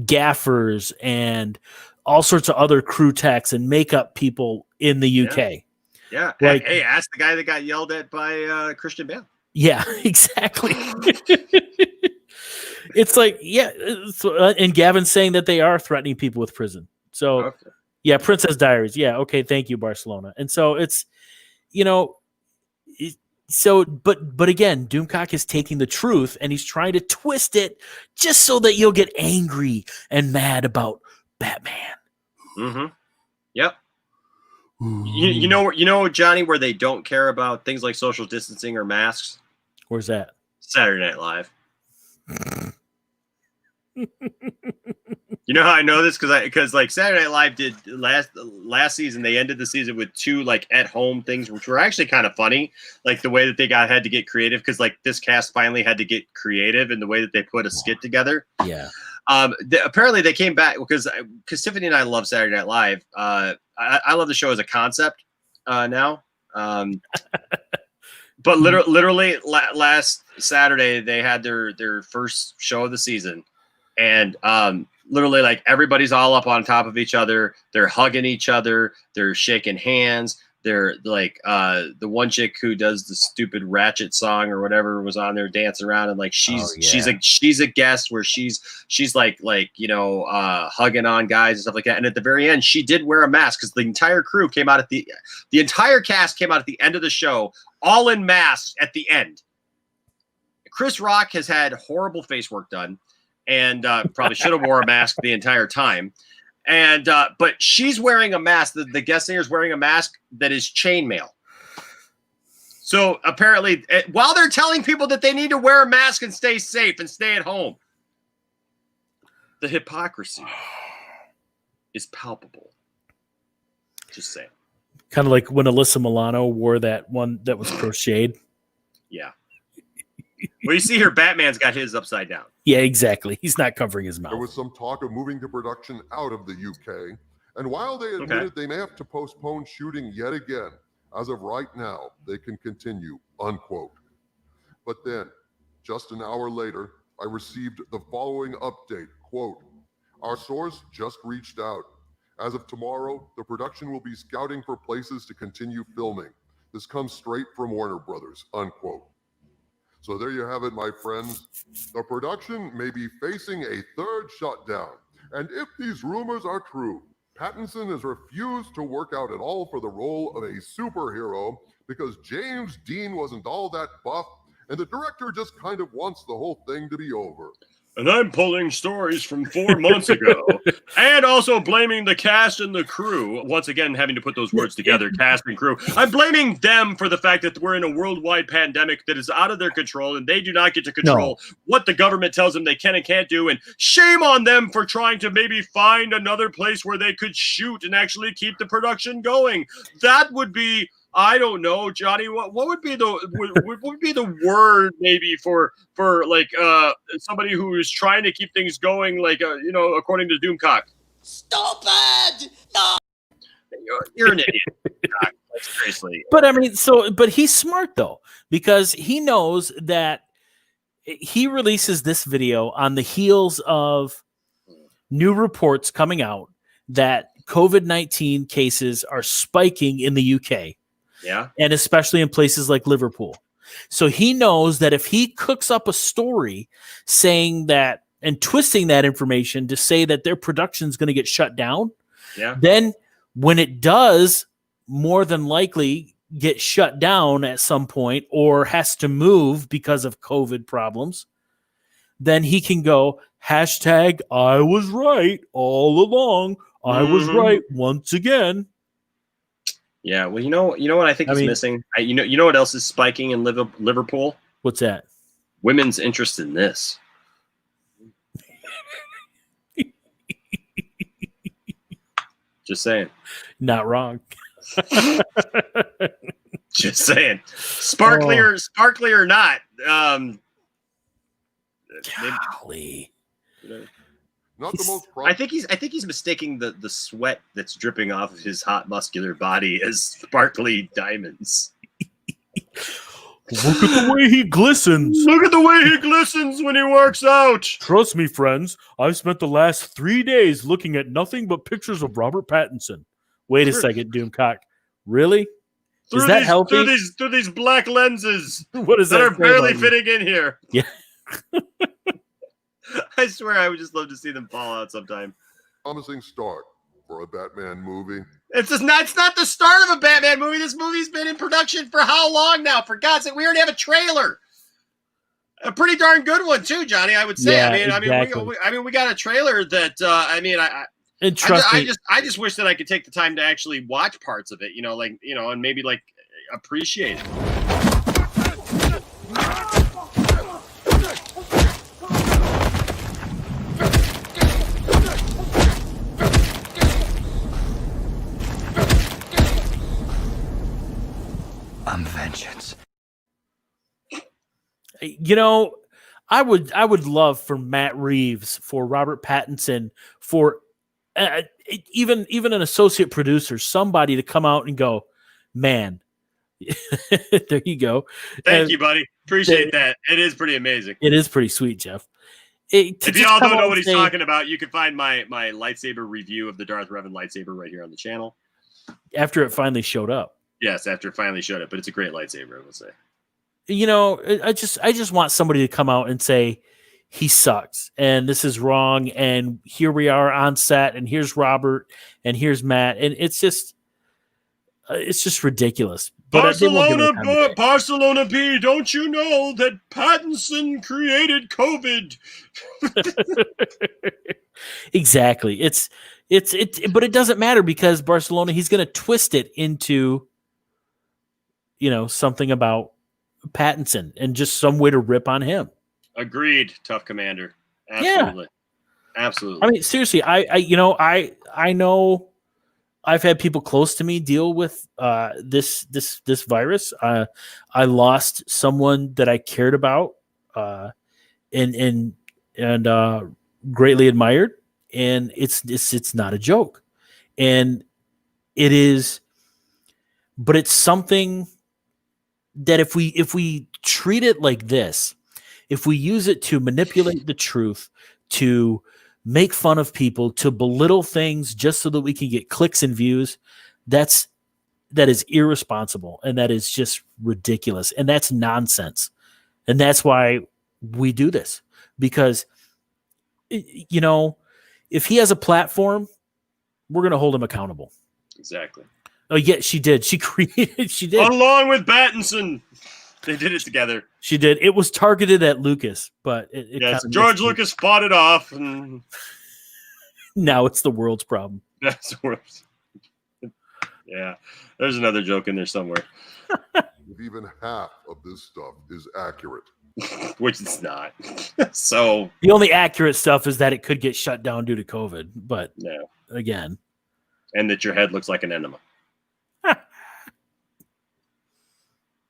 gaffers and all sorts of other crew techs and makeup people in the UK. Yeah. Like, hey, ask the guy that got yelled at by Christian Bale. Yeah, exactly. It's like, and Gavin's saying that they are threatening people with prison. So, okay. Yeah, Princess Diaries. Yeah, okay, thank you, Barcelona. And so it's, but again, Doomcock is taking the truth and he's trying to twist it just so that you'll get angry and mad about Batman. Mm-hmm. Yep. You know, Johnny, where they don't care about things like social distancing or masks? Where's that? Saturday Night Live. You know how I know this? Because like Saturday Night Live did last season, they ended the season with 2 like at home things, which were actually kind of funny. Like the way that they had to get creative, because like this cast finally had to get creative in the way that they put a skit together. Yeah. Apparently they came back because Tiffany and I love Saturday Night Live. I love the show as a concept now. But literally last Saturday they had their first show of the season, and literally like everybody's all up on top of each other. They're hugging each other. They're shaking hands. They're like the one chick who does the stupid Ratchet song or whatever was on there dancing around, and like she's a guest where she's like hugging on guys and stuff like that. And at the very end, she did wear a mask because the entire crew came out the entire cast came out at the end of the show, all in masks at the end. Chris Rock has had horrible face work done, and probably should have wore a mask the entire time. And but she's wearing a mask. The guest singer is wearing a mask that is chainmail. So apparently, while they're telling people that they need to wear a mask and stay safe and stay at home, the hypocrisy is palpable. Just saying. Kind of like when Alyssa Milano wore that one that was crocheted. Yeah. Well, you see here, Batman's got his upside down. Yeah, exactly. He's not covering his mouth. There was some talk of moving the production out of the UK, and while they admitted they may have to postpone shooting yet again, as of right now, they can continue, unquote. But then, just an hour later, I received the following update, quote, "Our source just reached out. As of tomorrow, the production will be scouting for places to continue filming. This comes straight from Warner Brothers," unquote. So there you have it, my friends. The production may be facing a third shutdown. And if these rumors are true, Pattinson has refused to work out at all for the role of a superhero because James Dean wasn't all that buff, and the director just kind of wants the whole thing to be over. And I'm pulling stories from 4 months ago, and also blaming the cast and the crew. Once again, having to put those words together, cast and crew. I'm blaming them for the fact that we're in a worldwide pandemic that is out of their control, and they do not get to control what the government tells them they can and can't do. And shame on them for trying to maybe find another place where they could shoot and actually keep the production going. That would be... I don't know, Johnny. What would be the word maybe for like somebody who is trying to keep things going, like according to Doomcock? Stupid! No. You're an idiot. Seriously. But I mean, but he's smart though, because he knows that he releases this video on the heels of new reports coming out that COVID-19 cases are spiking in the UK. Yeah. And especially in places like Liverpool. So he knows that if he cooks up a story saying that and twisting that information to say that their production is going to get shut down, then when it does more than likely get shut down at some point or has to move because of COVID problems, then he can go hashtag I was right all along. I was right once again. Yeah, well, you know what I think is missing. You know what else is spiking in Liverpool? What's that? Women's interest in this. Just saying. Not wrong. Just saying. Sparkly or not. Golly. Not the most I think he's mistaking the sweat that's dripping off of his hot muscular body as sparkly diamonds. Look at the way he glistens. Look at the way he glistens when he works out. Trust me, friends. I've spent the last 3 days looking at nothing but pictures of Robert Pattinson. Wait a second, Doomcock. Really? Is that healthy? Through these black lenses. What is that? That are barely fitting in here. Yeah. I swear I would just love to see them fall out sometime. Promising start for a Batman movie. It's not the start of a Batman movie. This movie's been in production for how long now? For God's sake, we already have a trailer. A pretty darn good one too, Johnny. I would say. Yeah, I mean, we got a trailer that. I just wish that I could take the time to actually watch parts of it. And maybe appreciate it. I'm vengeance. I would love for Matt Reeves, for Robert Pattinson, for even an associate producer, somebody to come out and go, man, there you go. Thank you, buddy. Appreciate that. It is pretty amazing. It is pretty sweet, Jeff. If y'all don't know what he's talking about, you can find my lightsaber review of the Darth Revan lightsaber right here on the channel. After it finally showed up. Yes, after it finally showed up, but it's a great lightsaber, I will say. I just want somebody to come out and say he sucks and this is wrong and here we are on set and here's Robert and here's Matt and it's just ridiculous. But Barcelona B, don't you know that Pattinson created COVID? Exactly. But it doesn't matter because Barcelona, he's going to twist it into something about Pattinson and just some way to rip on him. Agreed, tough commander. Absolutely. Yeah. Absolutely. I mean, seriously, I know I've had people close to me deal with this virus. I lost someone that I cared about and greatly admired, and it's not a joke. And it is, but it's something that if we treat it like this, if we use it to manipulate the truth, to make fun of people, to belittle things just so that we can get clicks and views, that is irresponsible and that is just ridiculous and that's nonsense. And that's why we do this, because if he has a platform, we're going to hold him accountable. Exactly. Oh, yeah, she did. She did. Along with Pattinson. They did it together. She did. It was targeted at Lucas, but yes, George Lucas fought it off. And now it's the world's problem. That's the world's. Yeah. There's another joke in there somewhere. If even half of this stuff is accurate. Which it's not. So the only accurate stuff is that it could get shut down due to COVID, but no. Again. And that your head looks like an enema.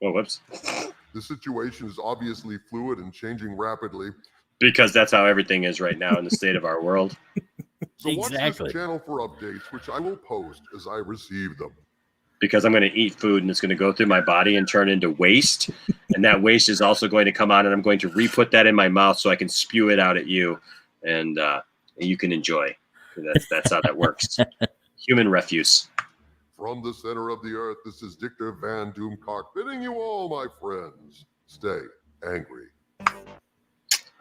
Oh, whoops. The situation is obviously fluid and changing rapidly. Because that's how everything is right now in the state of our world. So watch this channel for updates, which I will post as I receive them. Because I'm going to eat food and it's going to go through my body and turn into waste. And that waste is also going to come out and I'm going to re-put that in my mouth so I can spew it out at you and you can enjoy. That's how that works. Human refuse. From the center of the earth, this is Dictor Van Doomcock bidding you all, my friends, stay angry.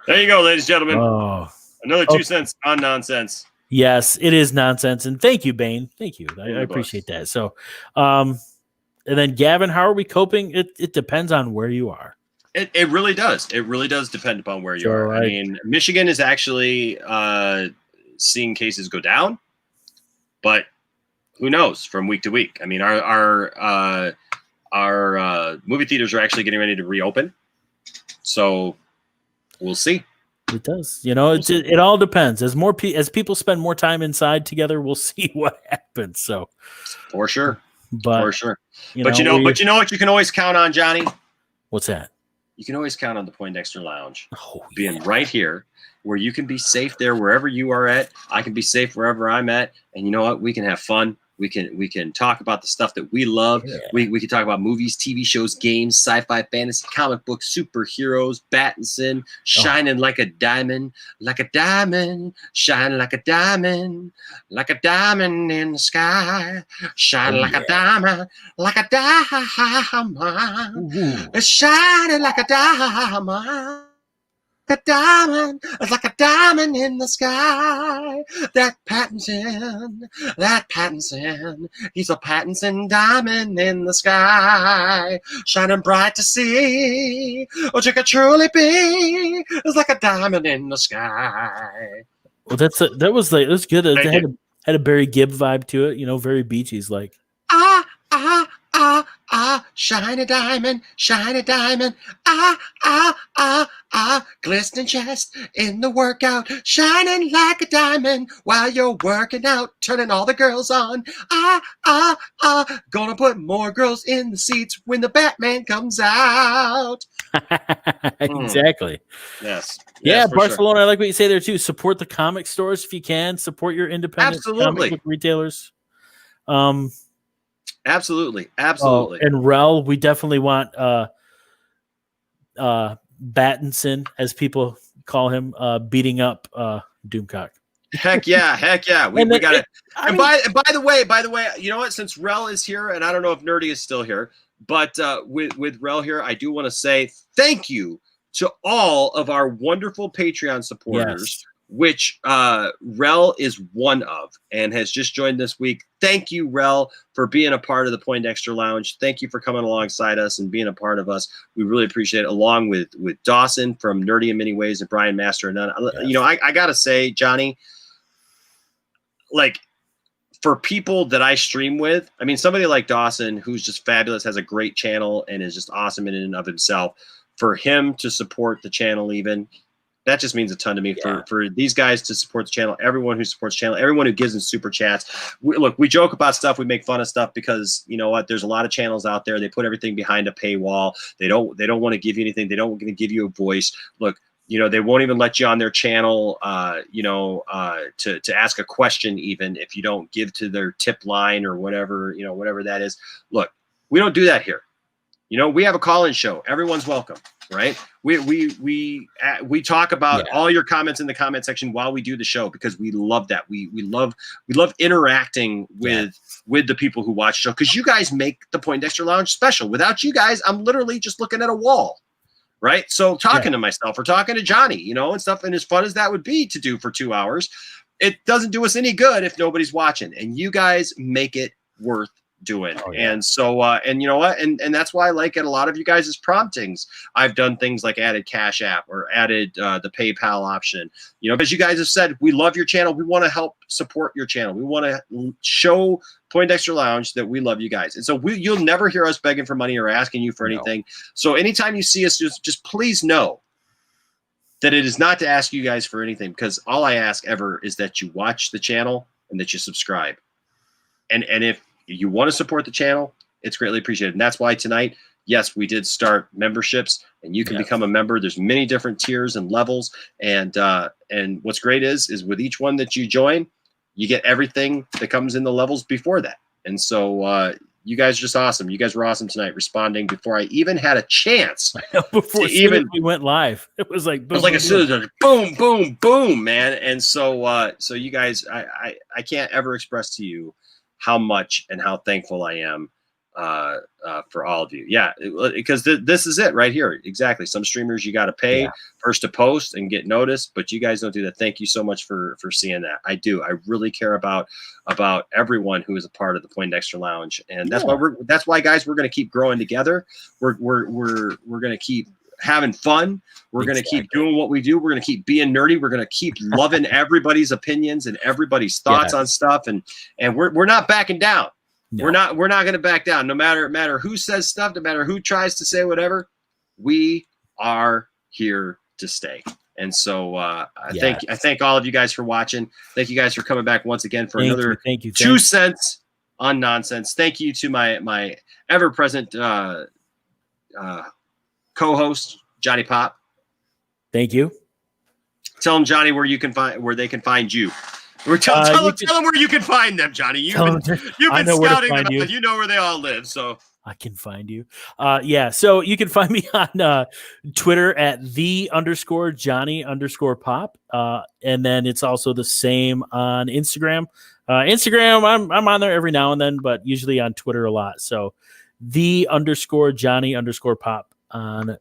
There you go, ladies and gentlemen. Oh. Another 2 cents on nonsense. Yes, it is nonsense. And thank you, Bane. Thank you. I appreciate that. So, and then Gavin, how are we coping? It depends on where you are. It really does. It really does depend upon where you are. I mean, Michigan is actually seeing cases go down, but who knows from week to week? I mean, our movie theaters are actually getting ready to reopen. So we'll see. It does. It all depends. As people spend more time inside together, we'll see what happens. So for sure. But for sure. But you know what you can always count on, Johnny? What's that? You can always count on the Poindexter Lounge being right here, where you can be safe there wherever you are at. I can be safe wherever I'm at, and you know what? We can have fun. We can talk about the stuff that we love. Yeah. We can talk about movies, TV shows, games, sci-fi, fantasy, comic books, superheroes, Battinson, shining like a diamond, shine like a diamond in the sky, shine like a diamond, shining like a diamond. A diamond, it's like a diamond in the sky. That Pattinson, he's a Pattinson diamond in the sky, shining bright to see. Oh, you could truly be, it's like a diamond in the sky. Well, that's good. It had a Barry Gibb vibe to it, very Bee Gees like. Shine a diamond, glistening chest in the workout, shining like a diamond while you're working out, turning all the girls on. Gonna put more girls in the seats when the Batman comes out. Exactly. Yes. Yeah, Barcelona, sure. I like what you say there too. Support the comic stores if you can. Support your independent comic book retailers. Absolutely. And Rel, we definitely want Battinson, as people call him, beating up Doomcock. Heck yeah. We got it. And by the way, you know what? Since Rel is here, and I don't know if Nerdy is still here, but with Rel here, I do want to say thank you to all of our wonderful Patreon supporters. Yes. Which Rel is one of and has just joined this week. Thank you, Rel, for being a part of the Poindexter Lounge. Thank you for coming alongside us and being a part of us. We really appreciate it, along with Dawson from Nerdy in Many Ways and Brian Master and None. Yes. I got to say, Johnny, like, for people that I stream with, I mean, somebody like Dawson, who's just fabulous, has a great channel and is just awesome in and of himself, for him to support the channel even, that just means a ton to me. Yeah. For these guys to support the channel, everyone who supports the channel, everyone who gives in super chats. We joke about stuff, we make fun of stuff because you know what? There's a lot of channels out there. They put everything behind a paywall. They don't want to give you anything. They don't want to give you a voice. Look, they won't even let you on their channel, to ask a question, even if you don't give to their tip line or whatever, whatever that is. Look, we don't do that here. We have a call-in show. Everyone's welcome, right? We talk about all your comments in the comment section while we do the show because we love that. We love interacting with the people who watch the show because you guys make the Poindexter Lounge special. Without you guys, I'm literally just looking at a wall, right? So talking to myself or talking to Johnny, and stuff, and as fun as that would be to do for 2 hours, it doesn't do us any good if nobody's watching. And you guys make it worth doing. And so and you know what, and that's why, like, at a lot of you guys' promptings, I've done things like added Cash App or added the PayPal option, because you guys have said we love your channel, we want to help support your channel, we want to show Poindexter Lounge that we love you guys. And so you'll never hear us begging for money or asking you for anything. So anytime you see us, just please know that it is not to ask you guys for anything, because all I ask ever is that you watch the channel and that you subscribe. And if you want to support the channel, it's greatly appreciated. And that's why tonight, yes, we did start memberships, and you can become a member. There's many different tiers and levels. And what's great is with each one that you join, you get everything that comes in the levels before that. And so you guys are just awesome. You guys were awesome tonight, responding before I even had a chance. Before we went live, it was like boom, boom, boom, boom, man. And so you guys, I can't ever express to you how much and how thankful I am for all of you. Yeah, because this is it right here. Exactly. Some streamers you got to pay first to post and get noticed, but you guys don't do that. Thank you so much for seeing that. I do. I really care about everyone who is a part of the Poindexter Lounge, and that's why guys, we're going to keep growing together. We're going to keep having fun. We're going to keep doing what we do. We're going to keep being nerdy. We're going to keep loving everybody's opinions and everybody's thoughts on stuff. And we're not backing down. No. We're not going to back down. No matter who says stuff, no matter who tries to say whatever, we are here to stay. And so I thank all of you guys for watching. Thank you guys for coming back once again for another 2 cents on nonsense. Thank you to my ever-present co-host Johnny Pop. Thank you. Tell them, Johnny, where they can find you. Tell them where you can find them, Johnny. You've been scouting them. You know where they all live, so I can find you. So you can find me on Twitter at _Johnny_Pop. And then it's also the same on Instagram. Instagram, I'm on there every now and then, but usually on Twitter a lot. So _Johnny_Pop on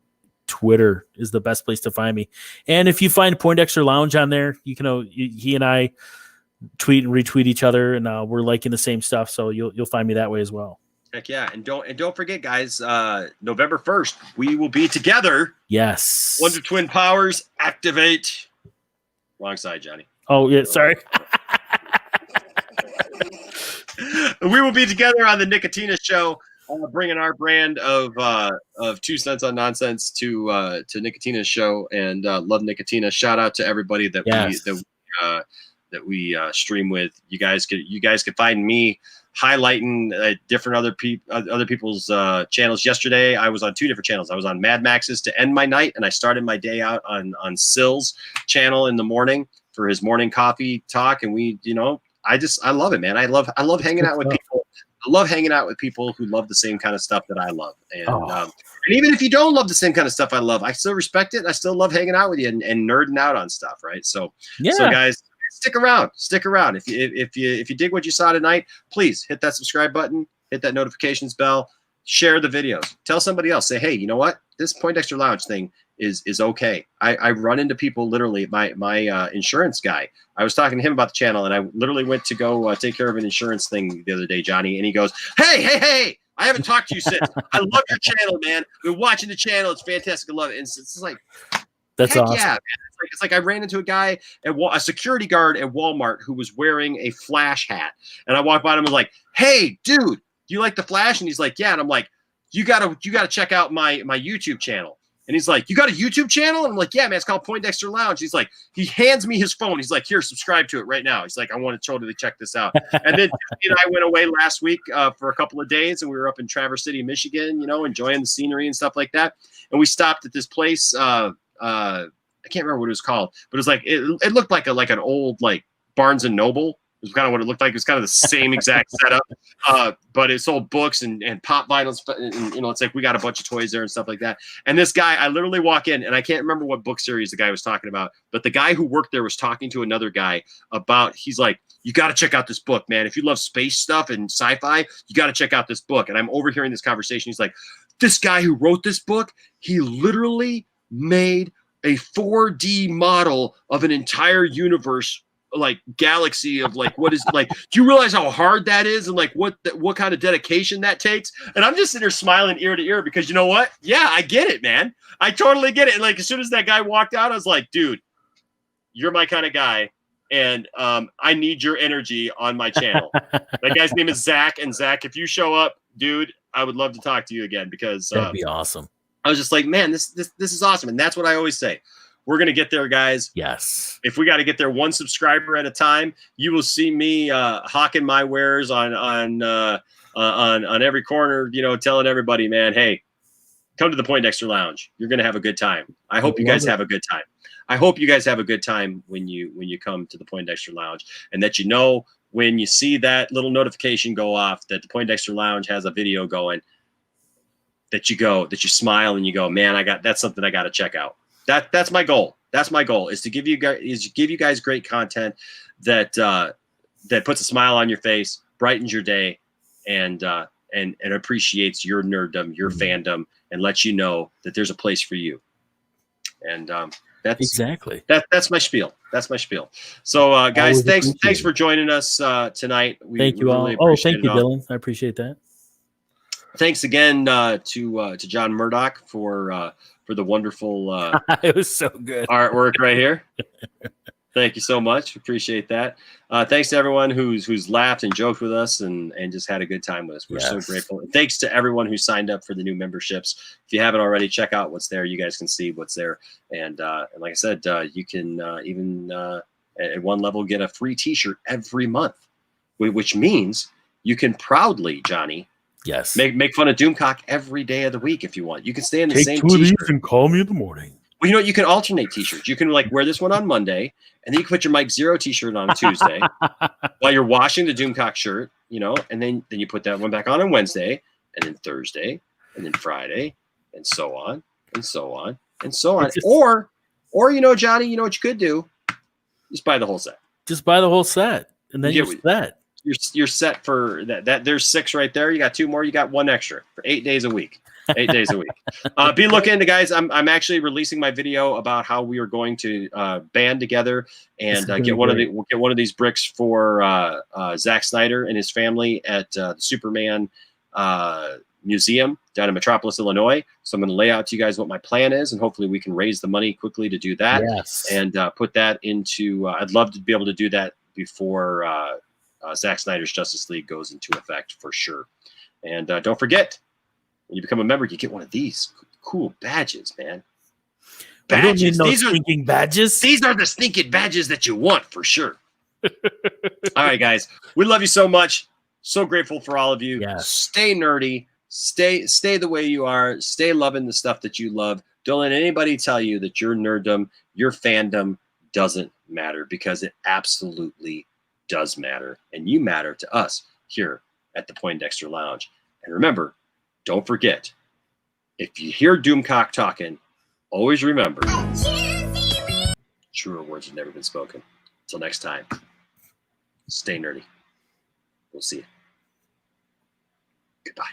Twitter is the best place to find me. And if you find Poindexter Lounge on there, you can he and I tweet and retweet each other, and we're liking the same stuff. So you'll find me that way as well. Heck yeah. And don't forget, guys, November 1st, we will be together. Yes. Wonder Twin Powers activate. Wrong side, Johnny. Oh, yeah, sorry. We will be together on the Nicotina show, bringing our brand of 2 cents on nonsense to Nicotina's show, and love Nicotina. Shout out to everybody that we stream with. You guys could find me highlighting different other people's channels. Yesterday, I was on 2 different channels. I was on Mad Max's to end my night, and I started my day out on Sill's channel in the morning for his morning coffee talk. And we, I love it, man. I love hanging out with people. I love hanging out with people who love the same kind of stuff that I love. And and even if you don't love the same kind of stuff I love, I still respect it. I still love hanging out with you and nerding out on stuff, right? So guys, stick around. If you dig what you saw tonight, please hit that subscribe button, hit that notifications bell, share the videos, tell somebody else, say, hey, you know what? This Poindexter Lounge thing is okay. I run into people, literally, my insurance guy. I was talking to him about the channel, and I literally went to go take care of an insurance thing the other day, Johnny, and he goes, hey, I haven't talked to you since. I love your channel, man. We're watching the channel. It's fantastic. I love it. And it's like, that's awesome. Yeah, man. It's like I ran into a guy a security guard at Walmart who was wearing a Flash hat, and I walked by him and was like, "Hey, dude, do you like the Flash?" And he's like, "Yeah." And I'm like, "You gotta check out my YouTube channel." And he's like, "You got a YouTube channel?" And I'm like, "Yeah, man, it's called Poindexter Lounge." He's like, he hands me his phone. He's like, "Here, subscribe to it right now." He's like, "I want to totally check this out." And then Tiffany and I went away last week for a couple of days, and we were up in Traverse City, Michigan, enjoying the scenery and stuff like that. And we stopped at this place. I can't remember what it was called, but it was like it looked like an old like Barnes and Noble. It was kind of what it looked like. It was kind of the same exact setup, but it sold books and pop vinyls. And, it's like we got a bunch of toys there and stuff like that. And this guy, I literally walk in, and I can't remember what book series the guy was talking about, but the guy who worked there was talking to another guy about. He's like, "You got to check out this book, man. If you love space stuff and sci-fi, you got to check out this book." And I'm overhearing this conversation. He's like, "This guy who wrote this book, he literally made a 4D model of an entire universe, like galaxy of like what is like. Do you realize how hard that is, and like what kind of dedication that takes?" And I'm just sitting there smiling ear to ear because you know what? Yeah, I get it, man. I totally get it. And like as soon as that guy walked out, I was like, "Dude, you're my kind of guy, and I need your energy on my channel." That guy's name is Zach, and Zach, if you show up, dude, I would love to talk to you again because that'd be awesome. I was just like, man, this is awesome. And that's what I always say. We're going to get there, guys. Yes. If we got to get there one subscriber at a time, you will see me hawking my wares on every corner, telling everybody, man, hey, come to the Poindexter Lounge. You're going to have a good time. I hope you guys have a good time. I hope you guys have a good time when you come to the Poindexter Lounge, and that when you see that little notification go off that the Poindexter Lounge has a video going, that you smile and you go, man, that's something I got to check out. That's my goal. That's my goal, is to give you guys great content that puts a smile on your face, brightens your day, and appreciates your nerddom, your fandom, and lets you know that there's a place for you. And that's exactly that's my spiel. That's my spiel. So guys, thanks for joining us tonight. Thank you all. Oh, thank you, Dylan. I appreciate that. Thanks again to John Murdoch for the wonderful it was so good artwork right here. Thank you so much. Appreciate that. Thanks to everyone who's laughed and joked with us and just had a good time with us. We're so grateful. And thanks to everyone who signed up for the new memberships. If you haven't already, check out what's there. You guys can see what's there. And like I said, you can even at one level get a free T-shirt every month, which means you can proudly, Johnny, make fun of Doomcock every day of the week if you want. You can stay in the same T-shirt and call me in the morning. Well, you can alternate T-shirts. You can like wear this one on Monday, and then you can put your Mike Zero T-shirt on Tuesday while you're washing the Doomcock shirt, and then you put that one back on Wednesday, and then Thursday, and then Friday, and so on, and so on, and so on. Or Johnny, you know what you could do? Just buy the whole set. Just buy the whole set, and then you're set. You're set for that. There's 6 right there. You got 2 more. You got 1 extra for 8 days a week. 8 days a week. Be looking to guys. I'm actually releasing my video about how we are going to band together and get one of these bricks for Zack Snyder and his family at the Superman Museum down in Metropolis, Illinois. So I'm going to lay out to you guys what my plan is, and hopefully we can raise the money quickly to do that. Yes. And put that into. I'd love to be able to do that before Zack Snyder's Justice League goes into effect for sure. And don't forget, when you become a member, you get one of these cool badges, man. Badges. These are stinking badges. These are the stinking badges that you want for sure. All right, guys. We love you so much. So grateful for all of you. Yes. Stay nerdy. Stay the way you are. Stay loving the stuff that you love. Don't let anybody tell you that your nerddom, your fandom doesn't matter, because it absolutely does matter. And you matter to us here at the Poindexter Lounge. And remember, don't forget, if you hear Doomcock talking, always remember, truer words have never been spoken. Until next time, stay nerdy. We'll see you. Goodbye.